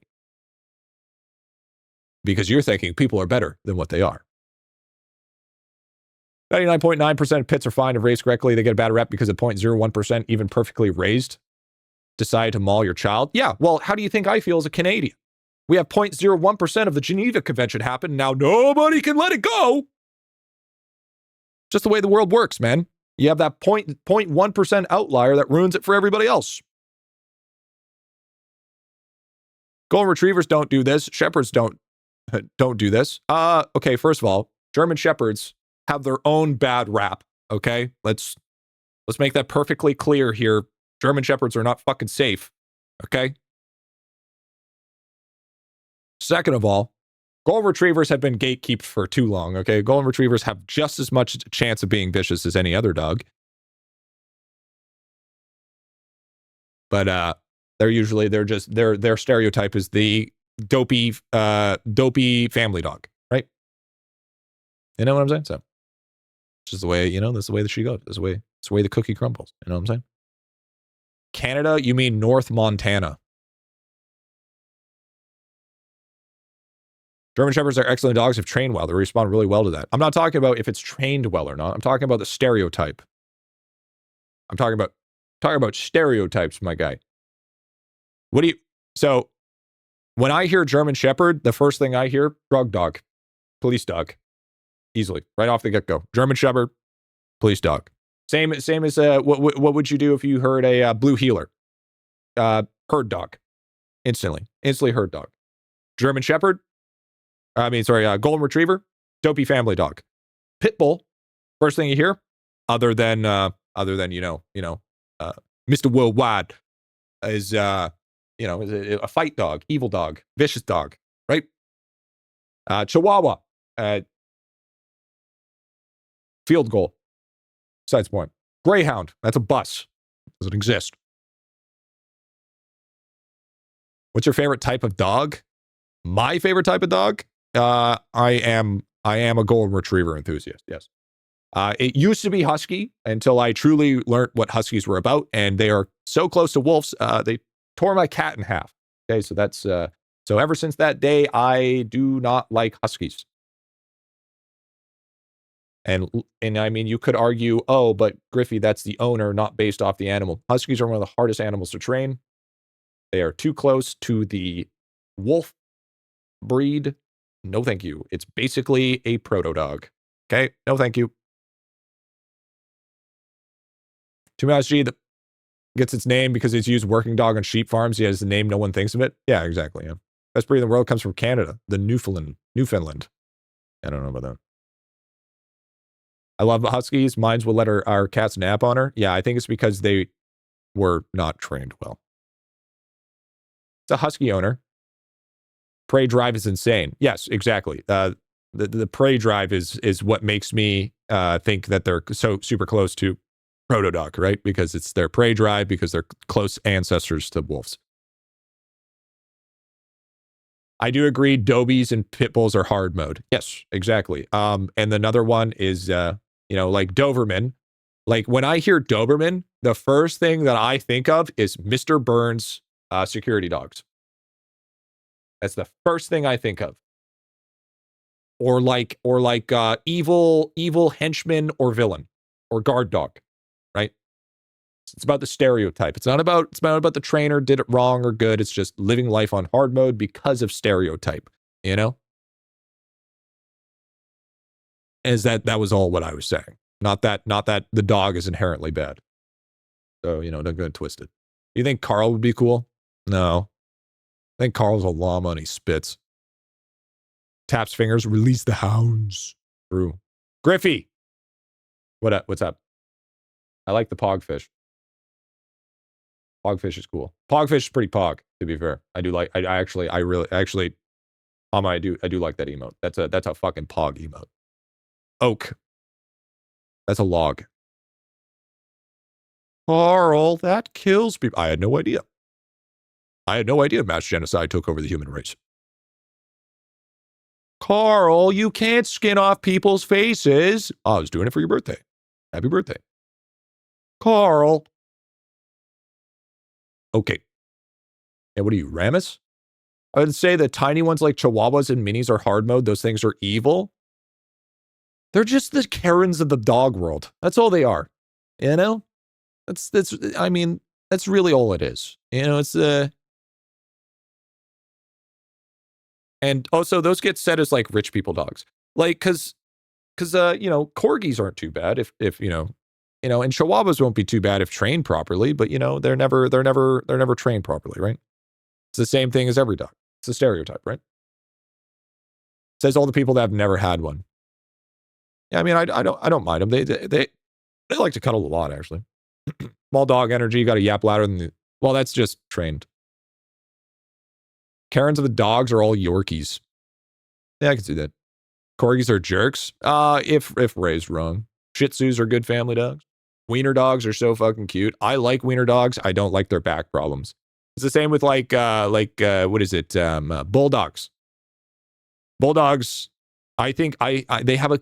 Because you're thinking people are better than what they are. 99.9% of pits are fine if raised correctly. They get a bad rep because of 0.01%, even perfectly raised, decide to maul your child. Yeah, well, how do you think I feel as a Canadian? We have 0.01% of the Geneva Convention happen. Now nobody can let it go. Just the way the world works, man. You have that 0.1% outlier that ruins it for everybody else. Golden Retrievers don't do this. Shepherds don't do this. Okay, first of all, German Shepherds have their own bad rap, okay? Let's make that perfectly clear here. German Shepherds are not fucking safe, okay? Second of all, Golden Retrievers have been gatekept for too long, okay? Golden Retrievers have just as much chance of being vicious as any other dog. But their stereotype is the dopey family dog, right? You know what I'm saying? So it's just the way, you know, that's the way the she goes. That's the way the cookie crumbles. You know what I'm saying? Canada, you mean North Montana. German Shepherds are excellent dogs if trained well. They respond really well to that. I'm not talking about if it's trained well or not. I'm talking about the stereotype. I'm talking about stereotypes, my guy. So when I hear German Shepherd, the first thing I hear, drug dog, police dog, easily, right off the get-go. German Shepherd, police dog. Same as what would you do if you heard a blue heeler? Herd dog, instantly herd dog. German Shepherd, Golden Retriever, dopey family dog. Pit Bull, first thing you hear, other than Mr. Worldwide, is a fight dog, evil dog, vicious dog, right? Chihuahua, field goal, besides point. Greyhound, that's a bus. Doesn't exist. What's your favorite type of dog? My favorite type of dog? I am a golden retriever enthusiast. Yes. It used to be husky until I truly learned what huskies were about, and they are so close to wolves. They tore my cat in half. Okay, so that's so ever since that day, I do not like huskies. And I mean, you could argue, oh, but Griffy, that's the owner, not based off the animal. Huskies are one of the hardest animals to train. They are too close to the wolf breed. No, thank you. It's basically a proto dog. Okay, no, thank you. Tumasji that gets its name because it's used working dog on sheep farms. He has the name, no one thinks of it. Yeah, exactly. Yeah. Best breed in the world comes from Canada, the Newfoundland. I don't know about that. I love huskies. Mines will let our cats nap on her. Yeah, I think it's because they were not trained well. It's a husky owner. Prey drive is insane. Yes, exactly. The prey drive is what makes me think that they're so super close to proto dog, right? Because it's their prey drive, because they're close ancestors to wolves. I do agree. Dobies and pit bulls are hard mode. Yes, exactly. And another one is like Doberman. Like when I hear Doberman, the first thing that I think of is Mr. Burns security dogs. That's the first thing I think of. Or like evil henchman or villain or guard dog, right? It's about the stereotype. It's not about the trainer did it wrong or good. It's just living life on hard mode because of stereotype, you know? Is that was all what I was saying. Not that the dog is inherently bad. So, don't get twisted. You think Carl would be cool? No. I think Carl's a llama and he spits. Taps fingers, release the hounds. True. Griffy. What's up? I like the pogfish. Pogfish is cool. Pogfish is pretty pog, to be fair. I do like I really I do like that emote. That's a fucking pog emote. Oak. That's a log. Carl, that kills people. I had no idea. Mass genocide took over the human race. Carl, you can't skin off people's faces. I was doing it for your birthday. Happy birthday. Carl. Okay. And what are you, Ramus? I would say the tiny ones like Chihuahuas and Minis are hard mode. Those things are evil. They're just the Karens of the dog world. That's all they are. You know? That's really all it is. It's and also those get set as like rich people dogs. Like cause corgis aren't too bad if and Chihuahuas won't be too bad if trained properly, but they're never trained properly, right? It's the same thing as every dog. It's a stereotype, right? Says all the people that have never had one. Yeah, I mean, I don't mind them. They like to cuddle a lot, actually. Small dog energy, got a yap louder than well, that's just trained. Karens of the dogs are all Yorkies. Yeah, I can see that. Corgis are jerks. If raised wrong. Shih Tzus are good family dogs. Wiener dogs are so fucking cute. I like wiener dogs. I don't like their back problems. It's the same with what is it? Bulldogs. Bulldogs. I think they have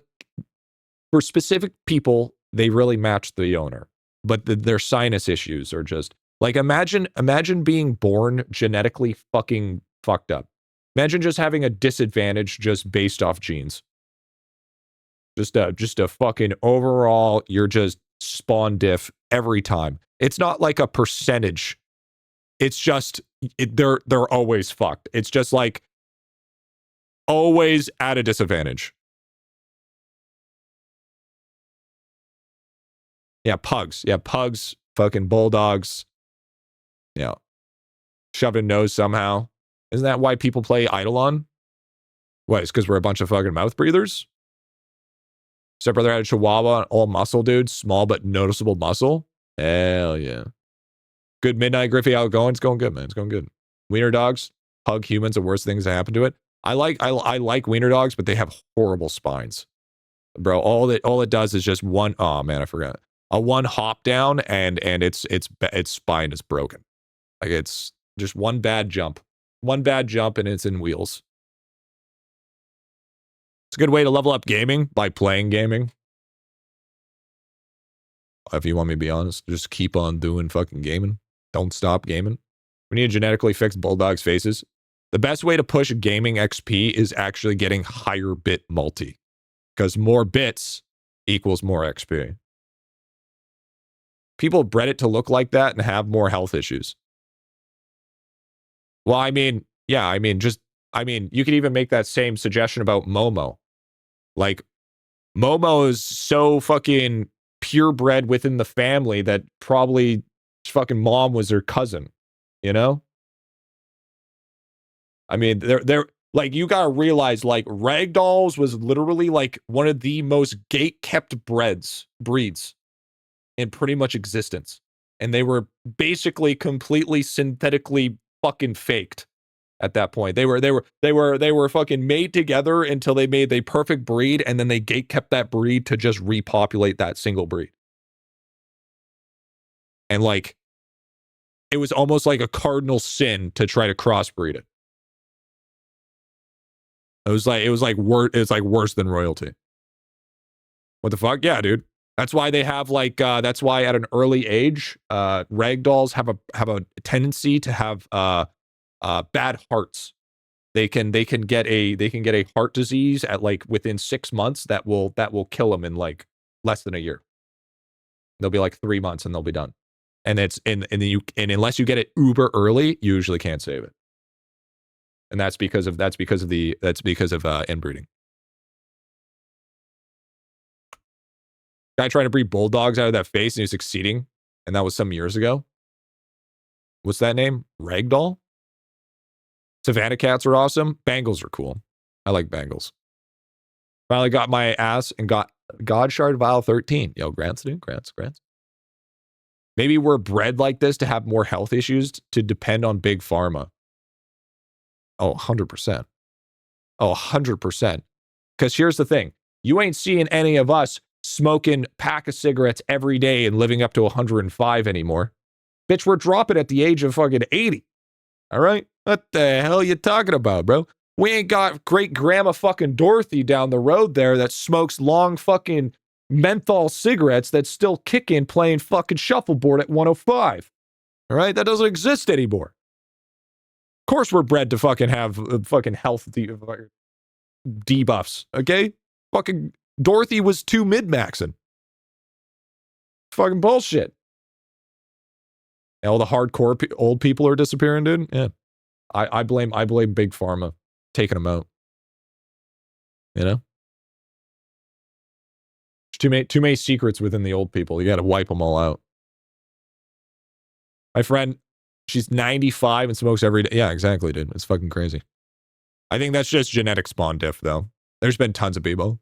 for specific people, they really match the owner, but their sinus issues are just like, imagine being born genetically fucking fucked up. Imagine just having a disadvantage just based off genes. Just a fucking overall, you're just spawn diff every time. It's not like a percentage. It's just they're always fucked. It's just like always at a disadvantage. Yeah, pugs. Yeah, pugs, fucking bulldogs. Yeah. Shoved in nose somehow. Isn't that why people play IdleOn? What, it's because we're a bunch of fucking mouth breathers? Stepbrother had a chihuahua, all muscle, dude. Small but noticeable muscle. Hell yeah. Good midnight, Griffy. How it going? It's going good, man. It's going good. Wiener dogs, hug humans, the worst things that happen to it. I like wiener dogs, but they have horrible spines. Bro, all it does is just one, oh man, I forgot. A one hop down and its spine is broken. Like it's just one bad jump. One bad jump and it's in wheels. It's a good way to level up gaming by playing gaming. If you want me to be honest, just keep on doing fucking gaming. Don't stop gaming. We need to genetically fix bulldogs' faces. The best way to push gaming XP is actually getting higher bit multi, because more bits equals more XP. People bred it to look like that and have more health issues. Well, I mean, yeah, I mean, you could even make that same suggestion about Momo. Like, Momo is so fucking purebred within the family that probably fucking mom was her cousin, you know? I mean, they're like, you gotta realize, like, ragdolls was literally like one of the most gate-kept breeds in pretty much existence. And they were basically completely synthetically fucking faked at that point. They were fucking made together until they made the perfect breed, and then they gate-kept that breed to just repopulate that single breed. And like, it was almost like a cardinal sin to try to crossbreed it. It was like worse than royalty. What the fuck? Yeah, dude. That's why they have like that's why at an early age, ragdolls have a tendency to have bad hearts. They can get a heart disease at like within 6 months that will kill them in like less than a year. They'll be like 3 months and they'll be done. And unless you get it uber early, you usually can't save it. And that's because of inbreeding. Guy trying to breed bulldogs out of that face and he's succeeding, and that was some years ago. What's that name? Ragdoll? Savannah cats are awesome. Bengals are cool. I like Bengals. Finally got my ass and got God Shard Vial 13. Yo, grants, dude. Grants. Maybe we're bred like this to have more health issues to depend on big pharma. Oh, 100%. Oh, 100%. Because here's the thing. You ain't seeing any of us smoking pack of cigarettes every day and living up to 105 anymore. Bitch, we're dropping at the age of fucking 80. All right? What the hell you talking about, bro? We ain't got great grandma fucking Dorothy down the road there that smokes long fucking menthol cigarettes that's still kicking playing fucking shuffleboard at 105. All right? That doesn't exist anymore. Of course we're bred to fucking have fucking health debuffs, okay? Fucking Dorothy was too mid-maxing. Fucking bullshit. All the hardcore old people are disappearing, dude. Yeah. I blame Big Pharma taking them out. You know? There's too many secrets within the old people. You got to wipe them all out. My friend, she's 95 and smokes every day. Yeah, exactly, dude. It's fucking crazy. I think that's just genetic spawn diff, though. There's been tons of people.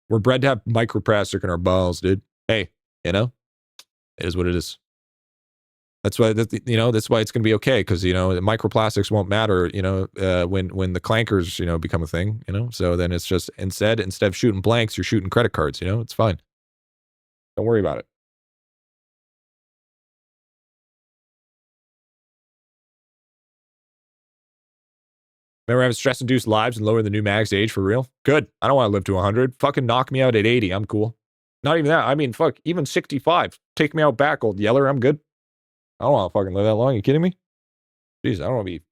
We're bred to have microplastic in our balls, dude. Hey, you know? It is what it is. That's why that's why it's going to be okay, because the microplastics won't matter, when the clankers become a thing, So then it's just instead of shooting blanks, you're shooting credit cards, It's fine. Don't worry about it. Remember having stress-induced lives and lowering the new max age for real? Good. I don't want to live to 100. Fucking knock me out at 80. I'm cool. Not even that. I mean, fuck, even 65. Take me out back, old Yeller. I'm good. I don't want to fucking live that long. You kidding me? Jeez, I don't want to be...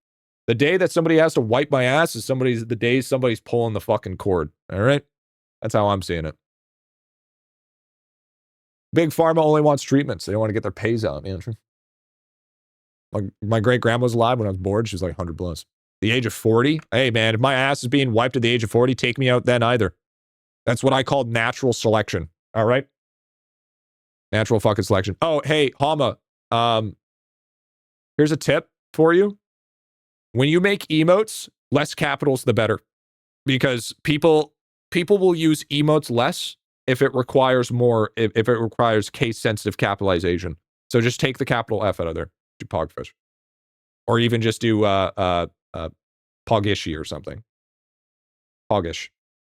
The day that somebody has to wipe my ass is the day somebody's pulling the fucking cord. All right? That's how I'm seeing it. Big Pharma only wants treatments. They don't want to get their pays out, man. Like, my great-grandma was alive when I was bored. She was like 100 plus. The age of 40? Hey, man, if my ass is being wiped at the age of 40, take me out then either. That's what I call natural selection. All right? Natural fucking selection. Oh, hey, Hama. Here's a tip for you. When you make emotes, less capitals, the better. Because people will use emotes less if it requires more, if it requires case-sensitive capitalization. So just take the capital F out of there. Do Pogfish. Or even just do Pogishy or something. Pogish.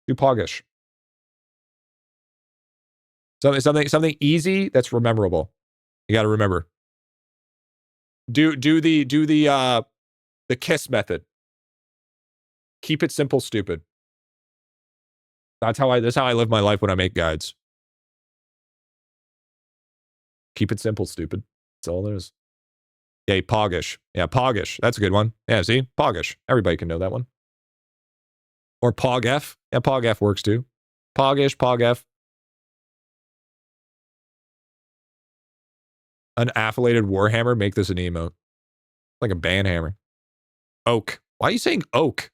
Do Pogish. Something easy that's rememberable. You got to remember. Do the kiss method. Keep it simple, stupid. That's how I live my life when I make guides. Keep it simple, stupid. That's all there is. Yeah, Pogish. Yeah, Pogish. That's a good one. Yeah, see? Pogish. Everybody can know that one. Or PogF. Yeah, PogF works too. Pogish, PogF. An affiliated Warhammer, make this an emote. Like a banhammer. Oak. Why are you saying oak?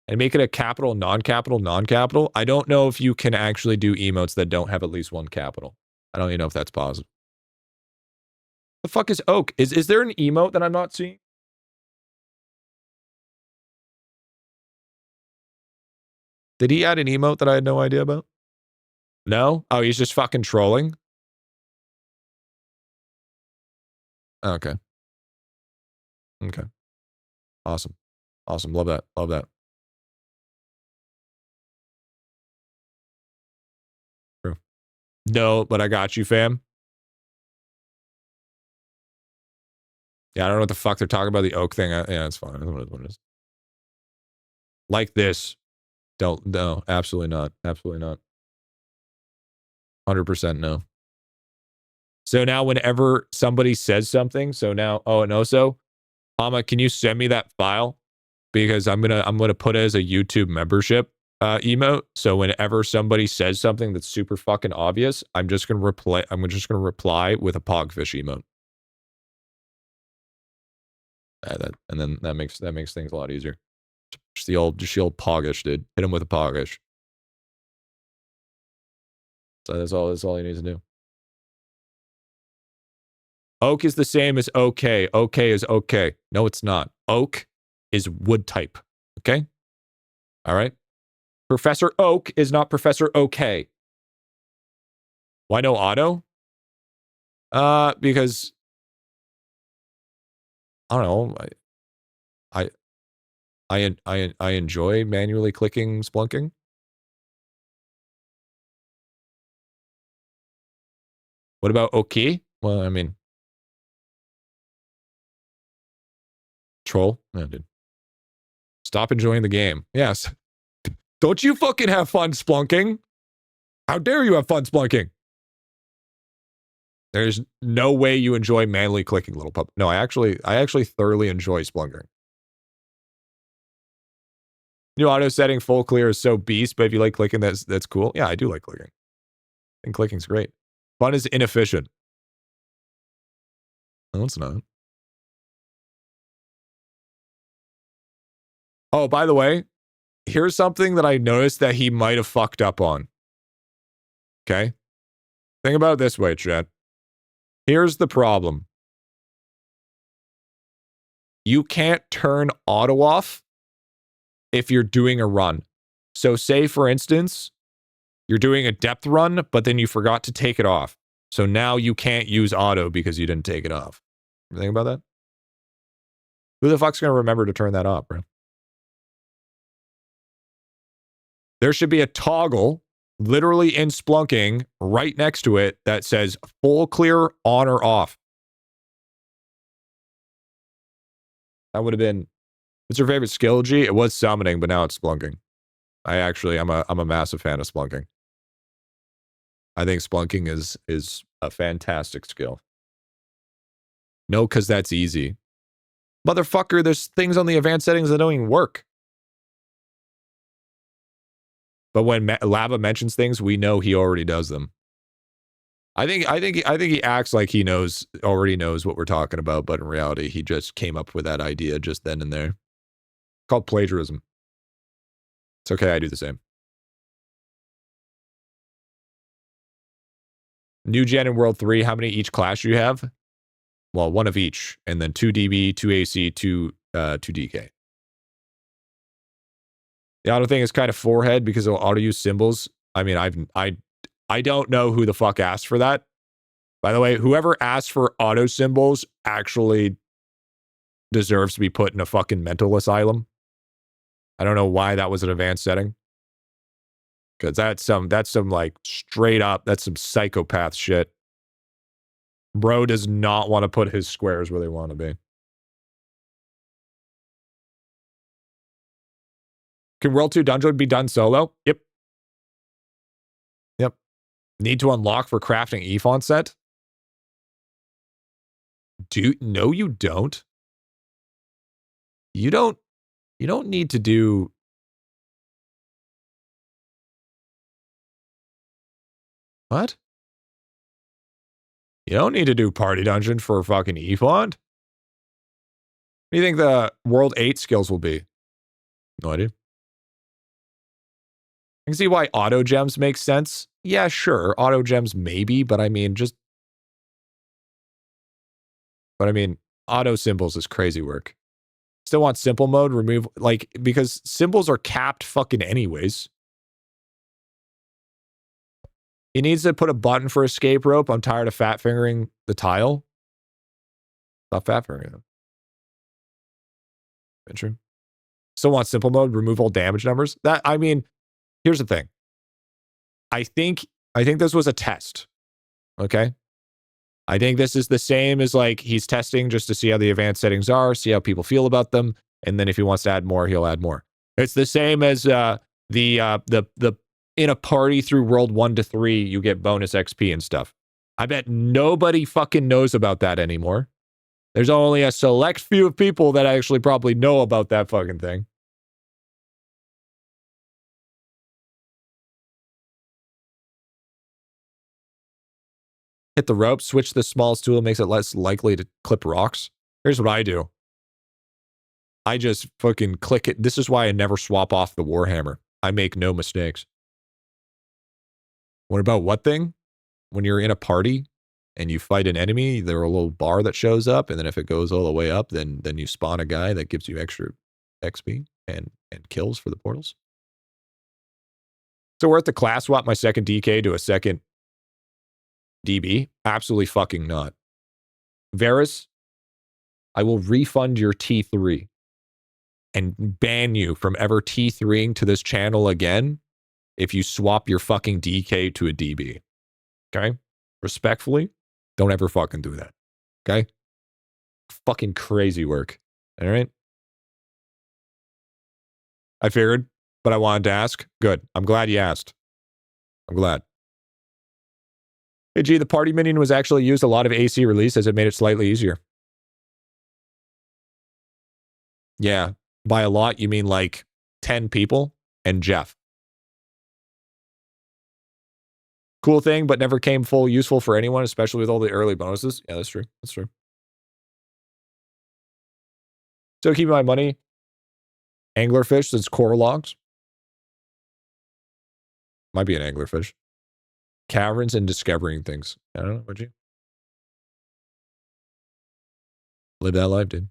And make it a capital, non-capital, non-capital. I don't know if you can actually do emotes that don't have at least one capital. I don't even know if that's possible. The fuck is oak? Is there an emote that I'm not seeing? Did he add an emote that I had no idea about? No? Oh, he's just fucking trolling? Okay. Okay. Awesome. Awesome. Love that. Love that. True. No, but I got you, fam. Yeah, I don't know what the fuck they're talking about. The oak thing. Yeah, it's fine. What it is. Like this. Don't. No, absolutely not. Absolutely not. 100% no. So now whenever somebody says something, so now, oh, and also, Hama, can you send me that file? Because I'm gonna put it as a YouTube membership emote. So whenever somebody says something that's super fucking obvious, I'm just gonna reply with a Pogfish emote. And then that makes things a lot easier. Just the old Pogish, dude. Hit him with a Pogish. So that's all he needs to do. Oak is the same as okay. Okay is okay. No, it's not. Oak is wood type. Okay? All right? Professor Oak is not Professor Okay. Why no auto? Because I don't know. I enjoy manually clicking splunking. What about okay? Well, I mean, troll. No, dude. Stop enjoying the game. Yes. Don't you fucking have fun splunking? How dare you have fun splunking? There's no way you enjoy manually clicking, little pup. No, I actually thoroughly enjoy splunking. New auto setting full clear is so beast, but if you like clicking, that's cool. Yeah, I do like clicking. And clicking's great. Fun is inefficient. No, it's not. Oh, by the way, here's something that I noticed that he might have fucked up on. Okay? Think about it this way, chat. Here's the problem. You can't turn auto off if you're doing a run. So say, for instance, you're doing a depth run, but then you forgot to take it off. So now you can't use auto because you didn't take it off. You think about that? Who the fuck's going to remember to turn that off, bro? There should be a toggle literally in Splunking right next to it that says full clear on or off. I would have been. What's your favorite skill, G? It was summoning, but now it's splunking. I'm a massive fan of splunking. I think splunking is a fantastic skill. No, because that's easy. Motherfucker, there's things on the advanced settings that don't even work. But when Lava mentions things, we know he already does them. I think he acts like he already knows what we're talking about, but in reality, he just came up with that idea just then and there. Called plagiarism. It's okay, I do the same. New gen in World 3, how many each class you have? Well, one of each, and then 2 DB, 2 AC, 2 DK. The auto thing is kind of forehead because it'll auto use symbols. I mean, I don't know who the fuck asked for that. By the way, whoever asked for auto symbols actually deserves to be put in a fucking mental asylum. I don't know why that was an advanced setting. Because that's some like straight up, that's some psychopath shit. Bro does not want to put his squares where they want to be. Can World 2 Dungeon be done solo? Yep. Yep. Need to unlock for crafting E-font set? No, you don't. You don't need to do... What? You don't need to do Party Dungeon for fucking E-font? What do you think the World 8 skills will be? No idea. I can see why auto gems make sense. Yeah, sure. Auto gems maybe, but I mean, auto symbols is crazy work. Still want simple mode, remove, like, because symbols are capped fucking anyways. He needs to put a button for escape rope. I'm tired of fat fingering the tile. Not fat fingering them. True. Still want simple mode, remove all damage numbers. That, I mean, here's the thing. I think this was a test. Okay? I think this is the same as like he's testing just to see how the advanced settings are, see how people feel about them, and then if he wants to add more, he'll add more. It's the same as the in a party through World 1 to 3, you get bonus XP and stuff. I bet nobody fucking knows about that anymore. There's only a select few of people that actually probably know about that fucking thing. Hit the rope, switch the smallest tool, makes it less likely to clip rocks. Here's what I do. I just fucking click it. This is why I never swap off the Warhammer. I make no mistakes. What about what thing? When you're in a party and you fight an enemy, there's a little bar that shows up, and then if it goes all the way up, then you spawn a guy that gives you extra XP and kills for the portals. So worth the class swap my second DK to a second DB? Absolutely fucking not. Varus, I will refund your T3 and ban you from ever T3ing to this channel again if you swap your fucking DK to a DB. Okay? Respectfully, don't ever fucking do that. Okay? Fucking crazy work. All right? I figured, but I wanted to ask. Good. I'm glad you asked. I'm glad. Hey, G, the party minion was actually used a lot of AC release as it made it slightly easier. Yeah. By a lot, you mean like 10 people and Jeff. Cool thing, but never came full useful for anyone, especially with all the early bonuses. Yeah, that's true. That's true. So keeping my money, anglerfish, that's core logs. Might be an anglerfish. Caverns and discovering things. I don't know, would you? Live that life, dude.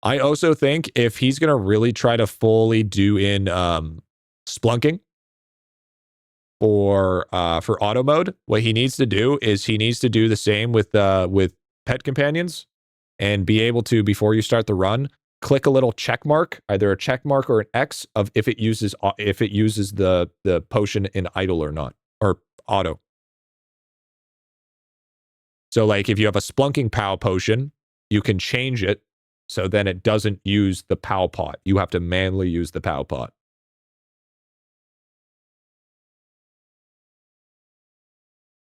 I also think if he's going to really try to fully do in splunking for auto mode, what he needs to do is he needs to do the same with pet companions and be able to, before you start the run, click a little check mark, either a check mark or an X of if it uses the potion in idle or not, or auto. So like if you have a splunking POW potion, you can change it So then it doesn't use the POW pot. You have to manually use the POW pot.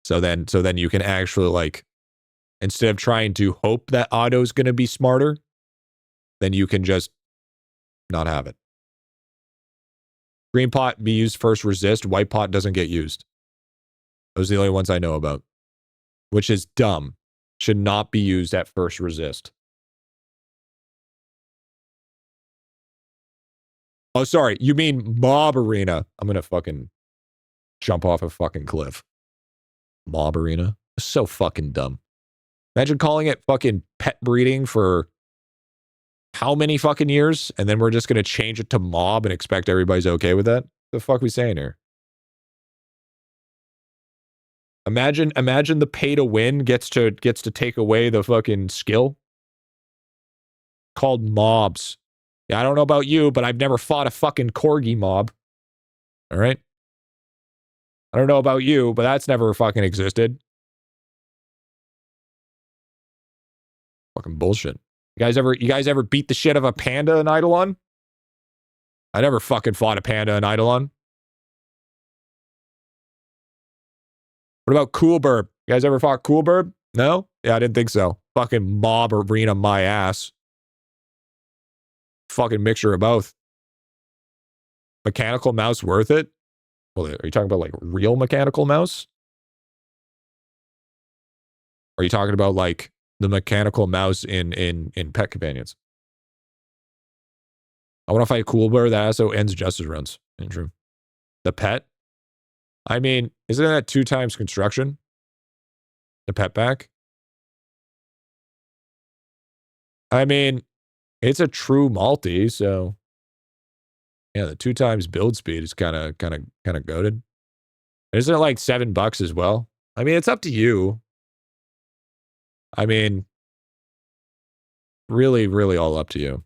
So then you can actually, like, instead of trying to hope that auto's going to be smarter, then you can just not have it. Green pot be used first resist. White pot doesn't get used. Those are the only ones I know about. Which is dumb. Should not be used at first resist. Oh, sorry. You mean mob arena. I'm going to fucking jump off a fucking cliff. Mob arena. So fucking dumb. Imagine calling it fucking pet breeding for how many fucking years? And then we're just going to change it to mob and expect everybody's okay with that? The fuck we saying here? Imagine the pay to win gets to take away the fucking skill. Called mobs. Yeah, I don't know about you, but I've never fought a fucking corgi mob. All right? I don't know about you, but that's never fucking existed. Fucking bullshit. You guys ever beat the shit of a panda in IdleOn? I never fucking fought a panda in IdleOn. What about Cool Burb? You guys ever fought Cool Burb? No? Yeah, I didn't think so. Fucking mob arena my ass. Fucking mixture of both. Mechanical mouse worth it? Well, are you talking about like real mechanical mouse? Or are you talking about like the mechanical mouse in Pet Companions? I want to fight Cool Burb. That also ends justice runs. True. The pet? I mean, isn't that 2 times construction? The pet pack? I mean, it's a true multi, so yeah, the 2 times build speed is kind of goated. Isn't it like $7 as well? I mean, it's up to you. I mean, really, really all up to you.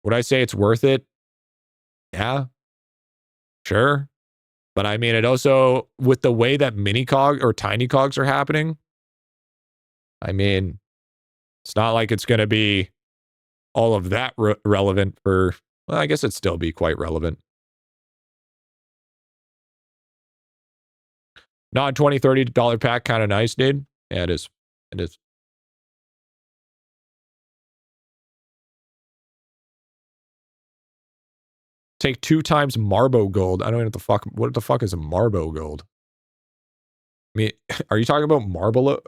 Would I say it's worth it? Yeah, sure. But I mean, it also, with the way that mini cog or tiny cogs are happening, I mean, it's not like it's going to be all of that relevant for, well, I guess it'd still be quite relevant. Non $20, $30 pack, kind of nice, dude. Yeah, it is. It is. Take 2 times Marbo gold. I don't know what the fuck is a Marbo gold? I mean, are you talking about Marbolo?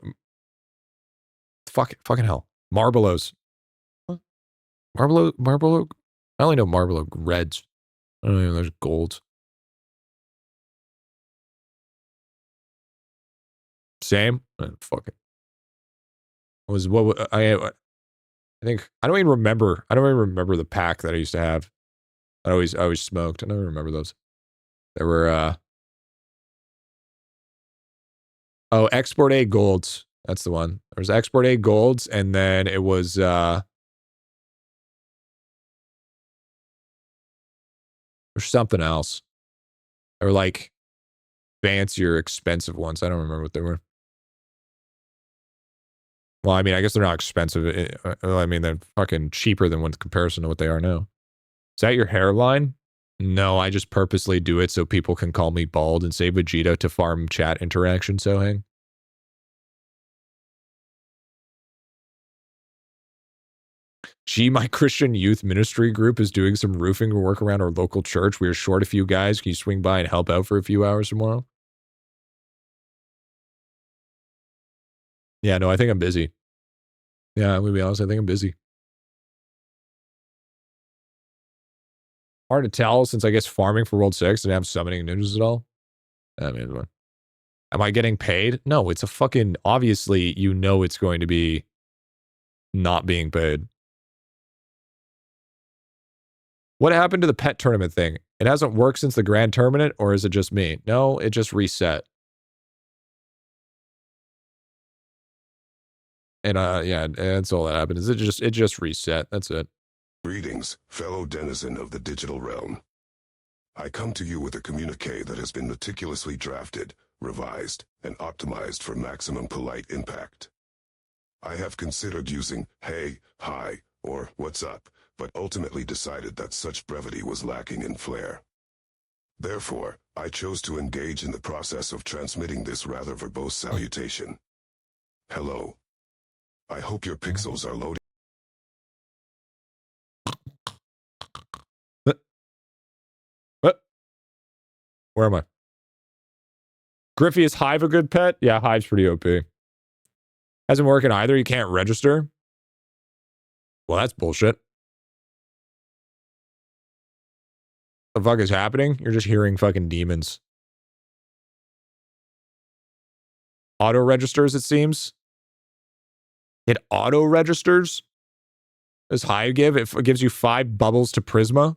Fucking hell. Marbelos. What? Marbolo? I only know Marbolo reds. I don't know, there's golds. Same? Fuck it. I think, I don't even remember the pack that I used to have. I always smoked. I don't remember those. There were, oh, Export A golds. That's the one. There was Export A golds, and then it was, there's something else. They were like fancier, expensive ones. I don't remember what they were. Well, I mean, I guess they're not expensive. I mean, they're fucking cheaper than with comparison to what they are now. Is that your hairline? No, I just purposely do it so people can call me bald and say Vegeta to farm chat interaction, Sohang. Gee, my Christian youth ministry group is doing some roofing work around our local church. We are short a few guys. Can you swing by and help out for a few hours tomorrow? Yeah, no, I think I'm busy. Yeah, I'm gonna be honest, I think I'm busy. Hard to tell since I guess farming for World 6 didn't have summoning ninjas at all. I mean, am I getting paid? No, it's a fucking, obviously, you know it's going to be not being paid. What happened to the pet tournament thing? It hasn't worked since the grand tournament, or is it just me? No, it just reset. And yeah, that's all that happened. Is it just reset? That's it. Greetings, fellow denizen of the digital realm. I come to you with a communique that has been meticulously drafted, revised, and optimized for maximum polite impact. I have considered using hey, hi, or what's up, but ultimately decided that such brevity was lacking in flair. Therefore, I chose to engage in the process of transmitting this rather verbose salutation. Hello. I hope your pixels are loading. What? Where am I? Griffy, is Hive a good pet? Yeah, Hive's pretty OP. Hasn't working either. You can't register. Well, that's bullshit. The fuck is happening? You're just hearing fucking demons. Auto registers, it seems. It auto registers. Does Hive give? It gives you 5 bubbles to Prisma.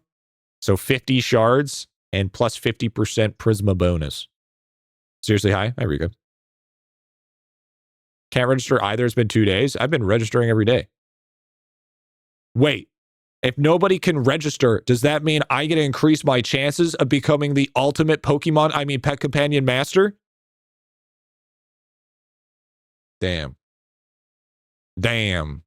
So 50 shards and plus 50% Prisma bonus. Seriously, Hi? There we go. Can't register either. It's been 2 days. I've been registering every day. Wait. If nobody can register, does that mean I get to increase my chances of becoming the ultimate Pokemon, pet companion master? Damn. Damn.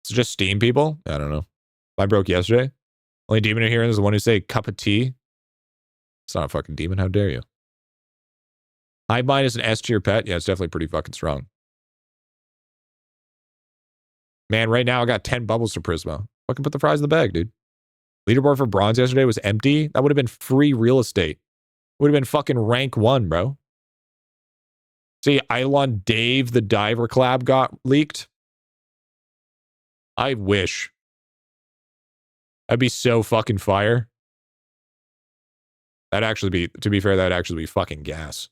It's just Steam people? I don't know. I broke yesterday. Only demon in here is the one who say cup of tea. It's not a fucking demon. How dare you? Hive Mind is an S tier pet. Yeah, it's definitely pretty fucking strong. Man, right now I got 10 bubbles to Prisma. Fucking put the fries in the bag, dude. Leaderboard for bronze yesterday was empty. That would have been free real estate. Would have been fucking rank 1, bro. See, idelon Dave the Diver collab got leaked. I wish. That'd be so fucking fire. That'd actually be, to be fair, that'd actually be fucking gas.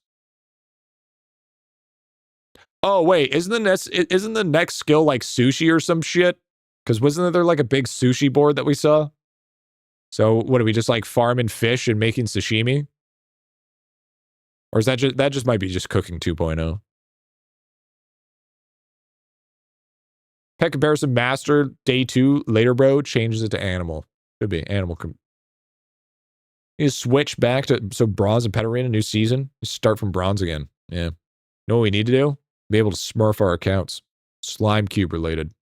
Oh, wait, isn't the next skill like sushi or some shit? Because wasn't there like a big sushi board that we saw? So what are we just like farming fish and making sashimi? Or is that just might be just cooking 2.0? Pet comparison master day 2 later, bro, changes it to animal. Could be animal. You switch back to bronze and pet arena new season. You start from bronze again. Yeah. Know what we need to do? Be able to smurf our accounts. Slime cube related.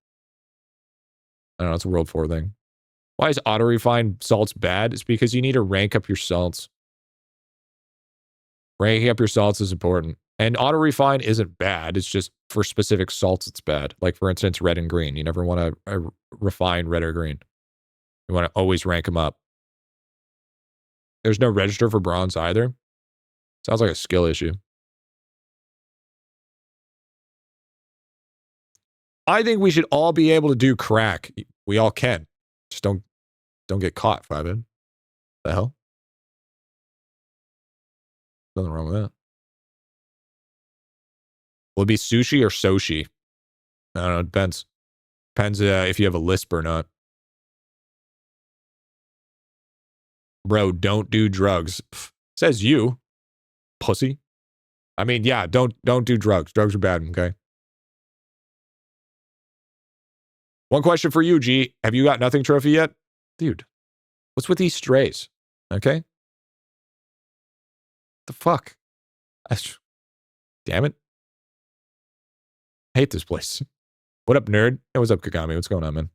I don't know, it's a World 4 thing. Why is auto refine salts bad? It's because you need to rank up your salts. Ranking up your salts is important. And auto refine isn't bad. It's just for specific salts it's bad. Like for instance, red and green. You never want to refine red or green. You want to always rank them up. There's no register for bronze either. Sounds like a skill issue. I think we should all be able to do crack. We all can. Just don't get caught, Fivehead. The hell? Nothing wrong with that. Will it be sushi or soshi? I don't know. It depends. Depends if you have a lisp or not. Bro, don't do drugs. Pff, says you, pussy. I mean, yeah, don't do drugs. Drugs are bad, okay? One question for you, G. Have you got nothing trophy yet? Dude, what's with these strays? Okay? The fuck? Damn it. I hate this place. What up, nerd? Hey, what's up, Kagami? What's going on, man?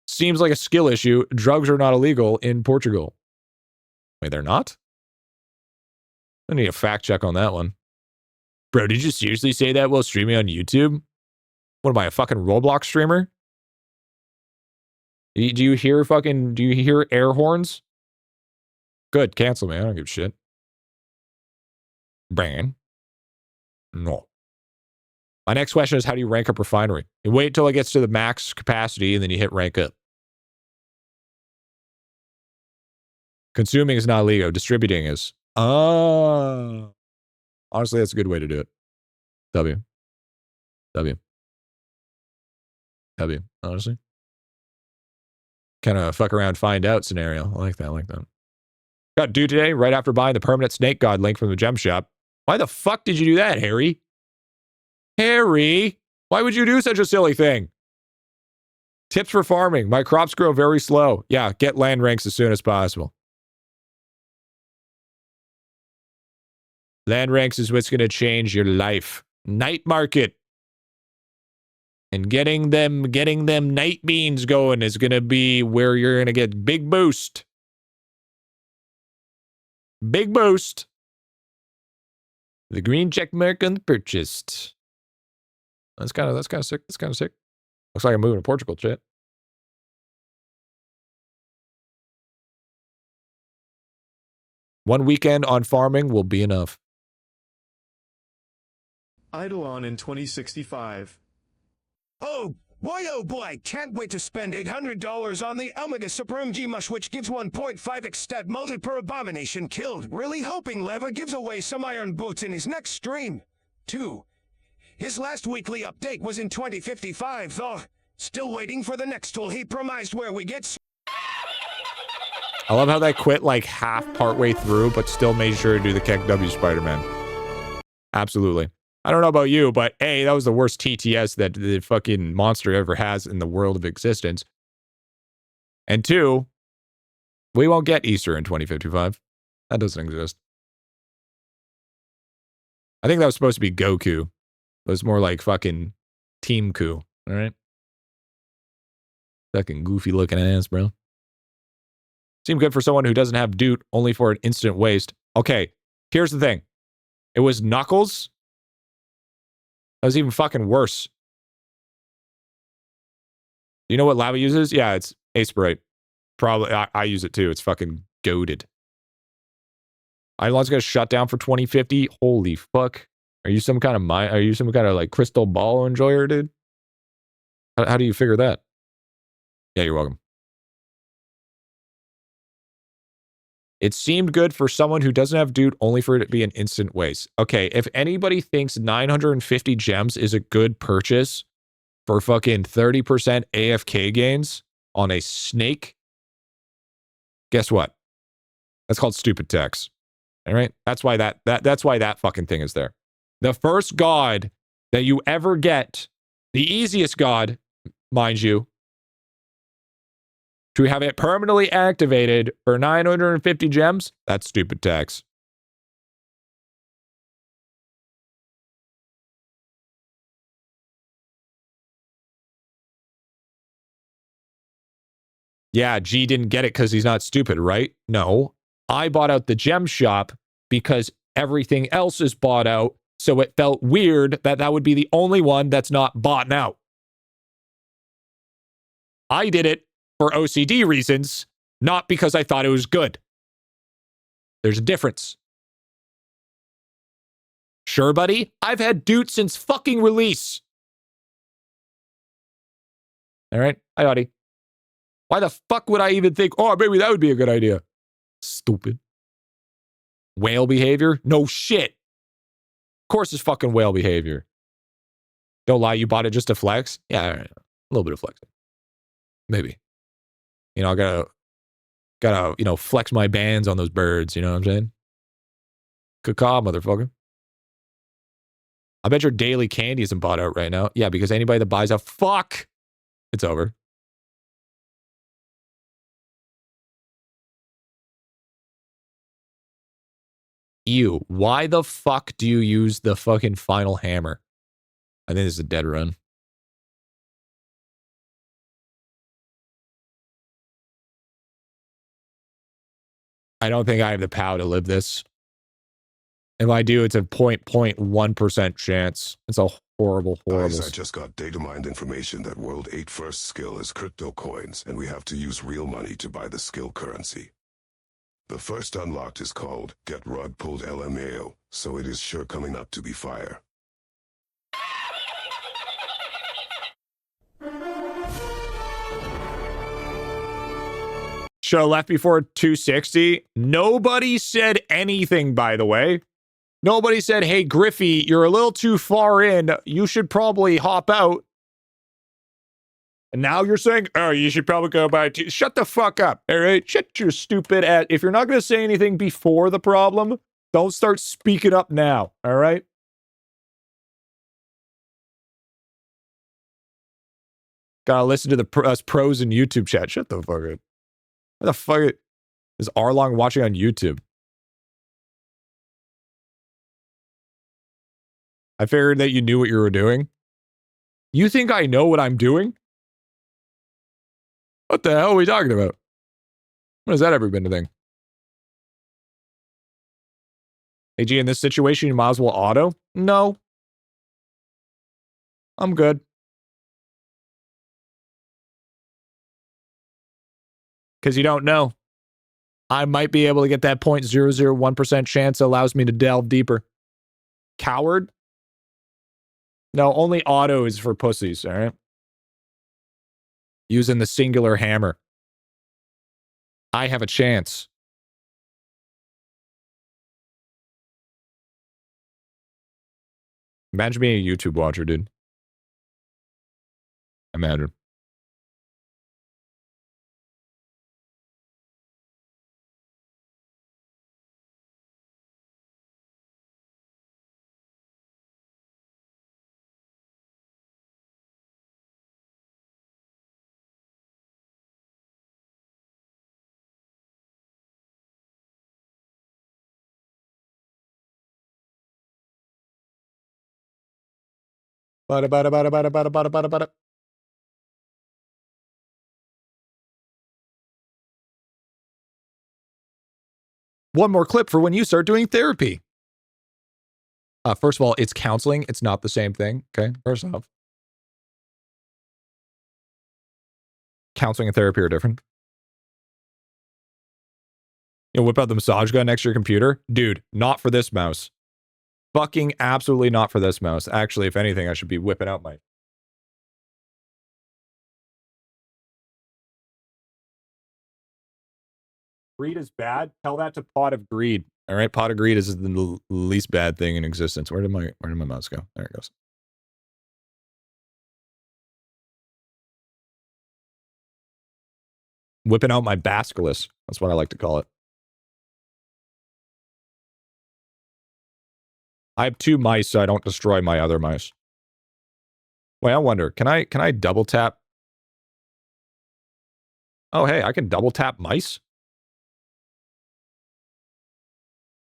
Seems like a skill issue. Drugs are not illegal in Portugal. Wait, they're not? I need a fact check on that one. Bro, did you seriously say that while streaming on YouTube? What am I, a fucking Roblox streamer? Do you hear air horns? Good, cancel me. I don't give a shit. Ban. No. My next question is, how do you rank up refinery? You wait until it gets to the max capacity and then you hit rank up. Consuming is not illegal. Distributing is. Oh. Honestly, that's a good way to do it. W. Honestly. Kind of fuck around, find out scenario. I like that. Got due today, right after buying the permanent snake god link from the gem shop. Why the fuck did you do that, Harry? Harry? Why would you do such a silly thing? Tips for farming. My crops grow very slow. Yeah, get land ranks as soon as possible. Land ranks is what's going to change your life. Night market. And getting them night beans going is going to be where you're going to get big boost. Big boost. The green check mark on the purchased. That's kind of sick. That's kind of sick. Looks like I'm moving to Portugal, chat. One weekend on farming will be enough. IdleOn in 2065. Oh boy, can't wait to spend $800 on the Omega Supreme G-Mush, which gives 1.5x stat multi per abomination killed. Really hoping Leva gives away some iron boots in his next stream. 2. His last weekly update was in 2055, though. Still waiting for the next tool he promised where we get... I love how that quit like half partway through, but still made sure to do the Keck W Spider-Man. Absolutely. I don't know about you, but A, that was the worst TTS that the fucking monster ever has in the world of existence. And 2, we won't get Easter in 2055. That doesn't exist. I think that was supposed to be Goku. It was more like fucking Team Ku, all right? Fucking goofy looking ass, bro. Seemed good for someone who doesn't have Doot, only for an instant waste. Okay, here's the thing. It was Knuckles. That was even fucking worse. You know what Lava uses? Yeah, it's Aspirate. Probably, I use it too. It's fucking goated. Idelon's gonna shut down for 2050. Holy fuck. Are you some kind of like crystal ball enjoyer, dude? How do you figure that? Yeah, you're welcome. It seemed good for someone who doesn't have Dude, only for it to be an instant waste. Okay, if anybody thinks 950 gems is a good purchase for fucking 30% AFK gains on a snake, guess what? That's called stupid text. All right? That's why that's why that fucking thing is there. The first god that you ever get, the easiest god, mind you, to have it permanently activated for 950 gems, that's stupid tax. Yeah, G didn't get it because he's not stupid, right? No. I bought out the gem shop because everything else is bought out, so it felt weird that that would be the only one that's not bought out. I did it for OCD reasons, not because I thought it was good. There's a difference. Sure, buddy, I've had Doot since fucking release. All right, hi, Audie. Why the fuck would I even think, oh, maybe that would be a good idea? Stupid. Whale behavior? No shit. Of course it's fucking whale behavior. Don't lie, you bought it just to flex? Yeah, all right. A little bit of flexing. Maybe. You know, I gotta, you know, flex my bands on those birds, you know what I'm saying? Caw, motherfucker. I bet your daily candy isn't bought out right now. Yeah, because anybody that buys a fuck, it's over. Ew, why the fuck do you use the fucking final hammer? I think this is a dead run. I don't think I have the power to live this. If I do, it's a 0.1% chance. It's a horrible. Guys, I just got data mined information that World 8 first skill is crypto coins, and we have to use real money to buy the skill currency. The first unlocked is called Get Rug Pulled LMAO, so it is sure coming up to be fire. Should have left before 260. Nobody said anything, by the way. Nobody said, hey, Griffy, you're a little too far in. You should probably hop out. And now you're saying, oh, you should probably go by. Shut the fuck up, all right? Shut your stupid ass. If you're not going to say anything before the problem, don't start speaking up now, all right? Gotta listen to the us pros in YouTube chat. Shut the fuck up. What the fuck is Arlong watching on YouTube? I figured that you knew what you were doing. You think I know what I'm doing? What the hell are we talking about? What has that ever been a thing? AG, in this situation, you might as well auto? No. I'm good. Because you don't know. I might be able to get that 0.001% chance that allows me to delve deeper. Coward? No, only auto is for pussies, all right? Using the singular hammer. I have a chance. Imagine being a YouTube watcher, dude. Imagine. Bada. One more clip for when you start doing therapy. First of all, it's counseling. It's not the same thing. Okay, first off. Counseling and therapy are different. You know, whip out the massage gun next to your computer. Dude, not for this mouse. Fucking absolutely not for this mouse. Actually, if anything, I should be whipping out my... Greed is bad? Tell that to Pot of Greed. All right, Pot of Greed is the least bad thing in existence. Where did my mouse go? There it goes. Whipping out my basculus. That's what I like to call it. I have 2 mice, so I don't destroy my other mice. Wait, I wonder, can I double tap? Oh, hey, I can double tap mice?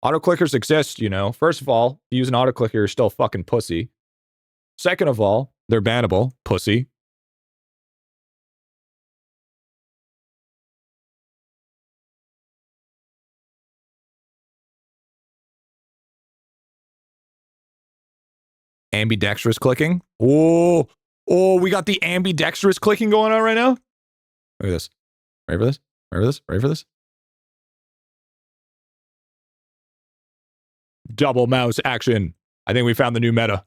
Auto clickers exist, you know. First of all, use an auto clicker, you're still fucking pussy. Second of all, they're bannable, pussy. Ambidextrous clicking. Oh, we got the ambidextrous clicking going on right now. Look at this. Ready for this? Ready for this? Ready for this? Double mouse action. I think we found the new meta.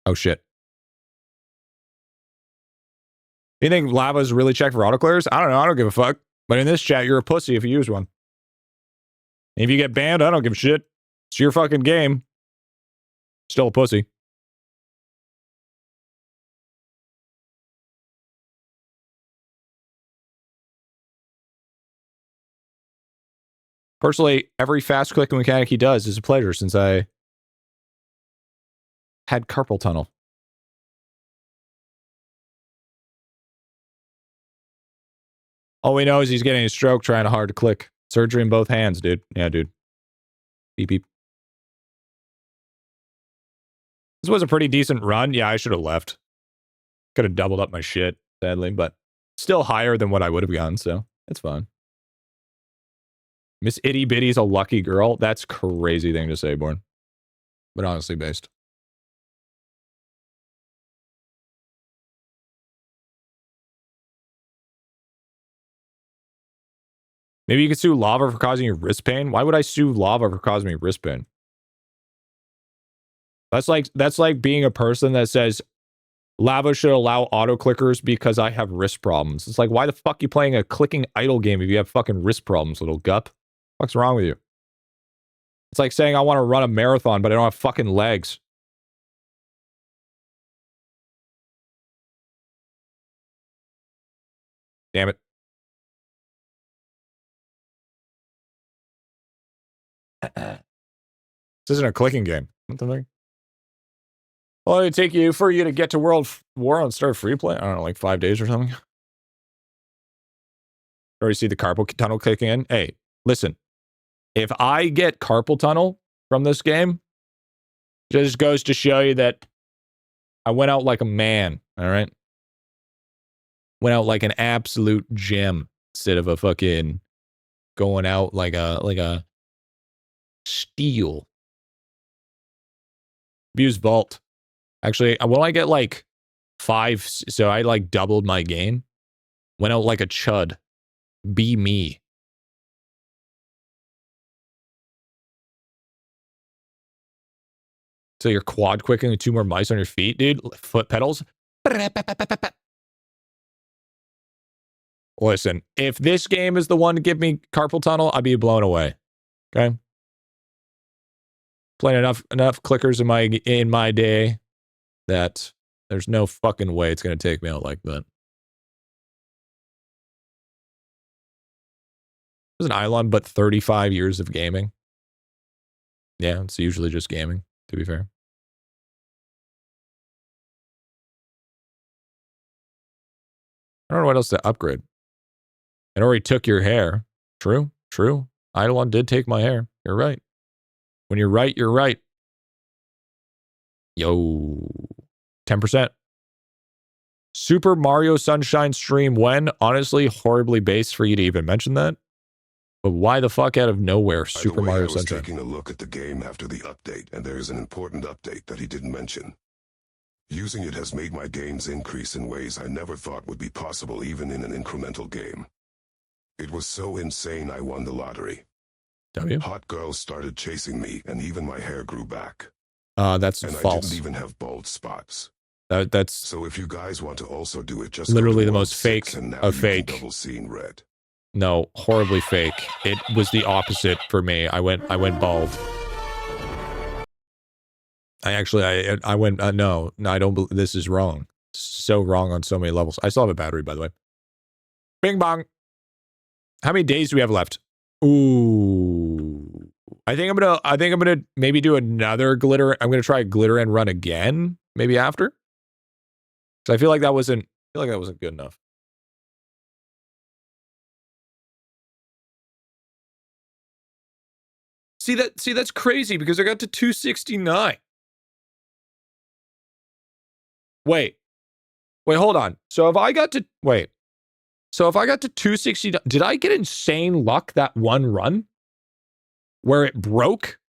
Oh, shit. You think Lava's really checked for autoclares? I don't know. I don't give a fuck. But in this chat, you're a pussy if you use one. And if you get banned, I don't give a shit. It's your fucking game. Still a pussy. Personally, every fast clicking mechanic he does is a pleasure since I had carpal tunnel. All we know is he's getting a stroke trying hard to click. Surgery in both hands, dude. Yeah, dude. Beep, beep. This was a pretty decent run. Yeah, I should have left. Could have doubled up my shit, sadly, but still higher than what I would have gotten, so it's fine. Miss Itty Bitty's a lucky girl. That's crazy thing to say, Born. But honestly based. Maybe you could sue Lava for causing you wrist pain. Why would I sue Lava for causing me wrist pain? That's like being a person that says Lava should allow auto clickers because I have wrist problems. It's like, why the fuck are you playing a clicking idle game if you have fucking wrist problems, little gup? What's wrong with you? It's like saying I want to run a marathon, but I don't have fucking legs. Damn it. This isn't a clicking game. What the fuck? Well, it'd take you for you to get to World War and start free play. I don't know, like 5 days or something. Already see the carpal tunnel kicking in. Hey, listen. If I get carpal tunnel, from this game. Just goes to show you that I went out like a man, all right? Went out like an absolute gem instead of a fucking going out like a steel. Use Vault. Actually, when I get like 5, so I like doubled my gain. Went out like a chud. Be me. So you're quad quicking with 2 more mice on your feet, dude. Foot pedals. Listen, if this game is the one to give me carpal tunnel, I'd be blown away. Okay. Playing enough clickers in my day that there's no fucking way it's gonna take me out like that. It was an idelon, but 35 years of gaming. Yeah, it's usually just gaming, to be fair. I don't know what else to upgrade. It already took your hair. True, true. Eidolon did take my hair. You're right. When you're right, you're right. Yo. 10%. Super Mario Sunshine stream when? Honestly, horribly based for you to even mention that. But why the fuck out of nowhere, Super Mario Sunshine? I was taking a look at the game after the update, and there's an important update that he didn't mention. Using it has made my gains increase in ways I never thought would be possible even in an incremental game. It was so insane I won the lottery. W? Hot girls started chasing me, and even my hair grew back. That's and false. I didn't even have bald spots. That's so if you guys want to also do it, just literally the most fake of fake. Double scene red. No, horribly fake. It was the opposite for me. I went bald. I went no, I don't believe this is wrong. So wrong on so many levels. I still have a battery, by the way. Bing bong. How many days do we have left? Ooh. I think I'm gonna maybe do another glitter. I'm gonna try a glitter and run again, maybe after. So I feel like that wasn't good enough. See, that's crazy because I got to 269. Wait, hold on. So if I got to 269, did I get insane luck that one run where it broke?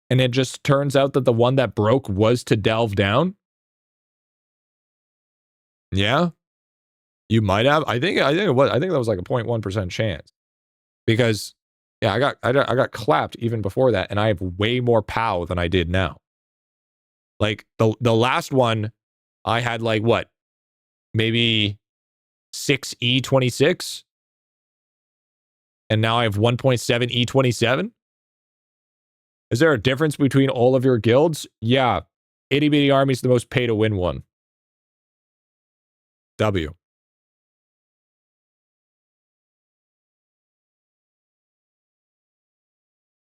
And it just turns out that the one that broke was to delve down? Yeah. You might have. I think it was. I think that was like a 0.1% chance. Because yeah, I got clapped even before that, and I have way more POW than I did now. Like the last one, I had like what? Maybe 6 E26. And now I have 1.7 E27. Is there a difference between all of your guilds? Yeah. Itty Bitty Army's the most pay to win one. W.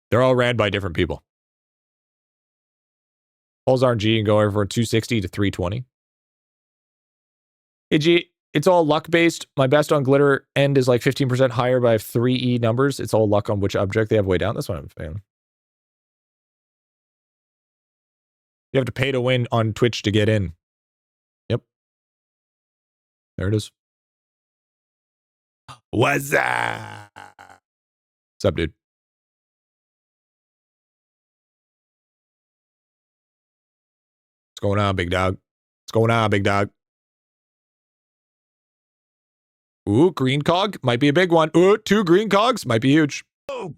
They're all ran by different people. Pulls RNG and go over from 260 to 320. Hey G, it's all luck based. My best on glitter end is like 15% higher, but I have 3 E numbers. It's all luck on which object they have way down. That's what I'm saying. You have to pay to win on Twitch to get in. Yep. There it is. What's up? What's up, dude? What's going on, big dog? What's going on, big dog? Ooh, green cog might be a big one. Ooh, 2 green cogs might be huge. Oh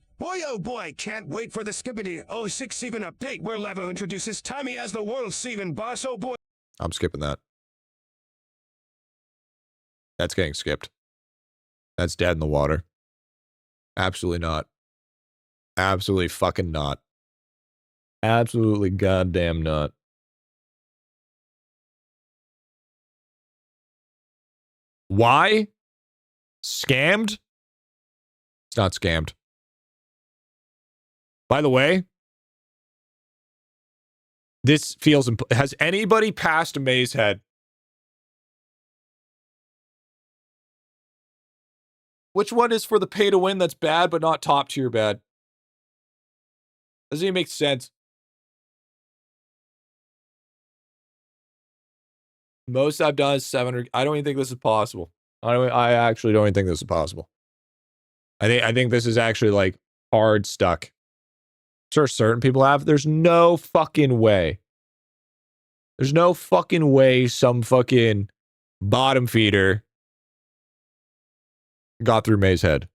boy, can't wait for the Skippity 06 Steven update where Levo introduces Tommy as the world Steven boss. Oh boy. I'm skipping that. That's getting skipped. That's dead in the water. Absolutely not. Absolutely fucking not. Absolutely goddamn not. Why? Scammed? It's not scammed. By the way, this feels... Has anybody passed May's head? Which one is for the pay to win that's bad but not top tier bad? Doesn't even make sense. Most I've done is 700. I don't even think this is possible. I actually don't even think this is possible. I think this is actually like hard stuck. Sure, certain people have. There's no fucking way. There's no fucking way some fucking bottom feeder got through May's head.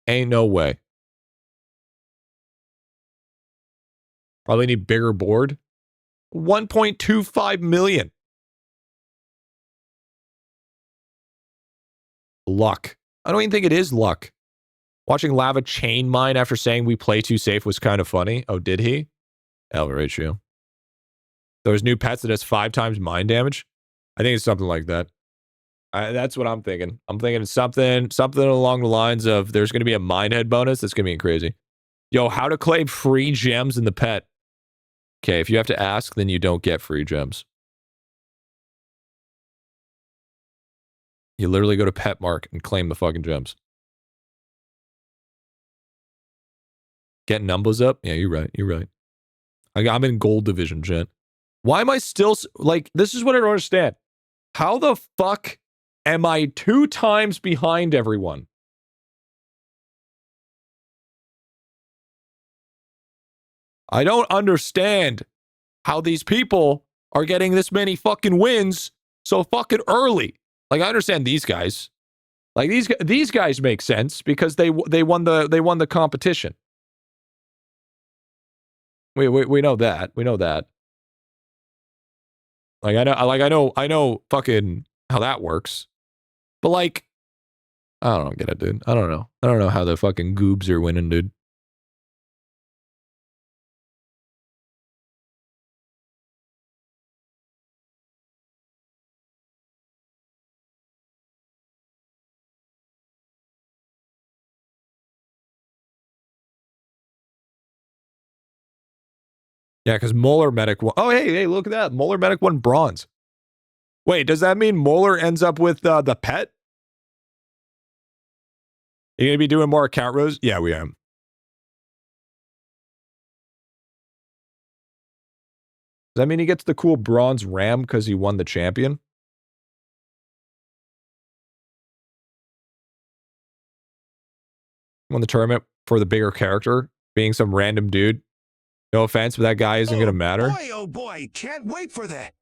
Ain't no way. Probably need bigger board. 1.25 million. Luck. I don't even think it is luck. Watching Lava chain mine after saying we play too safe was kind of funny. Oh, did he? L ratio. Those new pets that does 5 times mine damage? I think it's something like that. That's what I'm thinking. I'm thinking it's something along the lines of there's going to be a mine head bonus that's going to be crazy. Yo, how to claim free gems in the pet. Okay, if you have to ask, then you don't get free gems. You literally go to Petmark and claim the fucking gems. Get numbers up? Yeah, you're right. You're right. I'm in gold division, gent. Why am I still... Like, this is what I don't understand. How the fuck am I 2 times behind everyone? I don't understand how these people are getting this many fucking wins so fucking early. Like, I understand these guys. Like, these guys make sense because they won the competition. We know that. We know that. Like, I know fucking how that works. But like, I don't get it, dude. I don't know. I don't know how the fucking goobs are winning, dude. Yeah, because Molar Medic won. Oh, hey, look at that. Molar Medic won bronze. Wait, does that mean Molar ends up with the pet? You gonna be doing more account rows? Yeah, we am. Does that mean he gets the cool bronze ram because he won the champion? Won the tournament for the bigger character, being some random dude. No offense, but that guy isn't gonna matter. Boy, oh boy, can't wait for that.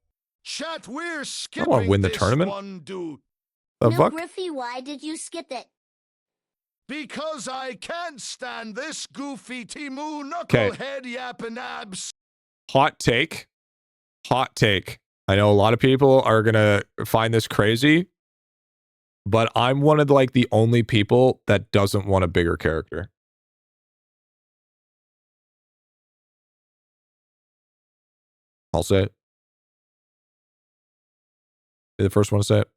Chat, we're I skipping want to win the this tournament. one, dude. The No, fuck? Griffy, why did you skip it? Because I can't stand this goofy Timu Okay. knucklehead yapping abs. Hot take. Hot take. I know a lot of people are gonna find this crazy, but I'm one of like the only people that doesn't want a bigger character. I'll say it. Be the first one to say it.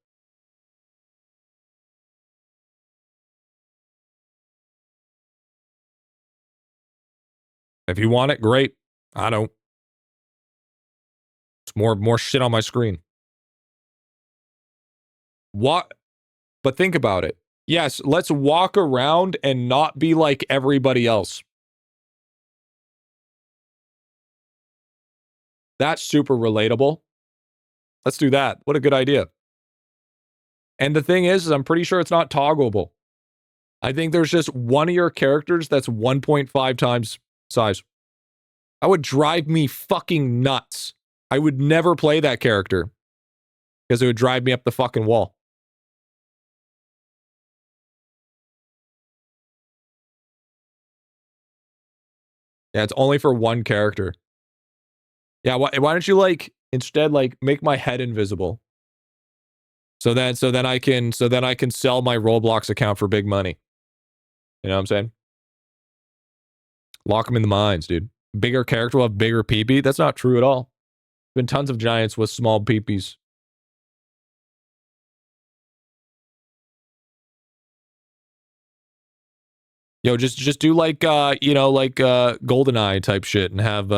If you want it, great. I don't. It's more shit on my screen. What? But think about it. Yes, let's walk around and not be like everybody else. That's super relatable. Let's do that. What a good idea. And the thing is I'm pretty sure it's not toggleable. I think there's just one of your characters that's 1.5 times size. That would drive me fucking nuts. I would never play that character because it would drive me up the fucking wall. Yeah, it's only for one character. Yeah, why don't you like instead like make my head invisible? So then I can sell my Roblox account for big money. You know what I'm saying? Lock them in the mines, dude. Bigger character will have bigger PP. That's not true at all. Been tons of giants with small PPs. Yo, just do like like GoldenEye type shit and have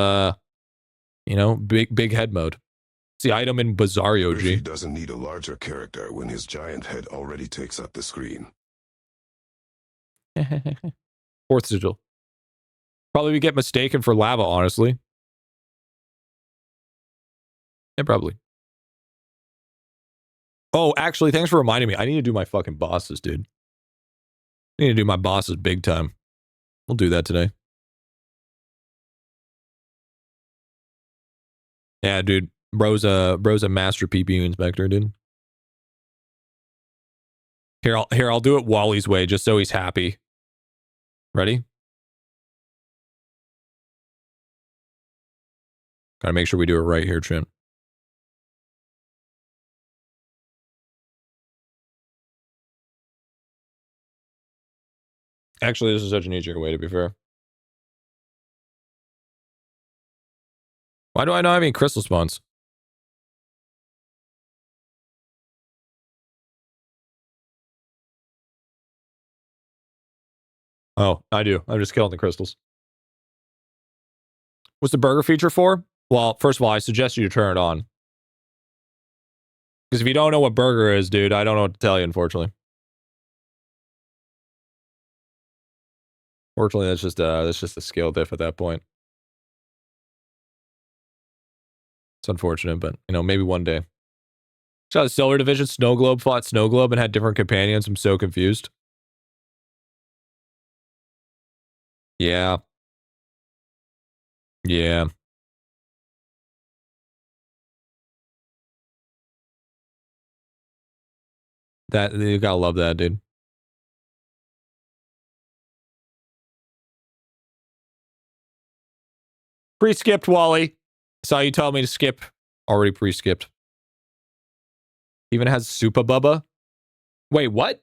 big head mode. It's the item in Bizarro, Griffy G. doesn't need a larger character when his giant head already takes up the screen. Fourth sigil. Probably we get mistaken for lava, honestly. Yeah, probably. Oh, actually, thanks for reminding me. I need to do my fucking bosses, dude. I need to do my bosses big time. We'll do that today. Yeah, dude. Bro's a master PPU inspector, dude. Here, I'll do it Wally's way, just so he's happy. Ready? Gotta make sure we do it right here, Trent. Actually, this is such an easier way, to be fair. Why do I not have any crystal spawns? Oh, I do. I'm just killing the crystals. What's the burger feature for? Well, first of all, I suggest you turn it on. Because if you don't know what burger is, dude, I don't know what to tell you, unfortunately. Fortunately, that's just a skill diff at that point. It's unfortunate, but, you know, maybe one day. Saw the Solar Division, Snow Globe fought Snow Globe and had different companions. I'm so confused. Yeah. Yeah. That, you gotta love that, dude. Pre-skipped, Wally. Saw you tell me to skip. Already pre-skipped. Even has Supa Bubba. Wait, what?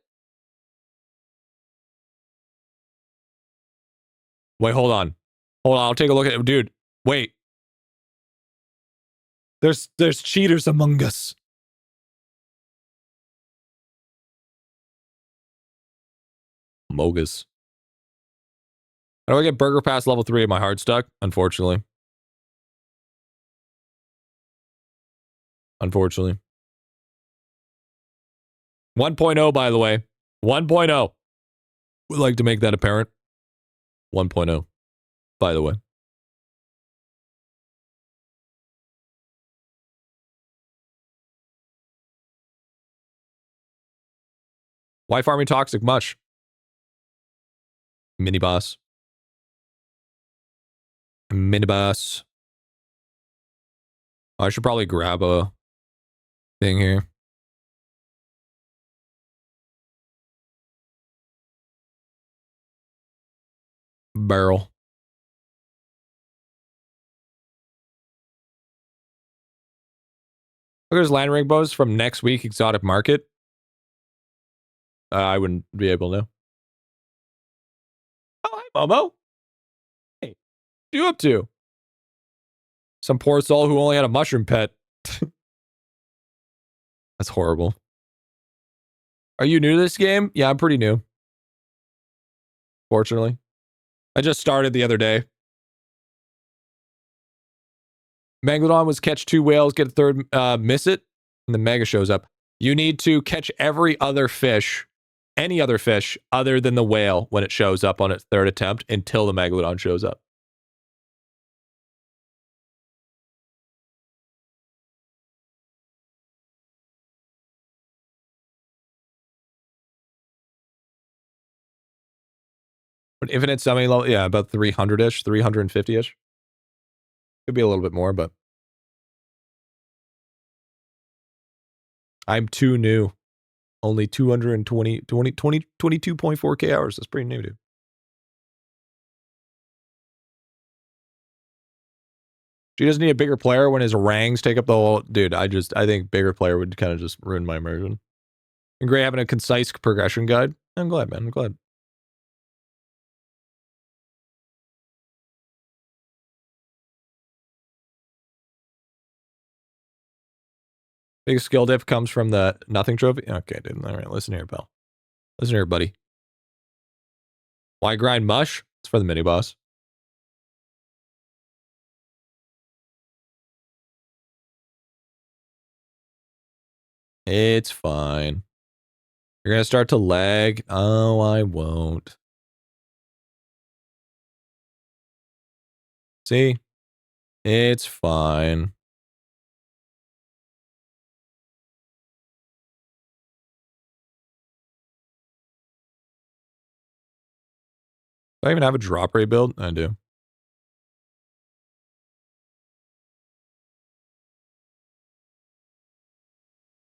Wait, hold on. Hold on, I'll take a look at it. Dude, wait. There's cheaters among us. Mogus. How do I get Burger Pass level 3 at my hard stuck? Unfortunately. Unfortunately. 1.0, by the way. 1.0. Would like to make that apparent. 1.0, by the way. Why farming toxic much? Mini boss. Mini boss. I should probably grab a thing here. Barrel. Look, there's land rainbows from next week exotic market. I wouldn't be able to know. Oh, hi, Momo. Hey, what are you up to? Some poor soul who only had a mushroom pet. That's horrible. Are you new to this game? Yeah, I'm pretty new. Fortunately. I just started the other day. Megalodon was catch 2 whales, get a third, miss it, and the mega shows up. You need to catch every other fish, any other fish other than the whale when it shows up on its third attempt until the Megalodon shows up. But infinite summoning level, yeah, about 300-ish, 350-ish. Could be a little bit more, but I'm too new. Only 22.4k hours. That's pretty new, dude. She doesn't need a bigger player when his rangs take up the whole... Dude, I think bigger player would kind of just ruin my immersion. And great having a concise progression guide. I'm glad, man. I'm glad. Big skill dip comes from the nothing trophy. Okay, dude. All right, listen here, pal. Listen here, buddy. Why grind mush? It's for the mini boss. It's fine. You're gonna start to lag. Oh, I won't. See? It's fine. Do I even have a drop rate build? I do.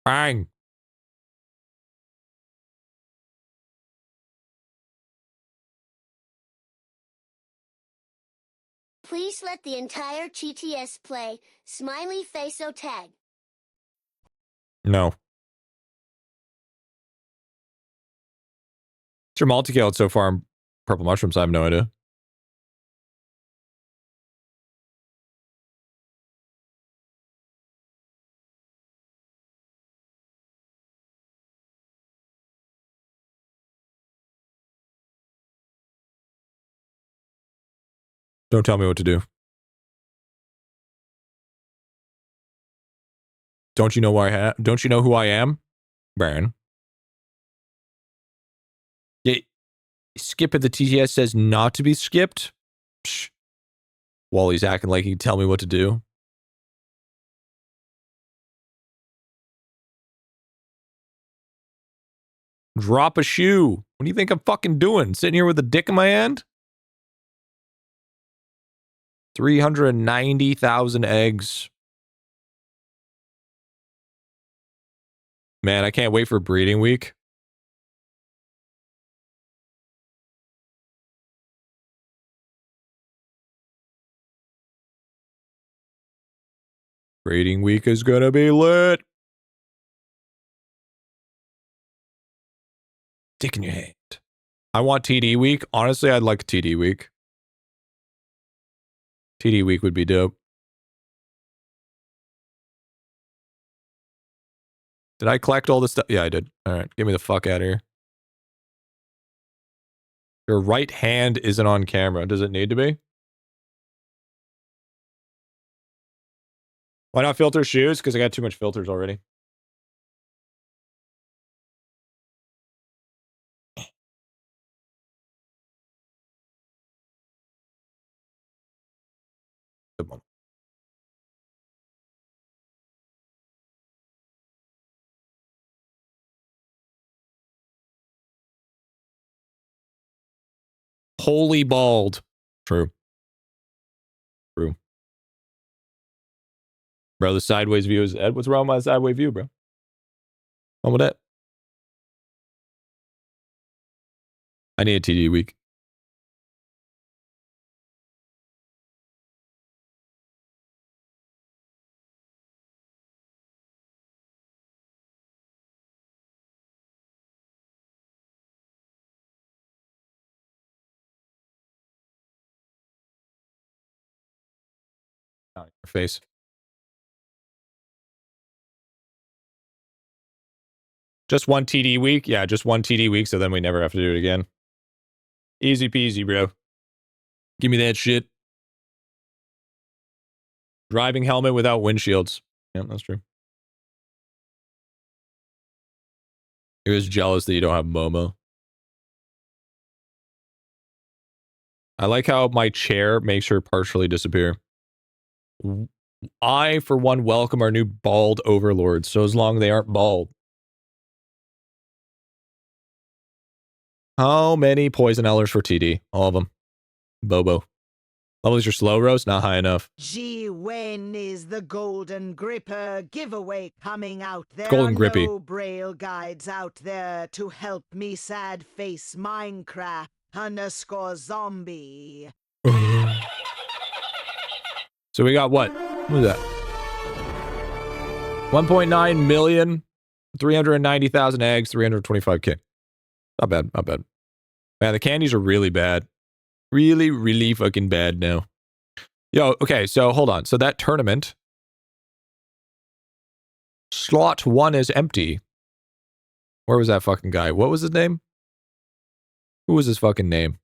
Bang! Please let the entire GTS play. Smiley face o tag. No. What's your multi-kill so far on Purple Mushrooms? I have no idea. Don't tell me what to do. Don't you know where don't you know who I am? Baron. Yeah, skip at the TTS says not to be skipped. Psh. Wally's acting like he can tell me what to do. Drop a shoe. What do you think I'm fucking doing? Sitting here with a dick in my hand? 390,000 eggs. Man, I can't wait for breeding week. Breeding week is gonna be lit. Dick in your hand. I want TD week. Honestly, I'd like a TD week. TD week would be dope. Did I collect all this stuff? Yeah, I did. All right, get me the fuck out of here. Your right hand isn't on camera. Does it need to be? Why not filter shoes? Because I got too much filters already. Good one. Holy bald. True. True. Bro, the sideways view is Ed. What's wrong with my sideways view, bro? What's wrong with that? I need a TD week. On your face. Just one TD week? Yeah, just one TD week, so then we never have to do it again. Easy peasy, bro. Give me that shit. Driving helmet without windshields. Yeah, that's true. He was jealous that you don't have Momo. I like how my chair makes her partially disappear. I, for one, welcome our new bald overlords, so as long as they aren't bald. How many poison ellers for TD? All of them. Bobo. Levels your slow roast? Not high enough. Gee, when is the Golden Gripper giveaway coming out? There Golden are Grippy. no braille guides out there to help me sad face Minecraft _zombie. So we got what? What is that? 1.9 million, 390,000 eggs, 325k. Not bad, not bad. Man, the candies are really bad. Really, really fucking bad now. Yo, okay, so hold on. So that tournament, slot 1 is empty. Where was that fucking guy? What was his name? Who was his fucking name?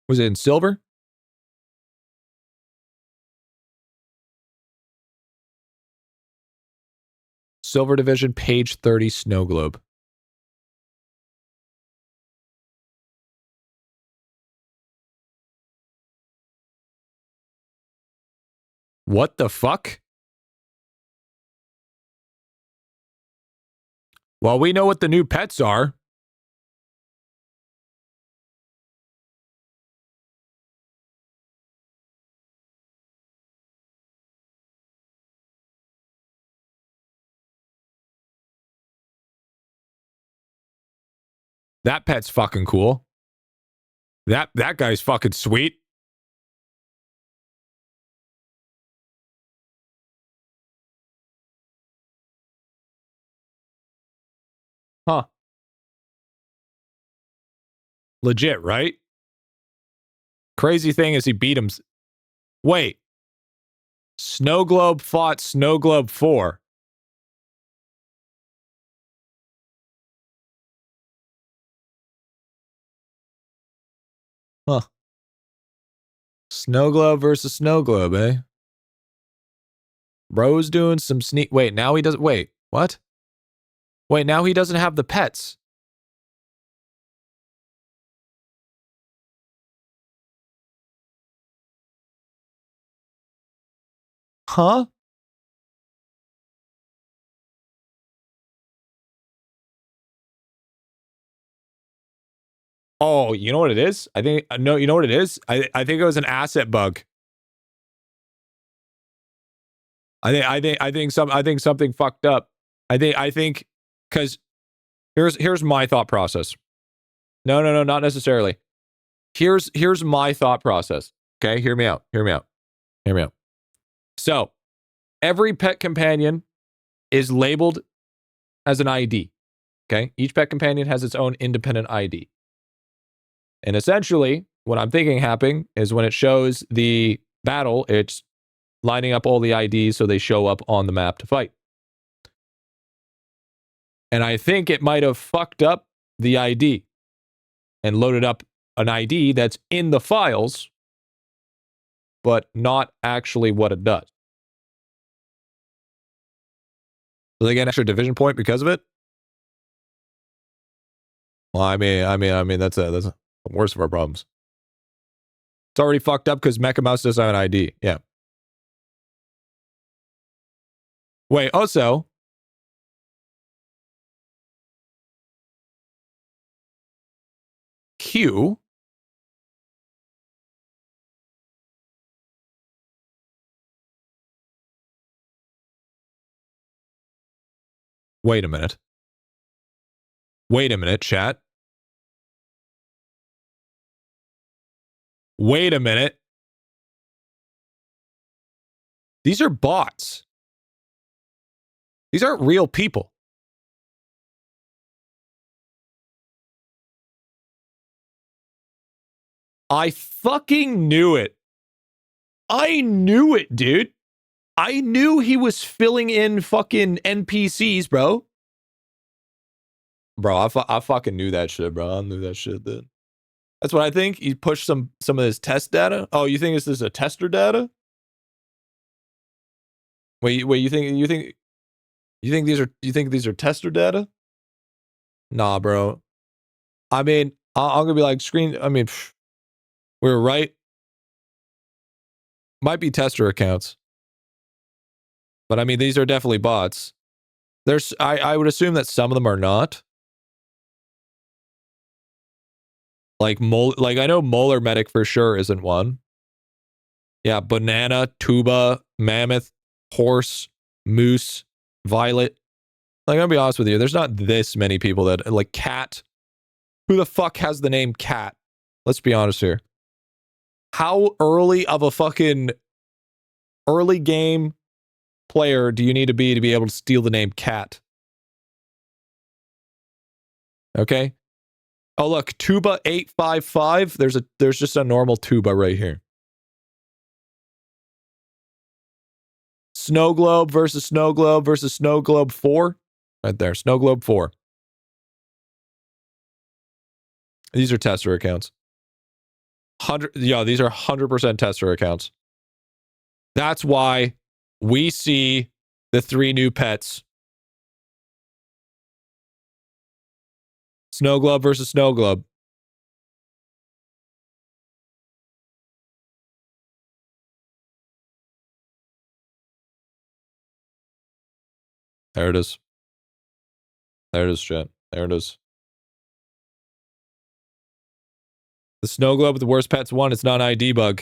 Was it in silver? Silver Division, page 30, Snow Globe. What the fuck? Well, we know what the new pets are. That pet's fucking cool. That guy's fucking sweet. Huh. Legit, right? Crazy thing is he beat him. Wait. Snow Globe fought Snow Globe 4. Huh. Snow Globe versus Snow Globe, eh? Bro's doing some sneak. Wait, now he doesn't. Wait, what? Wait, now he doesn't have the pets. Huh? Oh, you know what it is? I think no, you know what it is? I think it was an asset bug. I think something fucked up. I think because here's my thought process. No, not necessarily. Here's my thought process. Okay, hear me out. So, every pet companion is labeled as an ID. Okay, each pet companion has its own independent ID. And essentially, what I'm thinking happening is when it shows the battle, it's lining up all the IDs so they show up on the map to fight. And I think it might have fucked up the ID and loaded up an ID that's in the files, but not actually what it does. So they get an extra division point because of it? Well, I mean, that's the worst of our problems. It's already fucked up because Mecha Mouse doesn't have an ID. Yeah. Wait, also, Q. Wait a minute. Chat. Wait a minute. These are bots. These aren't real people. I fucking knew it. I knew it, dude. I knew he was filling in fucking NPCs, bro. Bro, I fucking knew that shit, bro. I knew that shit, dude. That's what I think. He pushed some of his test data. Oh, you think this is a tester data? Wait, you think these are tester data? Nah, bro. I mean, I'm gonna be like we were right. Might be tester accounts. But I mean, these are definitely bots. I would assume that some of them are not. Like I know Molar Medic for sure isn't one. Yeah, Banana, Tuba, Mammoth, Horse, Moose, Violet. Like, I'm gonna be honest with you, there's not this many people that like Cat. Who the fuck has the name Cat? Let's be honest here. How early of a fucking early game player do you need to be able to steal the name Cat? Okay. Oh look, Tuba 855. There's just a normal Tuba right here. Snow Globe versus Snow Globe versus Snow Globe 4. Right there, Snow Globe 4. These are tester accounts. These are 100% tester accounts. That's why we see the 3 new pets Snow Globe versus Snow Globe. There it is. There it is, chat. There it is. The Snow Globe with the worst pets won. It's not an ID bug.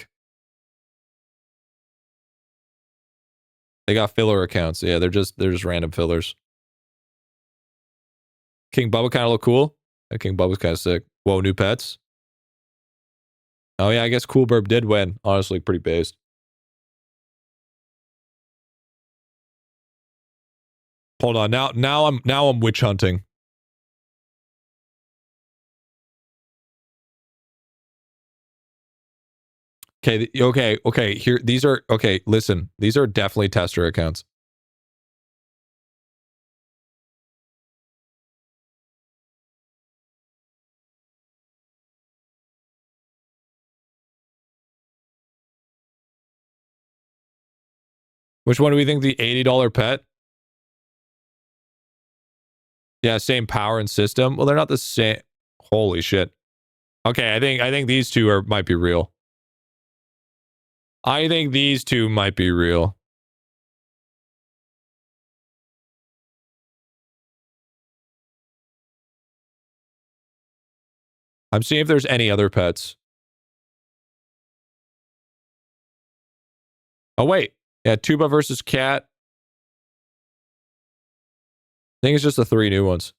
They got filler accounts. Yeah, they're just random fillers. King Bubba kind of look cool. King Bubba's kind of sick. Whoa, new pets. Oh yeah, I guess Cool Burb did win. Honestly, pretty based. Hold on. Now I'm witch hunting. Okay. Here, these are okay. Listen, these are definitely tester accounts. Which one do we think the $80 pet? Yeah, same power and system. Well, they're not the same. Holy shit. Okay, I think these two might be real. I think these two might be real. I'm seeing if there's any other pets. Oh wait, yeah, Tuba versus Cat. I think it's just the 3 new ones.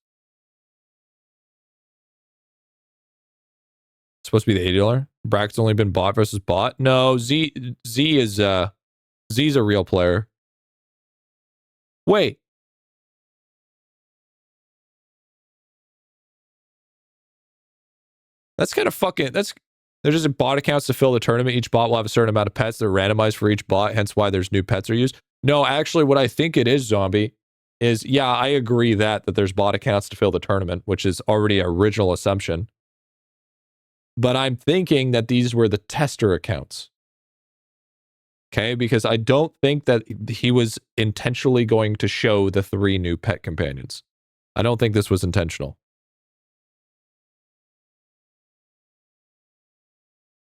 It's supposed to be the $80. Bracket's only been bot versus bot. No, Z is Z's a real player. Wait. That's kind of fucking there's just bot accounts to fill the tournament. Each bot will have a certain amount of pets that are randomized for each bot, hence why there's new pets are used. No, actually what I think it is, Zombie, is yeah, I agree that there's bot accounts to fill the tournament, which is already an original assumption. But I'm thinking that these were the tester accounts. Okay, because I don't think that he was intentionally going to show the 3 new pet companions. I don't think this was intentional.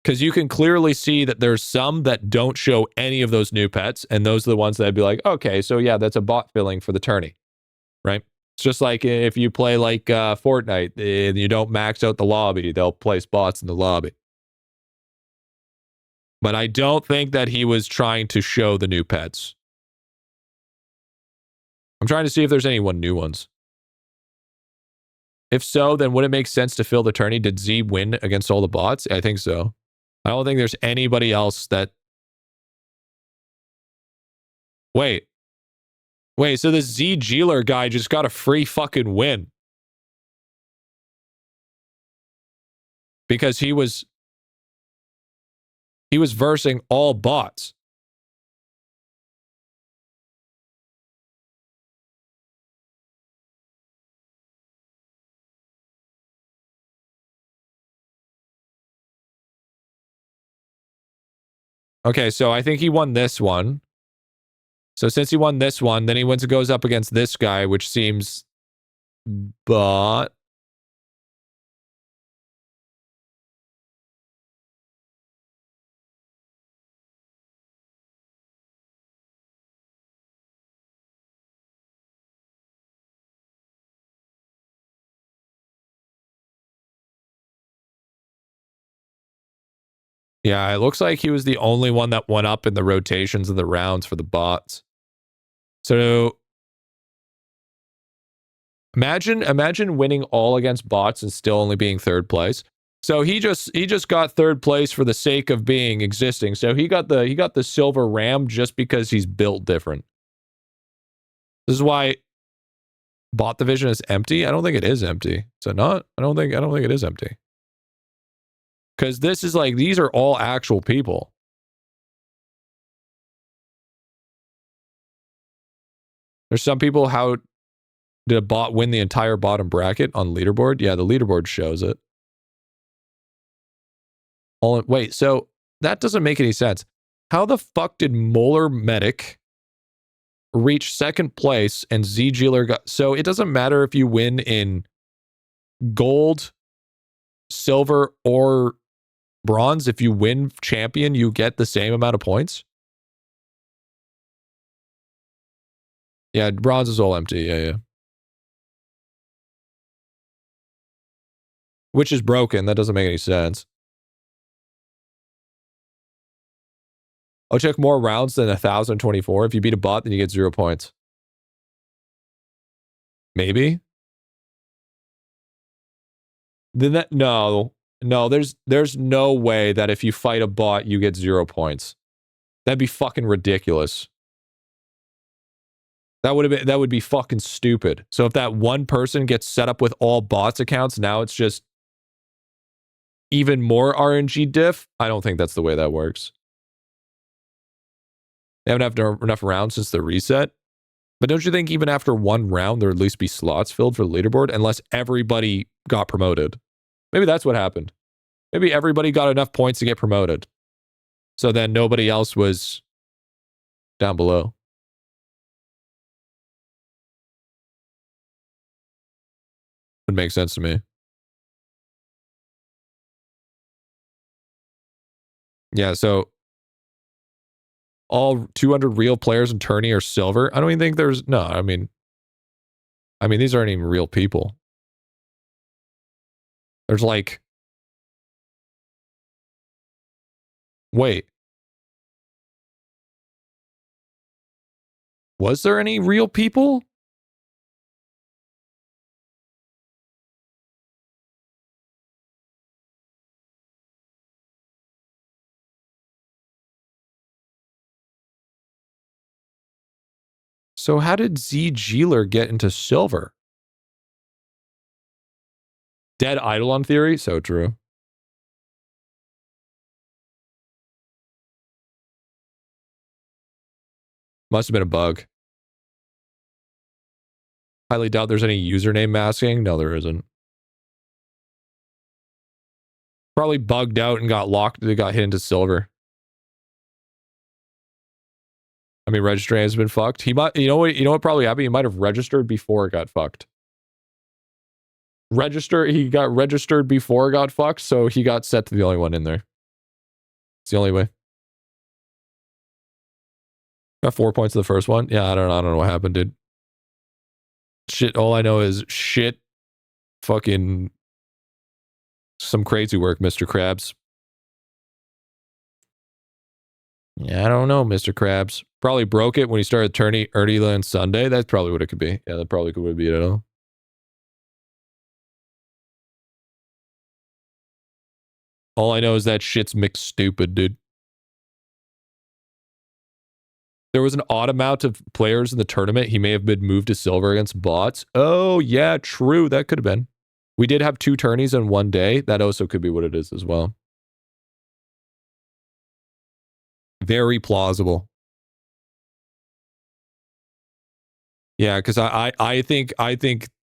Because you can clearly see that there's some that don't show any of those new pets, and those are the ones that I'd be like, okay, so yeah, that's a bot filling for the tourney, right? It's just like if you play like Fortnite and you don't max out the lobby, they'll place bots in the lobby. But I don't think that he was trying to show the new pets. I'm trying to see if there's any new ones. If so, then would it make sense to fill the tourney? Did Z win against all the bots? I think so. I don't think there's anybody else that... Wait, so this Z Jeeler guy just got a free fucking win. Because he was versing all bots. Okay, so I think he won this one. So since he won this one, then he goes up against this guy, which seems bot. Yeah, it looks like he was the only one that went up in the rotations of the rounds for the bots. So imagine winning all against bots and still only being 3rd place. So he just got 3rd place for the sake of being existing. So he got the silver ram just because he's built different. This is why bot division is empty. I don't think it is empty. So not. I don't think it is empty. Because this is like, these are all actual people. There's some people, how did a bot win the entire bottom bracket on leaderboard? Yeah, the leaderboard shows it. Wait, so that doesn't make any sense. How the fuck did Molar Medic reach 2nd place and Z Jeeler got... So it doesn't matter if you win in gold, silver, or bronze. If you win champion, you get the same amount of points. Yeah, bronze is all empty. Yeah, yeah. Which is broken. That doesn't make any sense. I'll check more rounds than 1,024. If you beat a bot, then you get 0 points. Maybe. Then that no, there's no way that if you fight a bot, you get 0 points. That'd be fucking ridiculous. That would be fucking stupid. So if that one person gets set up with all bots accounts, now it's just even more RNG diff. I don't think that's the way that works. They haven't had enough rounds since the reset. But don't you think even after one round, there'd at least be slots filled for the leaderboard unless everybody got promoted? Maybe that's what happened. Maybe everybody got enough points to get promoted. So then nobody else was down below. Would make sense to me. Yeah, so all 200 real players in tourney are silver. I don't even think there's no, I mean these aren't even real people. There's like wait. Was there any real people? So how did Z Jeeler get into silver? Dead IdleOn theory? So true. Must have been a bug. Highly doubt there's any username masking. No, there isn't. Probably bugged out and got locked. They got hit into silver. I mean, registering has been fucked. He might, you know what probably happened? He might have registered before it got fucked. He got registered before it got fucked, so he got set to the only one in there. It's the only way. Got 4 points to the first one. Yeah, I don't know what happened, dude. Shit, all I know is shit fucking some crazy work, Mr. Krabs. Yeah, I don't know, Mr. Krabs. Probably broke it when he started turning IdleOn Sunday. That's probably what it could be. Yeah, that probably could be it at all. All I know is that shit's mixed stupid, dude. There was an odd amount of players in the tournament. He may have been moved to silver against bots. Oh, yeah, true. That could have been. We did have 2 tourneys in one day. That also could be what it is as well. Very plausible. Yeah, because I think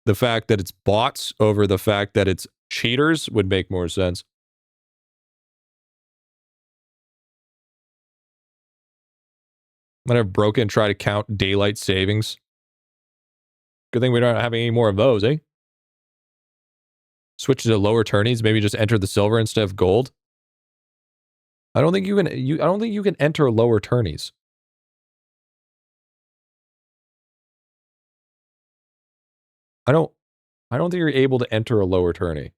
the fact that it's bots over the fact that it's cheaters would make more sense. Might have broken and try to count daylight savings. Good thing we don't have any more of those, eh? Switch to lower tourneys. Maybe just enter the silver instead of gold. I don't think you can. I don't think you can enter lower tourneys. I don't think you're able to enter a lower tourney.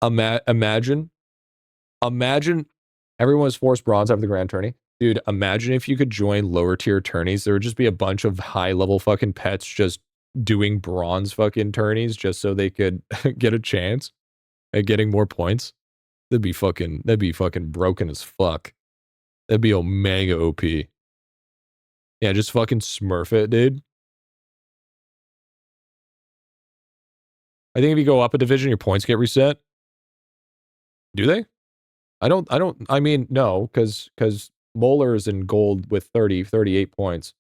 Imagine everyone was forced bronze after the grand tourney. Dude, imagine if you could join lower tier tourneys. There would just be a bunch of high level fucking pets just doing bronze fucking tourneys just so they could get a chance at getting more points. That'd be fucking broken as fuck. That'd be omega OP. Yeah, just fucking smurf it, dude. I think if you go up a division, your points get reset. Do they? I mean, no, because Moeller is in gold with 38 points.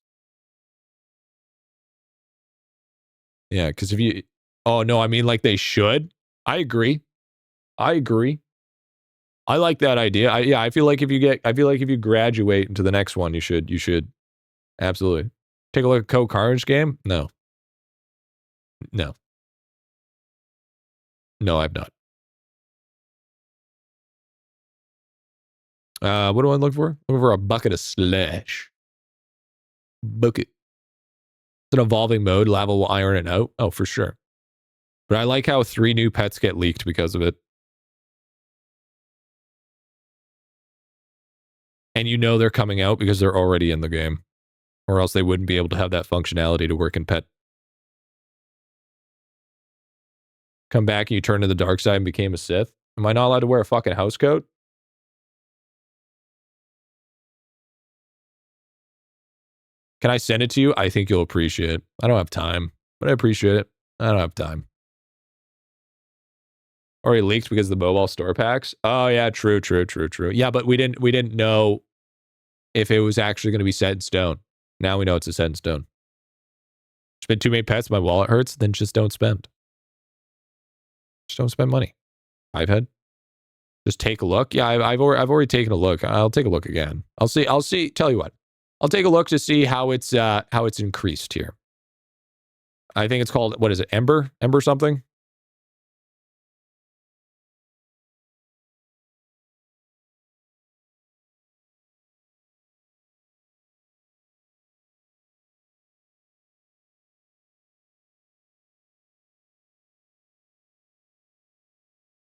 Yeah, because if you... Oh, no, I mean, like, they should. I agree. I like that idea. I feel like if you graduate into the next one, you should. Absolutely. Take a look at Code Carnage game? No. No. No, I've not. What do I look for? Look for a bucket of slash. Bucket. It's an evolving mode. Lava will iron it out. Oh, for sure. But I like how 3 new pets get leaked because of it. And you know they're coming out because they're already in the game. Or else they wouldn't be able to have that functionality to work in pet. Come back and you turn to the dark side and became a Sith. Am I not allowed to wear a fucking house coat? Can I send it to you? I think you'll appreciate it. I don't have time, but I appreciate it. I don't have time. Already leaked because of the mobile store packs. Oh yeah, true. Yeah, but we didn't know if it was actually going to be set in stone. Now we know it's a set in stone. There's been too many pets, my wallet hurts, then just don't spend. Just don't spend money. I've had. Just take a look. Yeah, I've already taken a look. I'll take a look again. I'll see. Tell you what. I'll take a look to see how it's increased here. I think it's called, what is it? Ember something?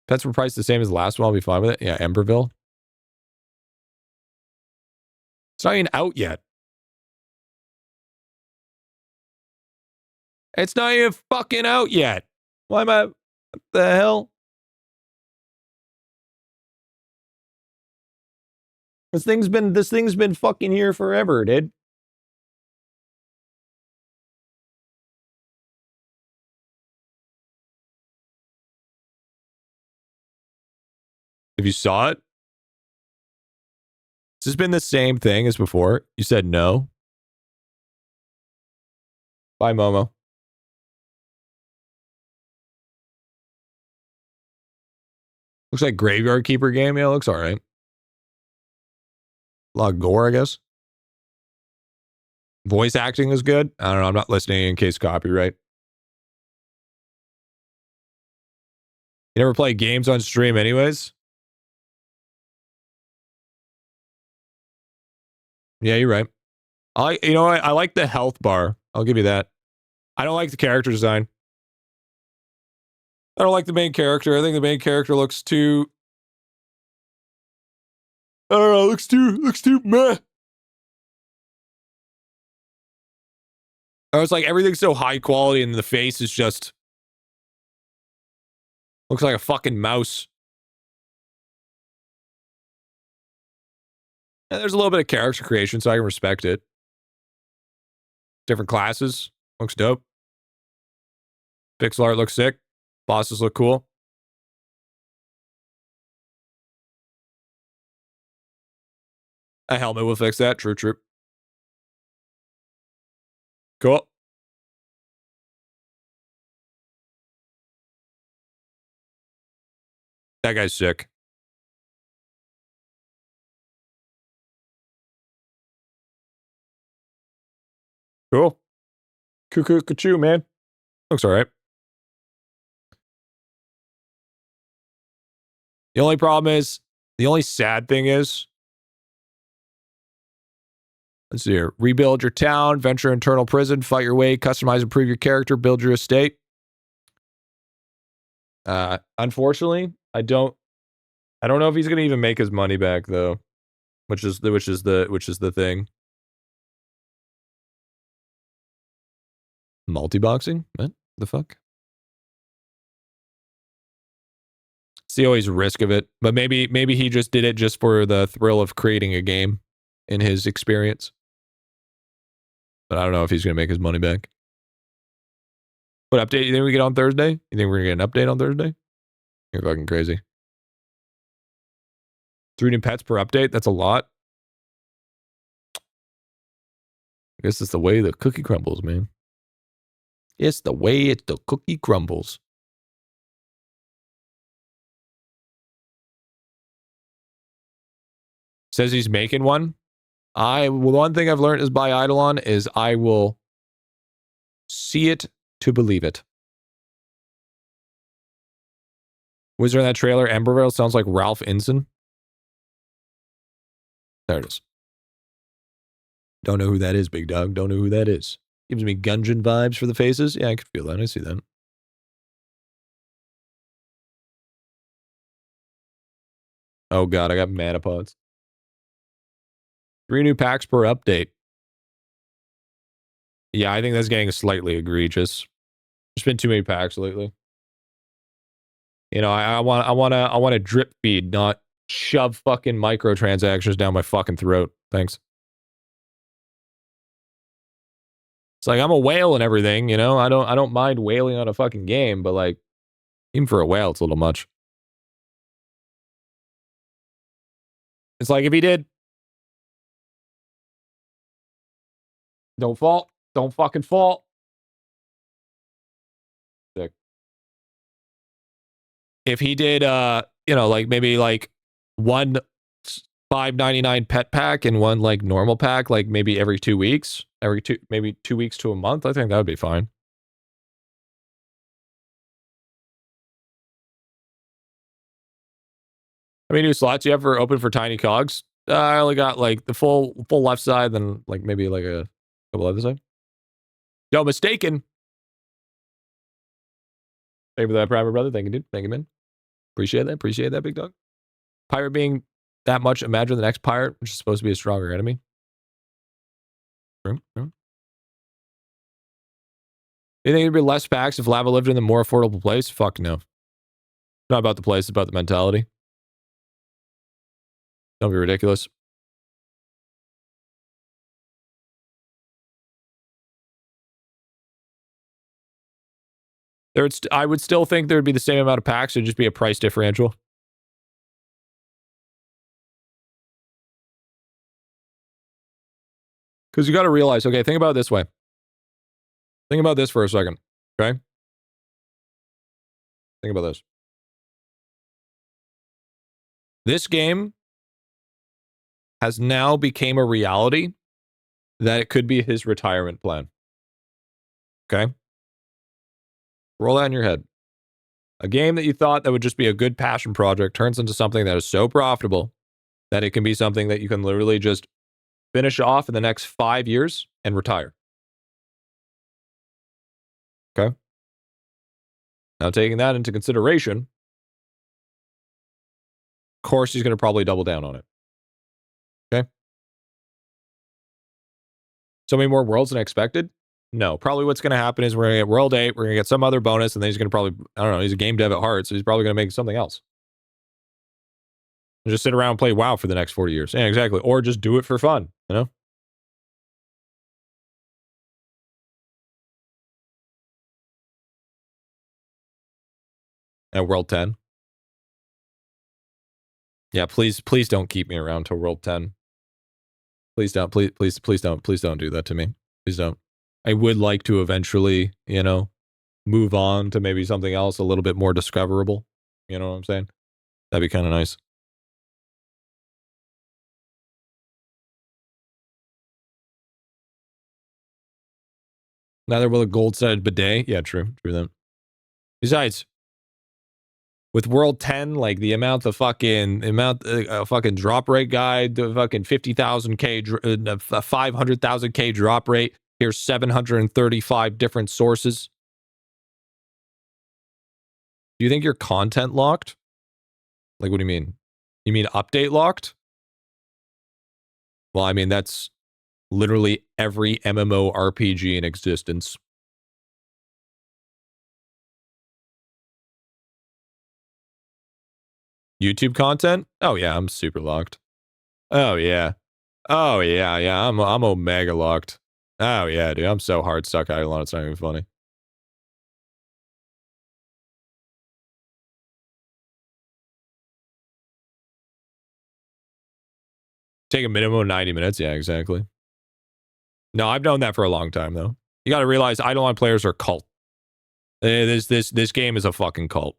Pets were priced the same as the last one. I'll be fine with it. Yeah, Emberville. It's not even out yet. It's not even fucking out yet. Why am I... What the hell? This thing's been fucking here forever, dude. If you saw it? This has been the same thing as before. You said no. Bye, Momo. Looks like Graveyard Keeper game. Yeah, looks all right. A lot of gore, I guess. Voice acting is good. I don't know. I'm not listening in case copyright. You never play games on stream anyways? Yeah, you're right. I like the health bar. I'll give you that. I don't like the character design. I don't like the main character. I think the main character looks too... I don't know, looks too meh. I was like, everything's so high quality and the face is just... Looks like a fucking mouse. And there's a little bit of character creation, so I can respect it. Different classes. Looks dope. Pixel art looks sick. Bosses look cool. A helmet will fix that. True. Cool. That guy's sick. Cool. Cuckoo, ka-choo, man. Looks all right. The only problem is, the only sad thing is, let's see here. Rebuild your town, venture internal prison, fight your way, customize, improve your character, build your estate. Unfortunately, I don't know if he's gonna even make his money back though, which is the thing. Multi-boxing? What the fuck? It's the always risk of it, but maybe he just did it just for the thrill of creating a game in his experience. But I don't know if he's gonna make his money back. What update you think we get on Thursday? You think we're gonna get an update on Thursday? You're fucking crazy. 3 new pets per update? That's a lot. I guess it's the way the cookie crumbles, man. It's the way the cookie crumbles. Says he's making one. One thing I've learned is by IdleOn is I will see it to believe it. Wizard in that trailer, Embervale sounds like Ralph Inson. There it is. Don't know who that is, big dog. Don't know who that is. Gives me Gungeon vibes for the faces. Yeah, I can feel that. I see that. Oh god, I got mana pods. 3 new packs per update. Yeah, I think that's getting slightly egregious. There's been too many packs lately. You know, I want a drip feed, not shove fucking microtransactions down my fucking throat. Thanks. It's like I'm a whale and everything, you know. I don't mind whaling on a fucking game, but like, even for a whale, it's a little much. It's like if he did, don't fall, don't fucking fall. Sick. If he did, you know, like maybe like one $5.99 pet pack and one like normal pack, like maybe every 2 weeks, maybe 2 weeks to a month, I think that would be fine. How many new slots you have for open for tiny cogs? I only got like the full left side, then like maybe like a couple other side. Yo, mistaken. Thank you for that, Primer Brother. Thank you, dude. Thank you, man. Appreciate that. Appreciate that, big dog. Pirate being that much, imagine the next pirate, which is supposed to be a stronger enemy. True. You think it'd be less packs if Lava lived in a more affordable place? Fuck no. It's not about the place, it's about the mentality. Don't be ridiculous. I would still think there would be the same amount of packs. It would just be a price differential. Because you got to realize, okay, think about it this way. Think about this for a second, okay? Think about this. This game has now become a reality that it could be his retirement plan. Okay? Roll that in your head. A game that you thought that would just be a good passion project turns into something that is so profitable that it can be something that you can literally just finish off in the next 5 years and retire. Okay? Now, taking that into consideration, of course, he's going to probably double down on it. Okay? So many more worlds than I expected? No. Probably what's going to happen is we're going to get World 8, we're going to get some other bonus, and then he's going to probably, I don't know, he's a game dev at heart, so he's probably going to make something else. And just sit around and play WoW for the next 40 years. Yeah, exactly. Or just do it for fun, you know? At World 10. Yeah, please don't keep me around till World 10. Please don't. Please don't do that to me. Please don't. I would like to eventually, you know, move on to maybe something else a little bit more discoverable. You know what I'm saying? That'd be kind of nice. Neither will a gold-sided bidet. Yeah, true that. Besides, with World 10, like the amount of fucking drop rate guide, the fucking 50,000k, 500,000k drop rate. Here's 735 different sources. Do you think you're content locked? Like, what do you mean? You mean update locked? Well, I mean, that's literally every MMORPG in existence. YouTube content? Oh yeah, I'm super locked. Oh yeah. Oh yeah, I'm omega locked. Oh yeah, dude, I'm so hard stuck IdleOn, it's not even funny. Take a minimum of 90 minutes. Yeah, exactly. No, I've known that for a long time though. You got to realize IdleOn players are cult. This game is a fucking cult.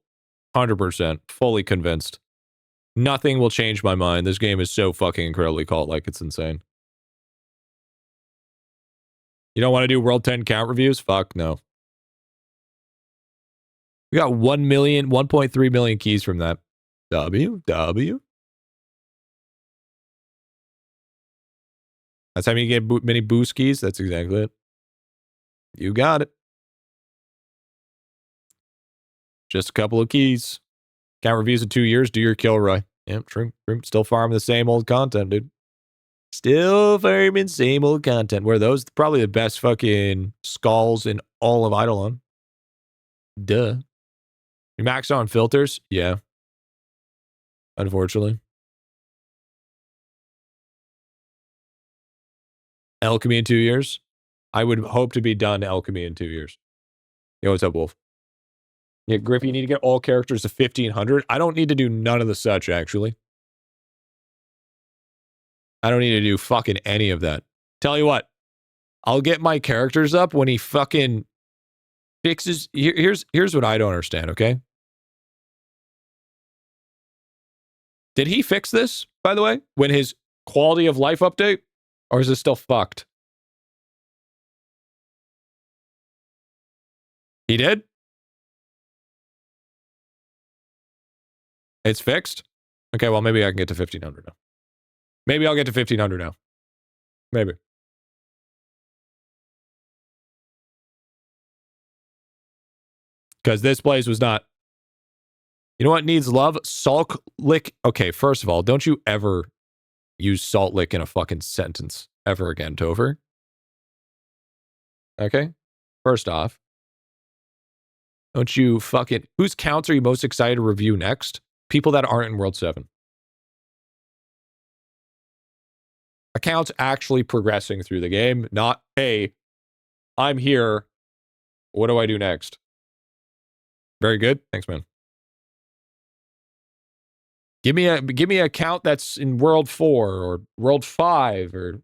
100%, fully convinced. Nothing will change my mind. This game is so fucking incredibly cult-like. It's insane. You don't want to do World 10 count reviews? Fuck no. We got 1.3 million keys from that. W. That's how you get many boost keys. That's exactly it. You got it. Just a couple of keys. Count reviews in 2 years. Do your Kilroy. Yep, true. Still farming the same old content, dude. Still farming same old content. Where those probably the best fucking skulls in all of IdleOn. Duh. You maxed on filters? Yeah. Unfortunately. Alchemy in 2 years? I would hope to be done Alchemy in 2 years. Yo, what's up, Wolf? Yeah, Griff, you need to get all characters to 1500. I don't need to do none of the such, actually. I don't need to do fucking any of that. Tell you what, I'll get my characters up when he fucking fixes... Here's what I don't understand, okay? Did he fix this, by the way? When his quality of life update? Or is it still fucked? He did? It's fixed? Okay, well, maybe I can get to 1500 now. Maybe I'll get to 1500 now. Maybe. Because this place was not... You know what needs love? Salt lick. Okay, first of all, don't you ever use salt lick in a fucking sentence ever again, Topher. Okay? First off, don't you fucking... Whose counts are you most excited to review next? People that aren't in World 7. Accounts actually progressing through the game, not, hey, I'm here. What do I do next? Very good. Thanks, man. Give me a count that's in World 4 or World 5 or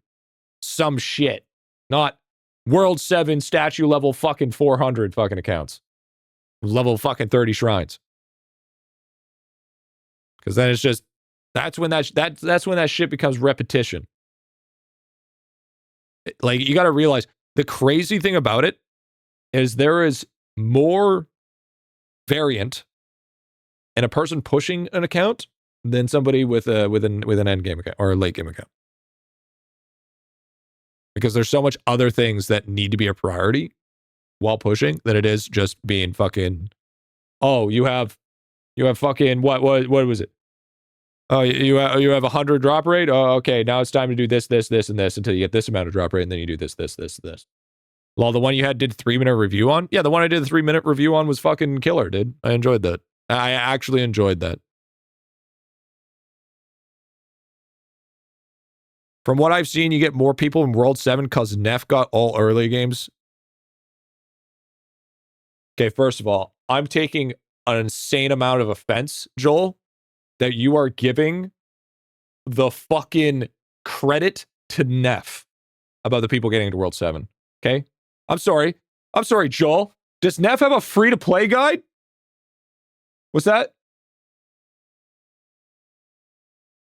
some shit. Not World 7 statue level fucking 400 fucking accounts. Level fucking 30 shrines. Because then it's just that's when that shit becomes repetition. Like, you got to realize the crazy thing about it is there is more variant in a person pushing an account than somebody with an end game account or a late game account. Because there's so much other things that need to be a priority while pushing than it is just being fucking, oh, you have fucking what was it? Oh, you have 100 drop rate? Oh, okay, now it's time to do this, and this until you get this amount of drop rate, and then you do this. Well, the one you did 3-minute review on? Yeah, the one I did the 3-minute review on was fucking killer, dude. I enjoyed that. I actually enjoyed that. From what I've seen, you get more people in World 7 because Neff got all early games. Okay, first of all, I'm taking an insane amount of offense, Joel, that you are giving the fucking credit to Neff about the people getting into World 7. Okay? I'm sorry, Joel. Does Neff have a free-to-play guide? What's that?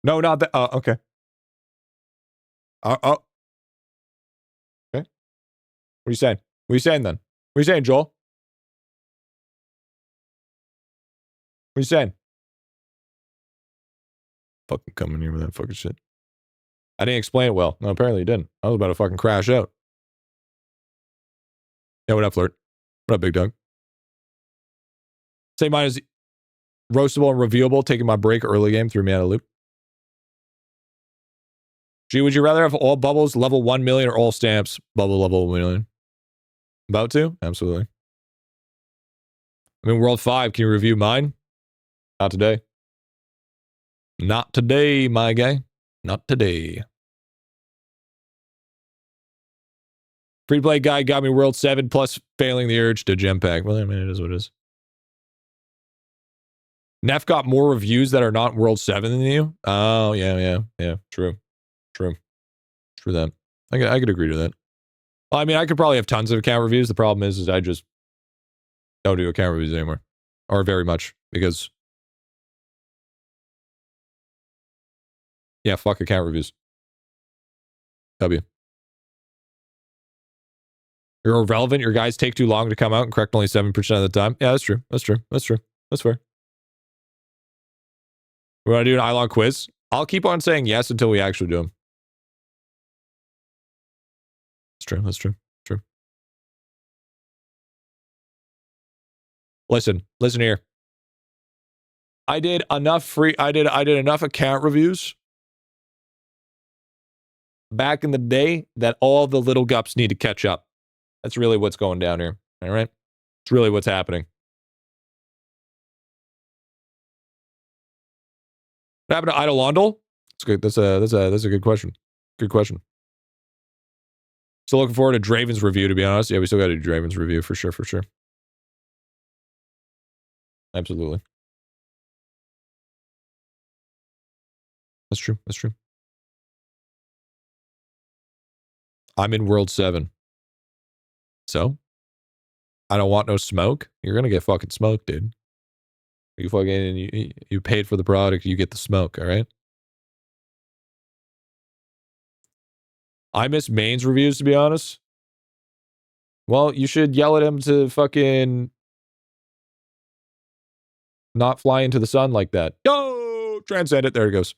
No, not that. Okay. Okay. What are you saying? What are you saying then? What are you saying, Joel? What are you saying? Fucking coming here with that fucking shit. I didn't explain it well. No, apparently you didn't. I was about to fucking crash out. Yeah, what up, Flirt? What up, big dog? Say mine is roastable and reviewable. Taking my break early game threw me out of loop. Gee, would you rather have all bubbles level 1 million or all stamps bubble level 1 million? About to? Absolutely. I'm in World 5. Can you review mine? Not today. Not today, my guy. Not today. Free-to-play guy got me World 7 plus failing the urge to gem pack. Well, I mean, it is what it is. Neff got more reviews that are not World 7 than you? Oh, yeah. True that. I could agree to that. Well, I mean, I could probably have tons of account reviews. The problem is I just don't do account reviews anymore. Or very much. Because... yeah, fuck account reviews. W. You're irrelevant. Your guys take too long to come out and correct only 7% of the time. Yeah, that's true. That's true. That's true. That's fair. We want to do an idelon quiz? I'll keep on saying yes until we actually do them. That's true. That's true. True. Listen here. I did enough account reviews back in the day that all the little gups need to catch up. That's really what's going down here. All right? It's really what's happening. What happened to IdleOn? That's good. That's a good question. Good question. Still looking forward to Draven's review, to be honest. Yeah, we still got to do Draven's review for sure, for sure. Absolutely. That's true. That's true. I'm in World 7. So? I don't want no smoke. You're gonna get fucking smoked, dude. You fucking, you paid for the product, you get the smoke, alright? I miss Maine's reviews, to be honest. Well, you should yell at him to fucking not fly into the sun like that. Yo! Transcend it. There it goes.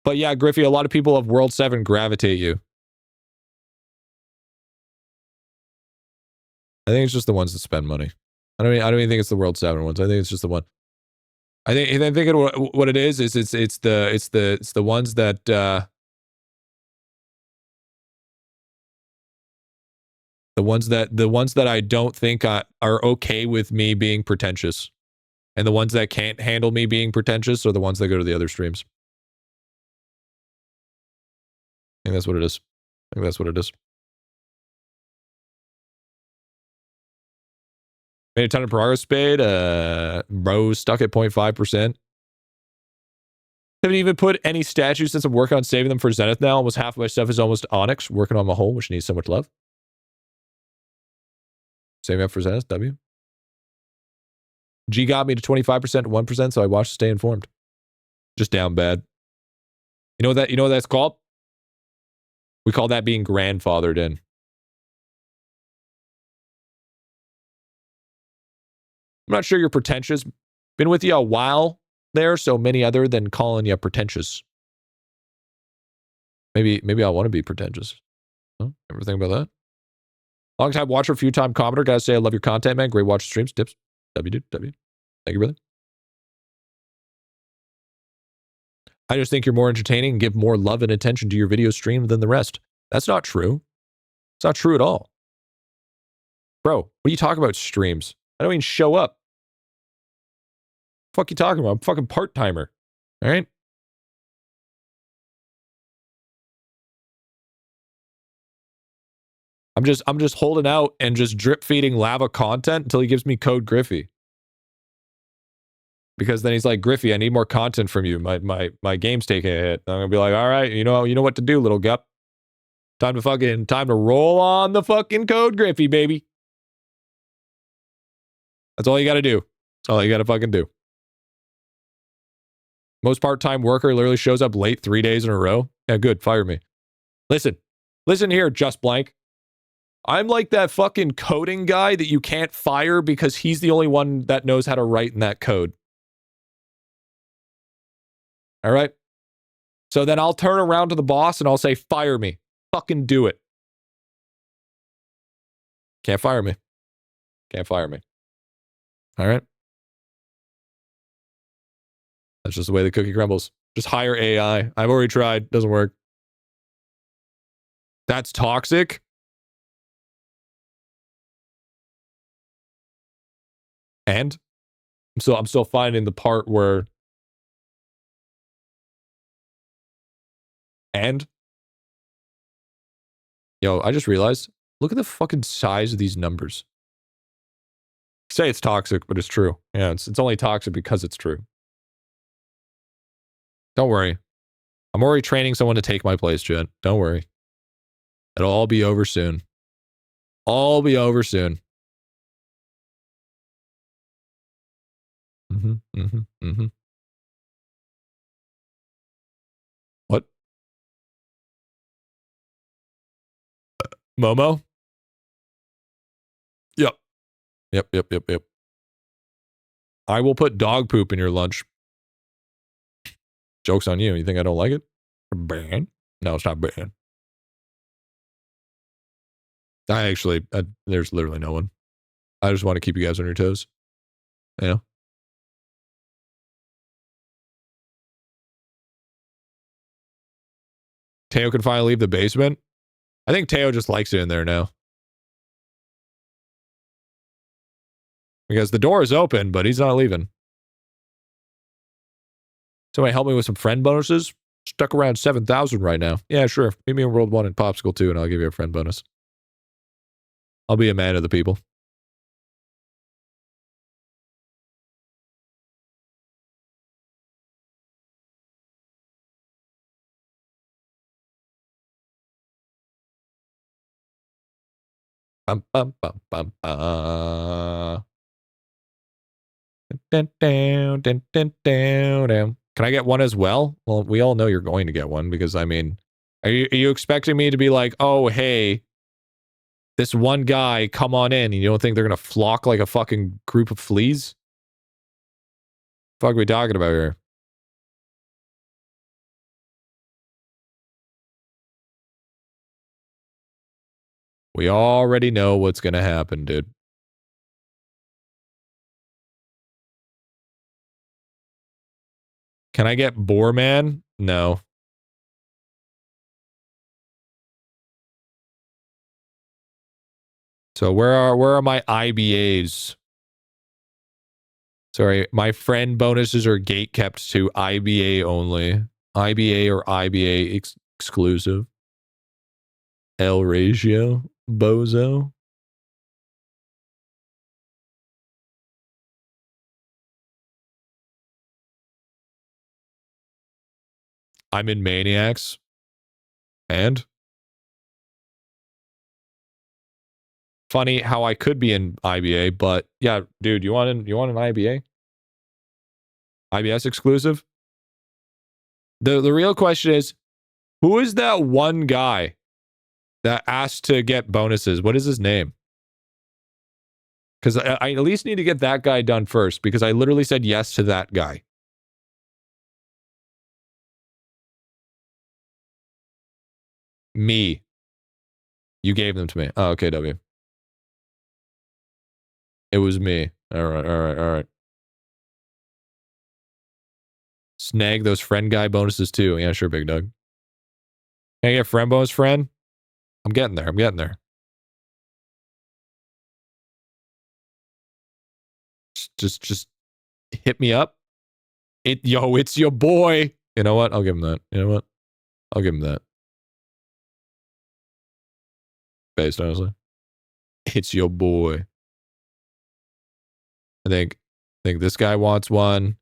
But yeah, Griffy, a lot of people of World 7 gravitate you. I think it's just the ones that spend money. I don't even think it's the World 7 ones. I think it's just the one. I think what it is it's the ones that the ones that I don't think are okay with me being pretentious. And the ones that can't handle me being pretentious are the ones that go to the other streams. I think that's what it is. I think that's what it is. Made a ton of progress, Spade. Bro stuck at 0.5%. Haven't even put any statues since I'm working on saving them for Zenith now. Almost half of my stuff is almost Onyx. Working on my whole, which needs so much love. Saving up for Zenith, W. G got me to 25% to 1%, so I watched to stay informed. Just down bad. You know what that's called? We call that being grandfathered in. I'm not sure you're pretentious. Been with you a while there, so many other than calling you pretentious. Maybe I want to be pretentious. Huh? Ever think about that? Long time watcher, few time commenter. Gotta say I love your content, man. Great watch streams. Tips. W, dude. W. Thank you, brother. I just think you're more entertaining and give more love and attention to your video stream than the rest. That's not true. It's not true at all. Bro, what are you talking about streams? I don't even show up. What the fuck you talking about? I'm a fucking part-timer. All right? I'm just holding out and just drip feeding Lava content until he gives me code Griffy. Because then he's like, Griffy, I need more content from you. My game's taking a hit. And I'm gonna be like, all right, you know what to do, little gup. Time to roll on the fucking code Griffy, baby. That's all you gotta do. That's all you gotta fucking do. Most part-time worker literally shows up late 3 days in a row. Yeah, good. Fire me. Listen here, Just Blank. I'm like that fucking coding guy that you can't fire because he's the only one that knows how to write in that code. All right? So then I'll turn around to the boss and I'll say, fire me. Fucking do it. Can't fire me. Can't fire me. All right? That's just the way the cookie crumbles. Just hire AI. I've already tried. Doesn't work. That's toxic. And I'm still finding the part where and yo, I just realized, look at the fucking size of these numbers. Say it's toxic, but it's true. Yeah, it's only toxic because it's true. Don't worry. I'm already training someone to take my place, Jen. Don't worry. It'll all be over soon. All be over soon. What? Momo? Yep. Yep. I will put dog poop in your lunch. Joke's on you. You think I don't like it? Banned? No, it's not banned. There's literally no one. I just want to keep you guys on your toes. You know? Teo can finally leave the basement. I think Teo just likes it in there now. Because the door is open, but he's not leaving. Somebody help me with some friend bonuses? Stuck around 7,000 right now. Yeah, sure. Meet me in World 1 and Popsicle 2 and I'll give you a friend bonus. I'll be a man of the people. Bum, bum, bum, bum, Dun, dun, dun, dun, dun, dun. Can I get one as well? Well, we all know you're going to get one because, I mean, are you expecting me to be like, oh, hey, this one guy, come on in, and you don't think they're going to flock like a fucking group of fleas? What the fuck are we talking about here? We already know what's going to happen, dude. Can I get Boreman? No. So where are my IBAs? Sorry, my friend bonuses are gate kept to IBA only. IBA or IBA exclusive. L ratio. Bozo. I'm in Maniacs. And? Funny how I could be in IBA, but yeah, dude, you want an IBA? IBS exclusive? The real question is, who is that one guy that asked to get bonuses? What is his name? Because I at least need to get that guy done first, because I literally said yes to that guy. Me. You gave them to me. Oh, okay, W. It was me. All right. Snag those friend guy bonuses too. Yeah, sure, big dog. Can I get friend bonus, friend? I'm getting there. Just hit me up. It's your boy. You know what? I'll give him that. You know what? I'll give him that. Based, honestly. It's your boy. I think this guy wants one.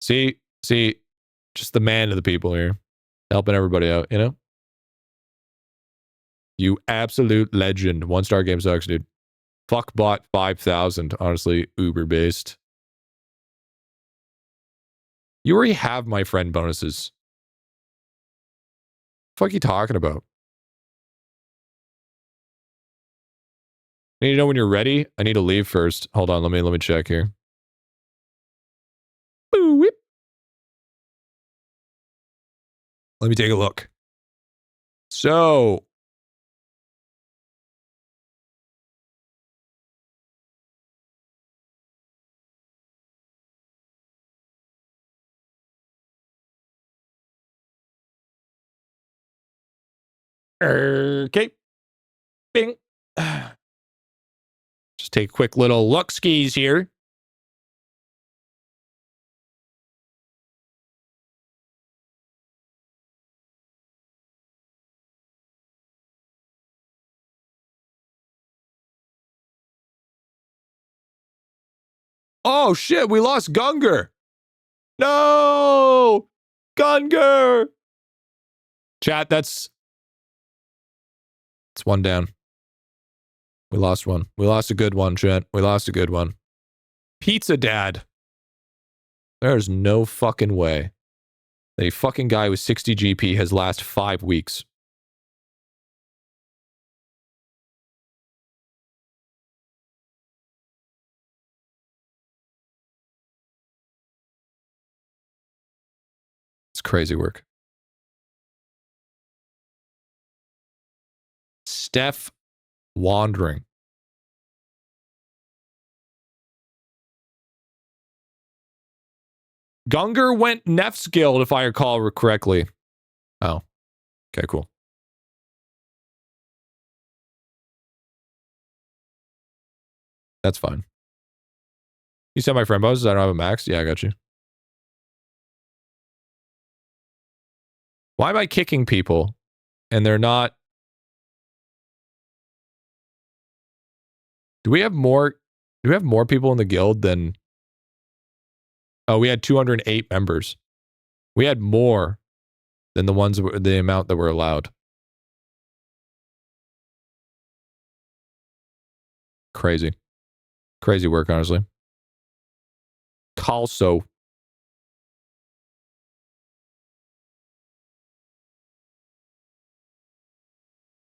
See, just the man of the people here. Helping everybody out, you know? You absolute legend. 1-star game sucks, dude. Fuck bot 5,000. Honestly, Uber based. You already have my friend bonuses. What the fuck are you talking about? I need to know when you're ready. I need to leave first. Hold on, let me check here. Boo whip. Let me take a look. So, okay. Bing. Just take a quick little look skis here. Oh shit, we lost Gunger. No! Gunger! Chat, that's one down. We lost one. We lost a good one, chat. We lost a good one. Pizza Dad. There's no fucking way that a fucking guy with 60 GP has last 5 weeks. Crazy work. Steph wandering. Gunger went Neff's guild, if I recall correctly. Oh. Okay, cool. That's fine. You said my friend bonuses, I don't have a max? Yeah, I got you. Why am I kicking people? And they're not... Do we have more people in the guild than... Oh, we had 208 members. We had more than the amount that were allowed. Crazy. Crazy work, honestly. Calso.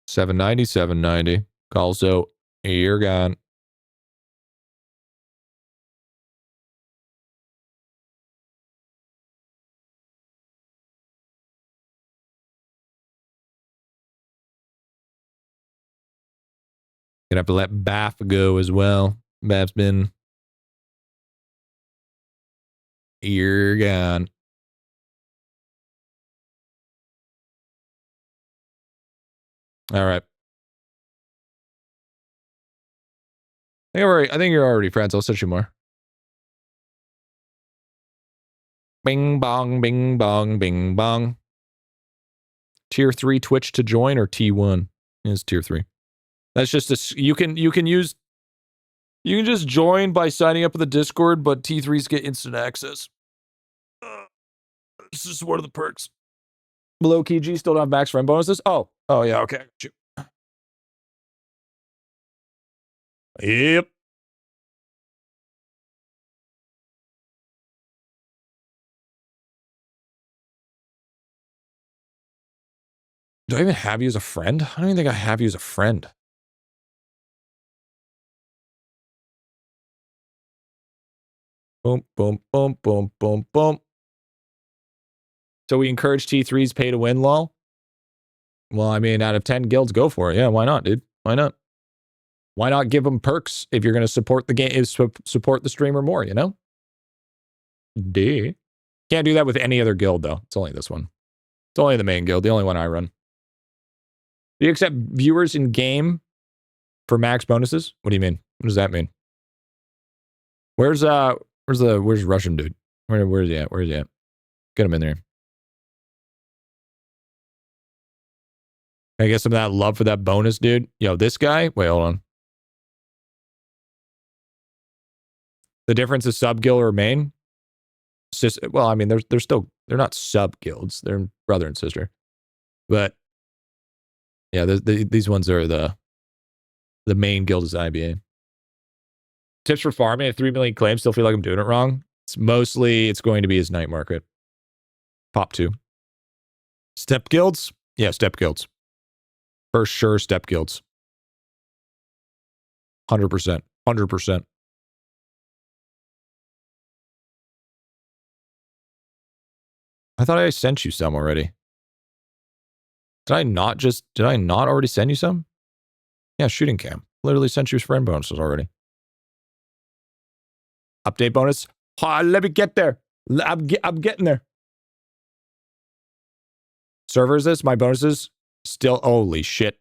$790. Calso, you're gone. Gonna have to let Baff go as well. Baff's been... You're gone. All right. I think you're already friends. I'll set you more. Bing bong, bing bong, bing bong. Tier 3 Twitch to join or T1? It's tier 3. That's just a, you can just join by signing up with the Discord, but T3s get instant access. This is one of the perks. Below key G still don't have max friend bonuses. Oh yeah, okay. I got you. Yep. Do I even have you as a friend? I don't even think I have you as a friend. Boom, boom, boom, boom, boom, boom. So we encourage T3s pay to win, lol. Well, I mean, out of 10 guilds, go for it. Yeah, why not, dude? Why not? Why not give them perks if you're going to support the game, support the streamer more, you know? D. Can't do that with any other guild, though. It's only this one. It's only the main guild, the only one I run. Do you accept viewers in game for max bonuses? What do you mean? What does that mean? Where's Russian dude? Where's he at? Where's he at? Get him in there. Can I get some of that love for that bonus, dude? Yo, this guy? Wait, hold on. The difference is sub guild or main? Well, I mean, they're not sub guilds. They're brother and sister. But yeah, these ones are the main guild is IBA. Tips for farming at 3 million claims. Still feel like I'm doing it wrong. It's going to be his night market. Pop 2. Step guilds? Yeah, step guilds. For sure, step guilds. 100%. 100%. I thought I sent you some already. Did I not already send you some? Yeah, shooting cam. Literally sent you friend bonuses already. Update bonus. Let me get there. I'm getting there. Server is this? My bonuses still. Holy shit.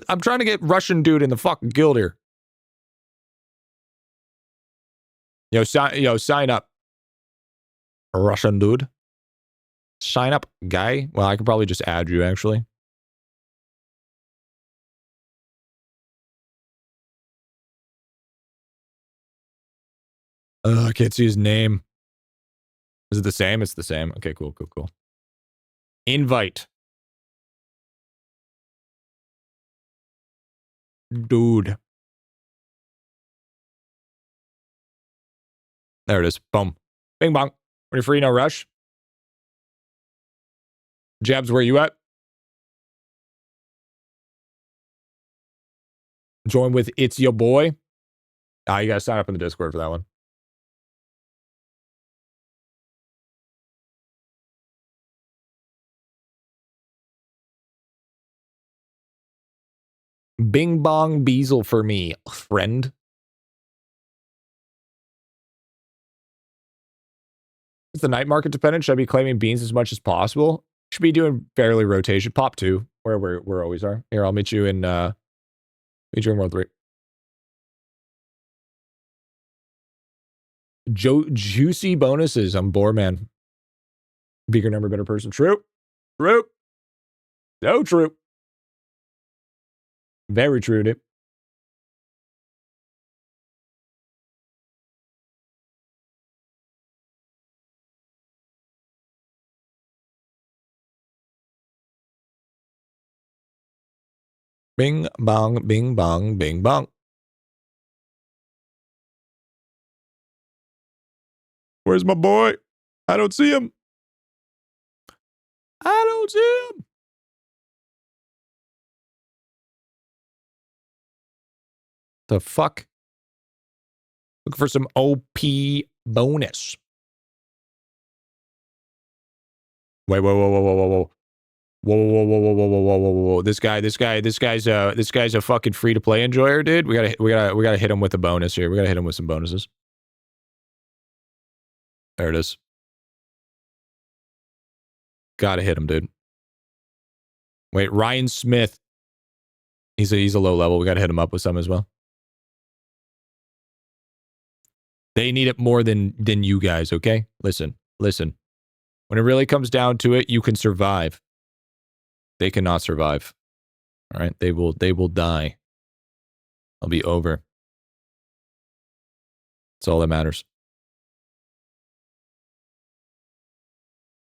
I'm trying to get Russian dude in the fucking guild here. Yo, sign up. Russian dude. Sign up, guy. Well, I could probably just add you, actually. I can't see his name. Is it the same? It's the same. Okay, cool. Invite. Dude. There it is. Boom. Bing bong. When you're free, no rush. Jabs, where you at? Join with It's Your Boy. You gotta sign up in the Discord for that one. Bing bong beazle for me, friend. Is the night market dependent? Should I be claiming beans as much as possible? Should be doing fairly rotation. Pop 2, where we always are. Here, I'll meet you in World 3. Juicy bonuses. I'm bored, man. Bigger number, better person. True. True. So true. Very true, dude. Bing bong, bing bong, bing bong. Where's my boy? I don't see him. I don't see him. The fuck? Looking for some OP bonus. Wait, whoa, whoa, whoa, whoa, whoa, whoa. Whoa, whoa, whoa, whoa, whoa, whoa, whoa, whoa, whoa. This guy's a fucking free-to-play enjoyer, dude. We gotta hit him with a bonus here. We gotta hit him with some bonuses. There it is. Gotta hit him, dude. Wait, Ryan Smith. He's a low level. We gotta hit him up with some as well. They need it more than you guys, okay? Listen. When it really comes down to it, you can survive. They cannot survive. All right? They will die. I'll be over. That's all that matters.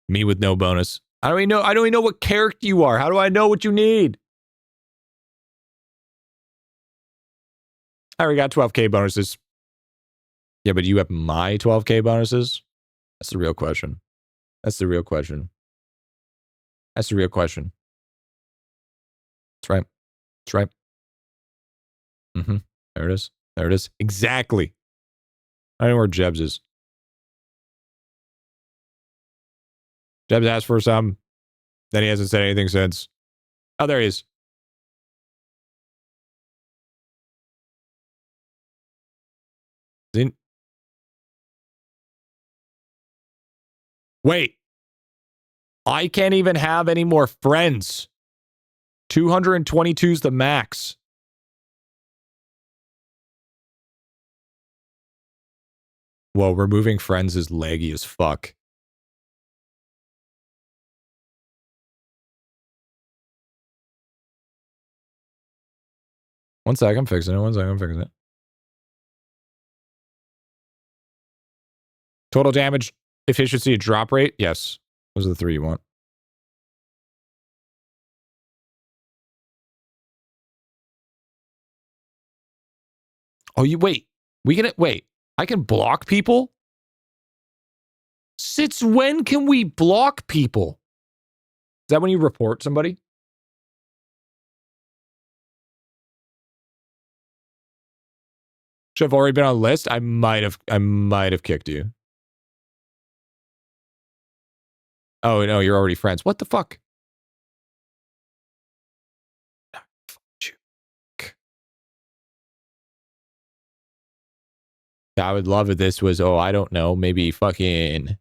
Me with no bonus. I don't even know what character you are. How do I know what you need? I already got 12K bonuses. Yeah, but you have my 12K bonuses? That's the real question. That's the real question. That's the real question. That's right. That's right. Mm-hmm. There it is. There it is. Exactly. I don't know where Jebs is. Jebs asked for some. Then he hasn't said anything since. Oh, there he is. Wait. I can't even have any more friends. 222 is the max. Well, removing friends is laggy as fuck. One sec, I'm fixing it. Total damage, efficiency, drop rate. Yes. Those are the 3 you want. Oh, wait. Wait. I can block people? Since when can we block people? Is that when you report somebody? Should have already been on the list. I might have kicked you. Oh no, you're already friends. What the fuck? I would love if this was, I don't know, maybe fucking,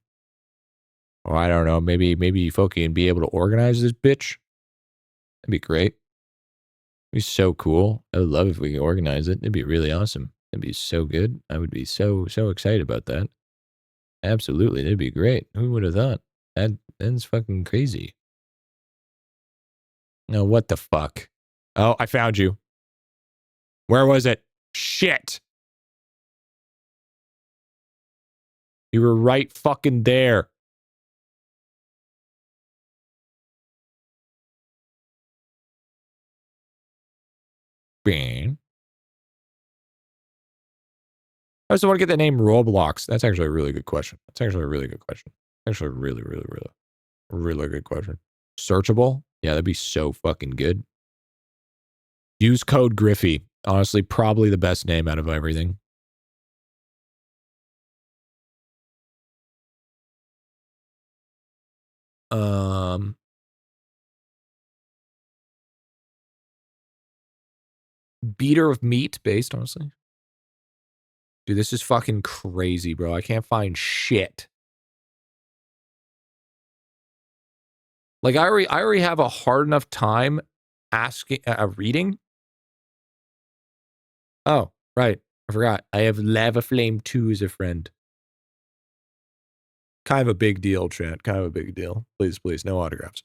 I don't know, maybe fucking be able to organize this bitch. That'd be great. It'd be so cool. I would love if we could organize it. It'd be really awesome. It'd be so good. I would be so excited about that. Absolutely. It'd be great. Who would have thought? That's fucking crazy. No, what the fuck? Oh, I found you. Where was it? Shit. You were right fucking there. Bang. I also want to get the name Roblox. That's actually a really good question. Actually a really, really good question. Searchable? Yeah, that'd be so fucking good. Use code Griffy. Honestly, probably the best name out of everything. beater of meat based, honestly. Dude, this is fucking crazy, bro. I can't find shit. Like, I already have a hard enough time asking, reading. Oh, right. I forgot. I have Lava Flame 2 as a friend. Kind of a big deal, Trent. Kind of a big deal. Please, please, no autographs.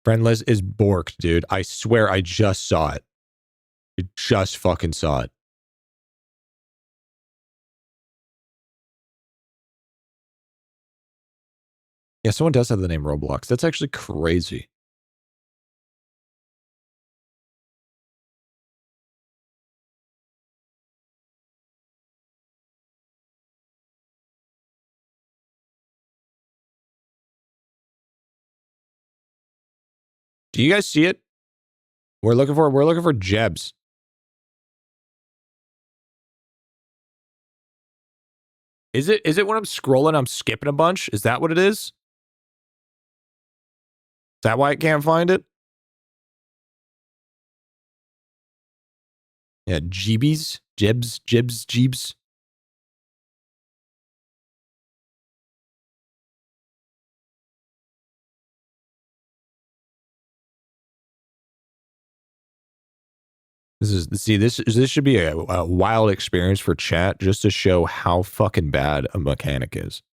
Friendless is borked, dude. I swear I just saw it. I just fucking saw it. Yeah, someone does have the name Roblox. That's actually crazy. Do you guys see it? We're looking for Jebs. Is it when I'm scrolling, I'm skipping a bunch? Is that what it is? Is that why I can't find it? Yeah, Jeebies, Jibs, Jeebs. This should be a wild experience for chat just to show how fucking bad a mechanic is.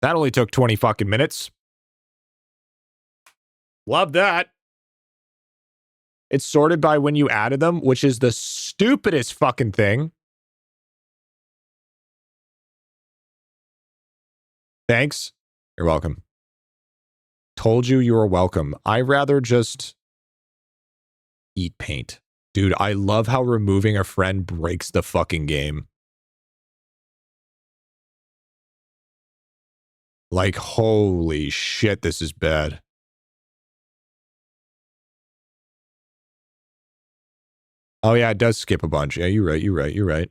That only took 20 fucking minutes. Love that. It's sorted by when you added them, which is the stupidest fucking thing. Thanks. You're welcome. Told you you were welcome. I'd rather just eat paint. Dude, I love how removing a friend breaks the fucking game. Like, holy shit, this is bad. Oh, yeah, it does skip a bunch. Yeah, you're right.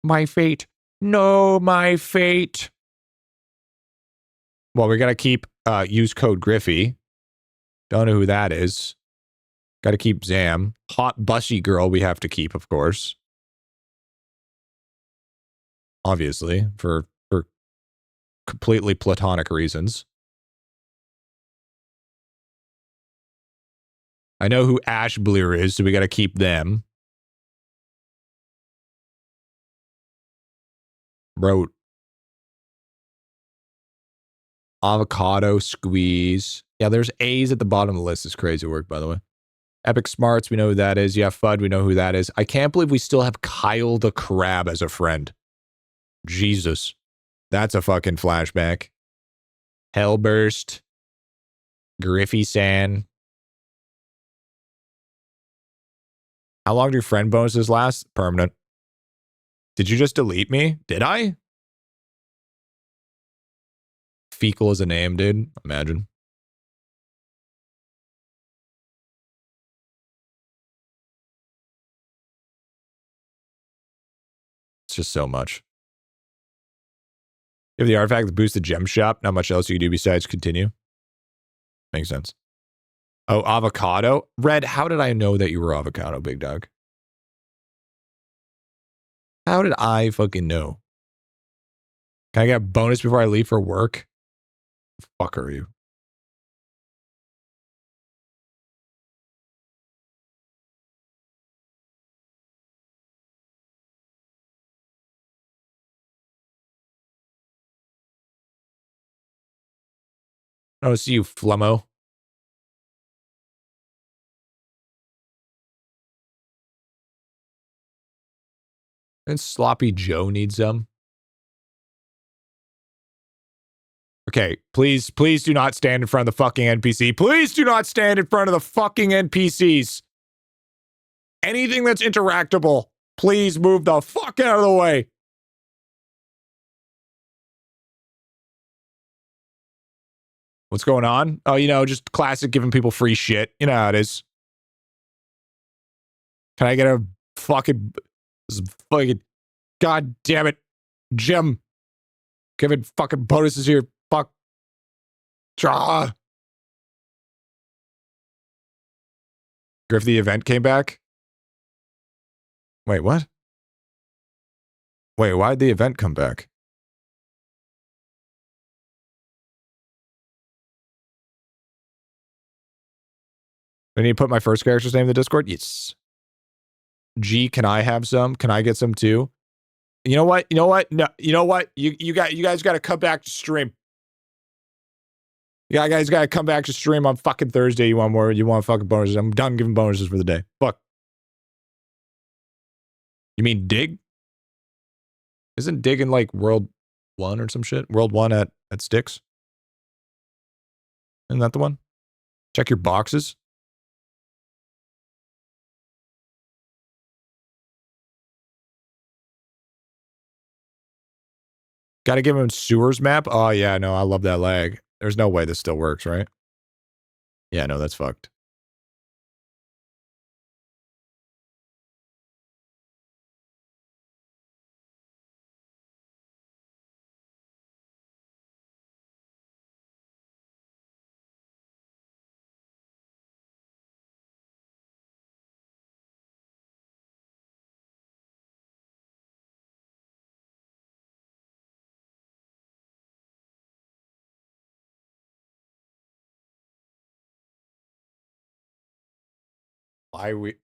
My fate. No, my fate. Well, we got to keep, use code Griffy. Don't know who that is. Got to keep Zam. Hot bushy girl we have to keep, of course. Obviously, for completely platonic reasons. I know who Ash Blear is, so we got to keep them. Wrote avocado squeeze. Yeah, there's A's at the bottom of the list. It's crazy work, by the way. Epic Smarts, we know who that is. Yeah, Fudd, we know who that is. I can't believe we still have Kyle the Crab as a friend. Jesus. That's a fucking flashback. Hellburst. Griffy San. How long do friend bonuses last? Permanent. Did you just delete me? Did I? Fecal is a name, dude. Imagine. It's just so much. You have the artifact that boosts the gem shop. Not much else you can do besides continue. Makes sense. Oh, avocado. Red, how did I know that you were avocado, big dog? How did I fucking know? Can I get a bonus before I leave for work? The fuck are you? Oh, see you, Flummo. And Sloppy Joe needs them. Okay, please do not stand in front of the fucking NPC. Please do not stand in front of the fucking NPCs. Anything that's interactable, please move the fuck out of the way. What's going on? Oh, you know, just classic giving people free shit. You know how it is. Can I get a fucking God damn it, Jim? Giving fucking bonuses here. Fuck. Ah. Griff, the event came back? Wait, what? Wait, why'd the event come back? I need to put my first character's name in the Discord? Yes. G, can I have some? Can I get some too? You know what? You know what? No, you know what? You guys got to come back to stream. You guys got to come back to stream on fucking Thursday. You want more? You want fucking bonuses? I'm done giving bonuses for the day. Fuck. You mean Dig? Isn't Dig in like World 1 or some shit? World 1 at Styx? Isn't that the one? Check your boxes. Got to give him sewers map? Oh, yeah, no, I love that lag. There's no way this still works, right? Yeah, no, that's fucked.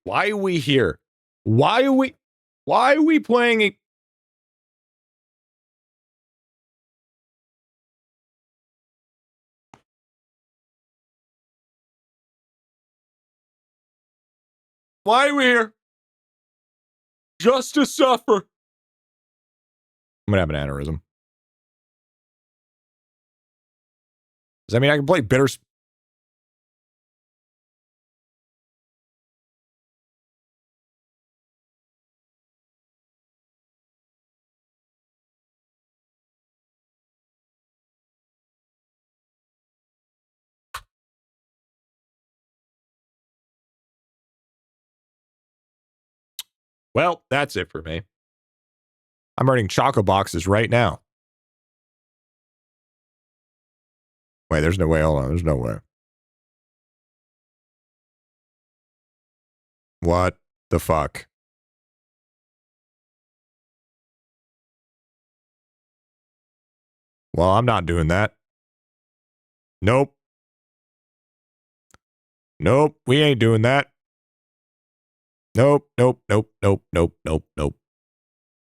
Why are we here? Why are we playing a Why are we here? Just to suffer. I'm gonna have an aneurysm. Does that mean I can play bitter? Well, that's it for me. I'm earning choco boxes right now. Wait, there's no way. Hold on. There's no way. What the fuck? Well, I'm not doing that. Nope. Nope. We ain't doing that. Nope. Nope. Nope. Nope. Nope. Nope. Nope.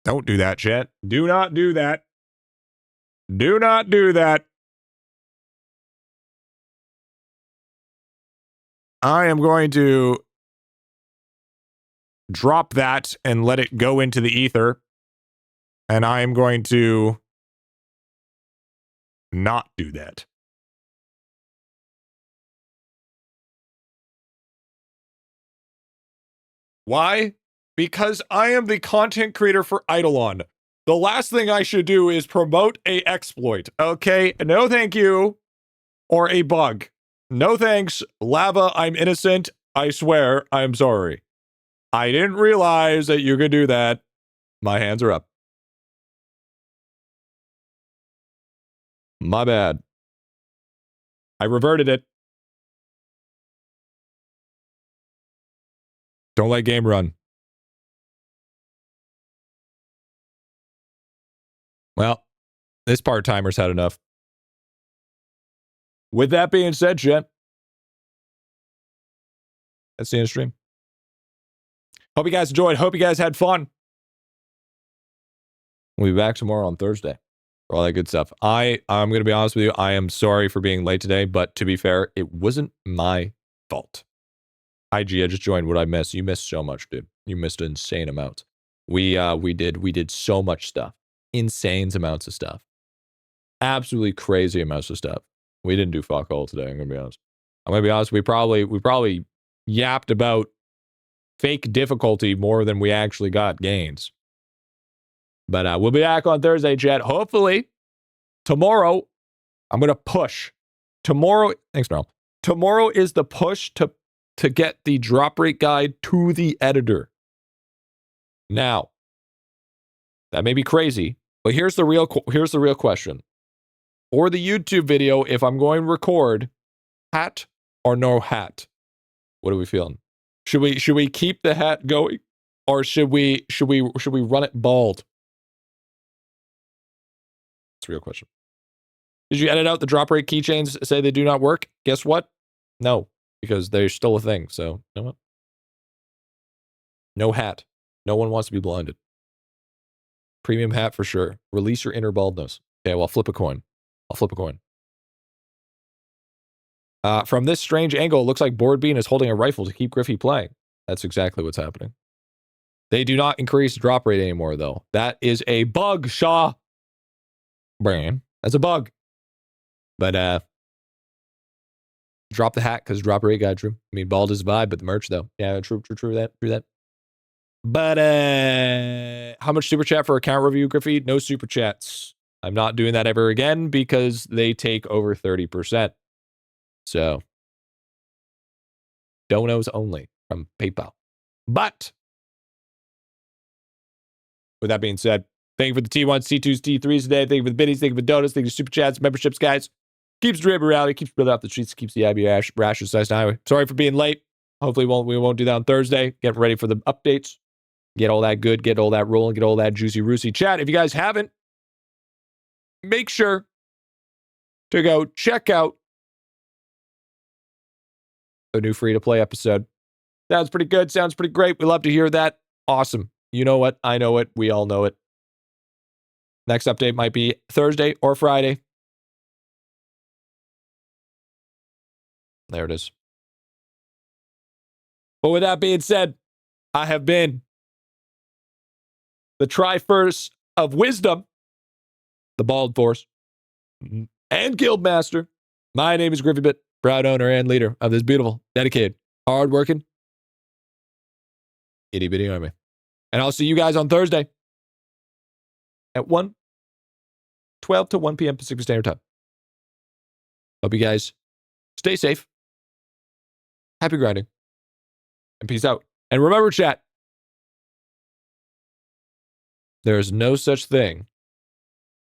Don't do that, chat. Do not do that. Do not do that. I am going to drop that and let it go into the ether. And I am going to not do that. Why? Because I am the content creator for IdleOn. The last thing I should do is promote a exploit. Okay? No thank you. Or a bug. No thanks. Lava, I'm innocent. I swear, I'm sorry. I didn't realize that you could do that. My hands are up. My bad. I reverted it. Don't let game run. Well, this part-timer's had enough. With that being said, chat, that's the end of the stream. Hope you guys enjoyed. Hope you guys had fun. We'll be back tomorrow on Thursday for all that good stuff. I'm going to be honest with you. I am sorry for being late today, but to be fair, it wasn't my fault. IG, I just joined. What I miss? You missed so much, dude. You missed an insane amount. We did so much stuff. Insane amounts of stuff. Absolutely crazy amounts of stuff. We didn't do fuck all today, I'm gonna be honest. We probably yapped about fake difficulty more than we actually got gains. But we'll be back on Thursday, chat. Hopefully, tomorrow, I'm gonna push. Tomorrow, thanks, Merle. Tomorrow is the push to get the drop rate guide to the editor. Now, that may be crazy, but here's the real question. For the YouTube video, if I'm going to record, hat or no hat? What are we feeling? Should we keep the hat going, or should we run it bald? That's a real question. Did you edit out the drop rate keychains? Say they do not work? Guess what? No, because they're still a thing. So you know what? No hat. No one wants to be blinded. Premium hat for sure. Release your inner baldness. Okay, well, I'll flip a coin. From this strange angle, it looks like Board Bean is holding a rifle to keep Griffy playing. That's exactly what's happening. They do not increase drop rate anymore, though. That is a bug, Shaw. Brain. That's a bug. But, drop the hat because drop rate got true. I mean, bald is a vibe, but the merch, though. Yeah, true that. But, how much super chat for account review, Griffy? No super chats. I'm not doing that ever again because they take over 30%. So, donos only from PayPal. But, with that being said, thank you for the T1s, T2s, T3s today. Thank you for the biddies. Thank you for the donuts. Thank you for super chats, memberships, guys. Keeps dreaming reality. Keeps building out the streets. Keeps the IBA rash size highway. Sorry for being late. Hopefully we won't do that on Thursday. Get ready for the updates. Get all that good. Get all that rolling. Get all that juicy, roosy chat. If you guys haven't, make sure to go check out the new free-to-play episode. Sounds pretty good. Sounds pretty great. We love to hear that. Awesome. You know what? I know it. We all know it. Next update might be Thursday or Friday. There it is. But with that being said, I have been the Triforce of Wisdom, the Bald Force, and Guildmaster. My name is GriffyBit, proud owner and leader of this beautiful, dedicated, hard-working, itty-bitty army. And I'll see you guys on Thursday at 12 to 1 p.m. Pacific Standard Time. Hope you guys stay safe, happy grinding, and peace out. And remember, chat, there is no such thing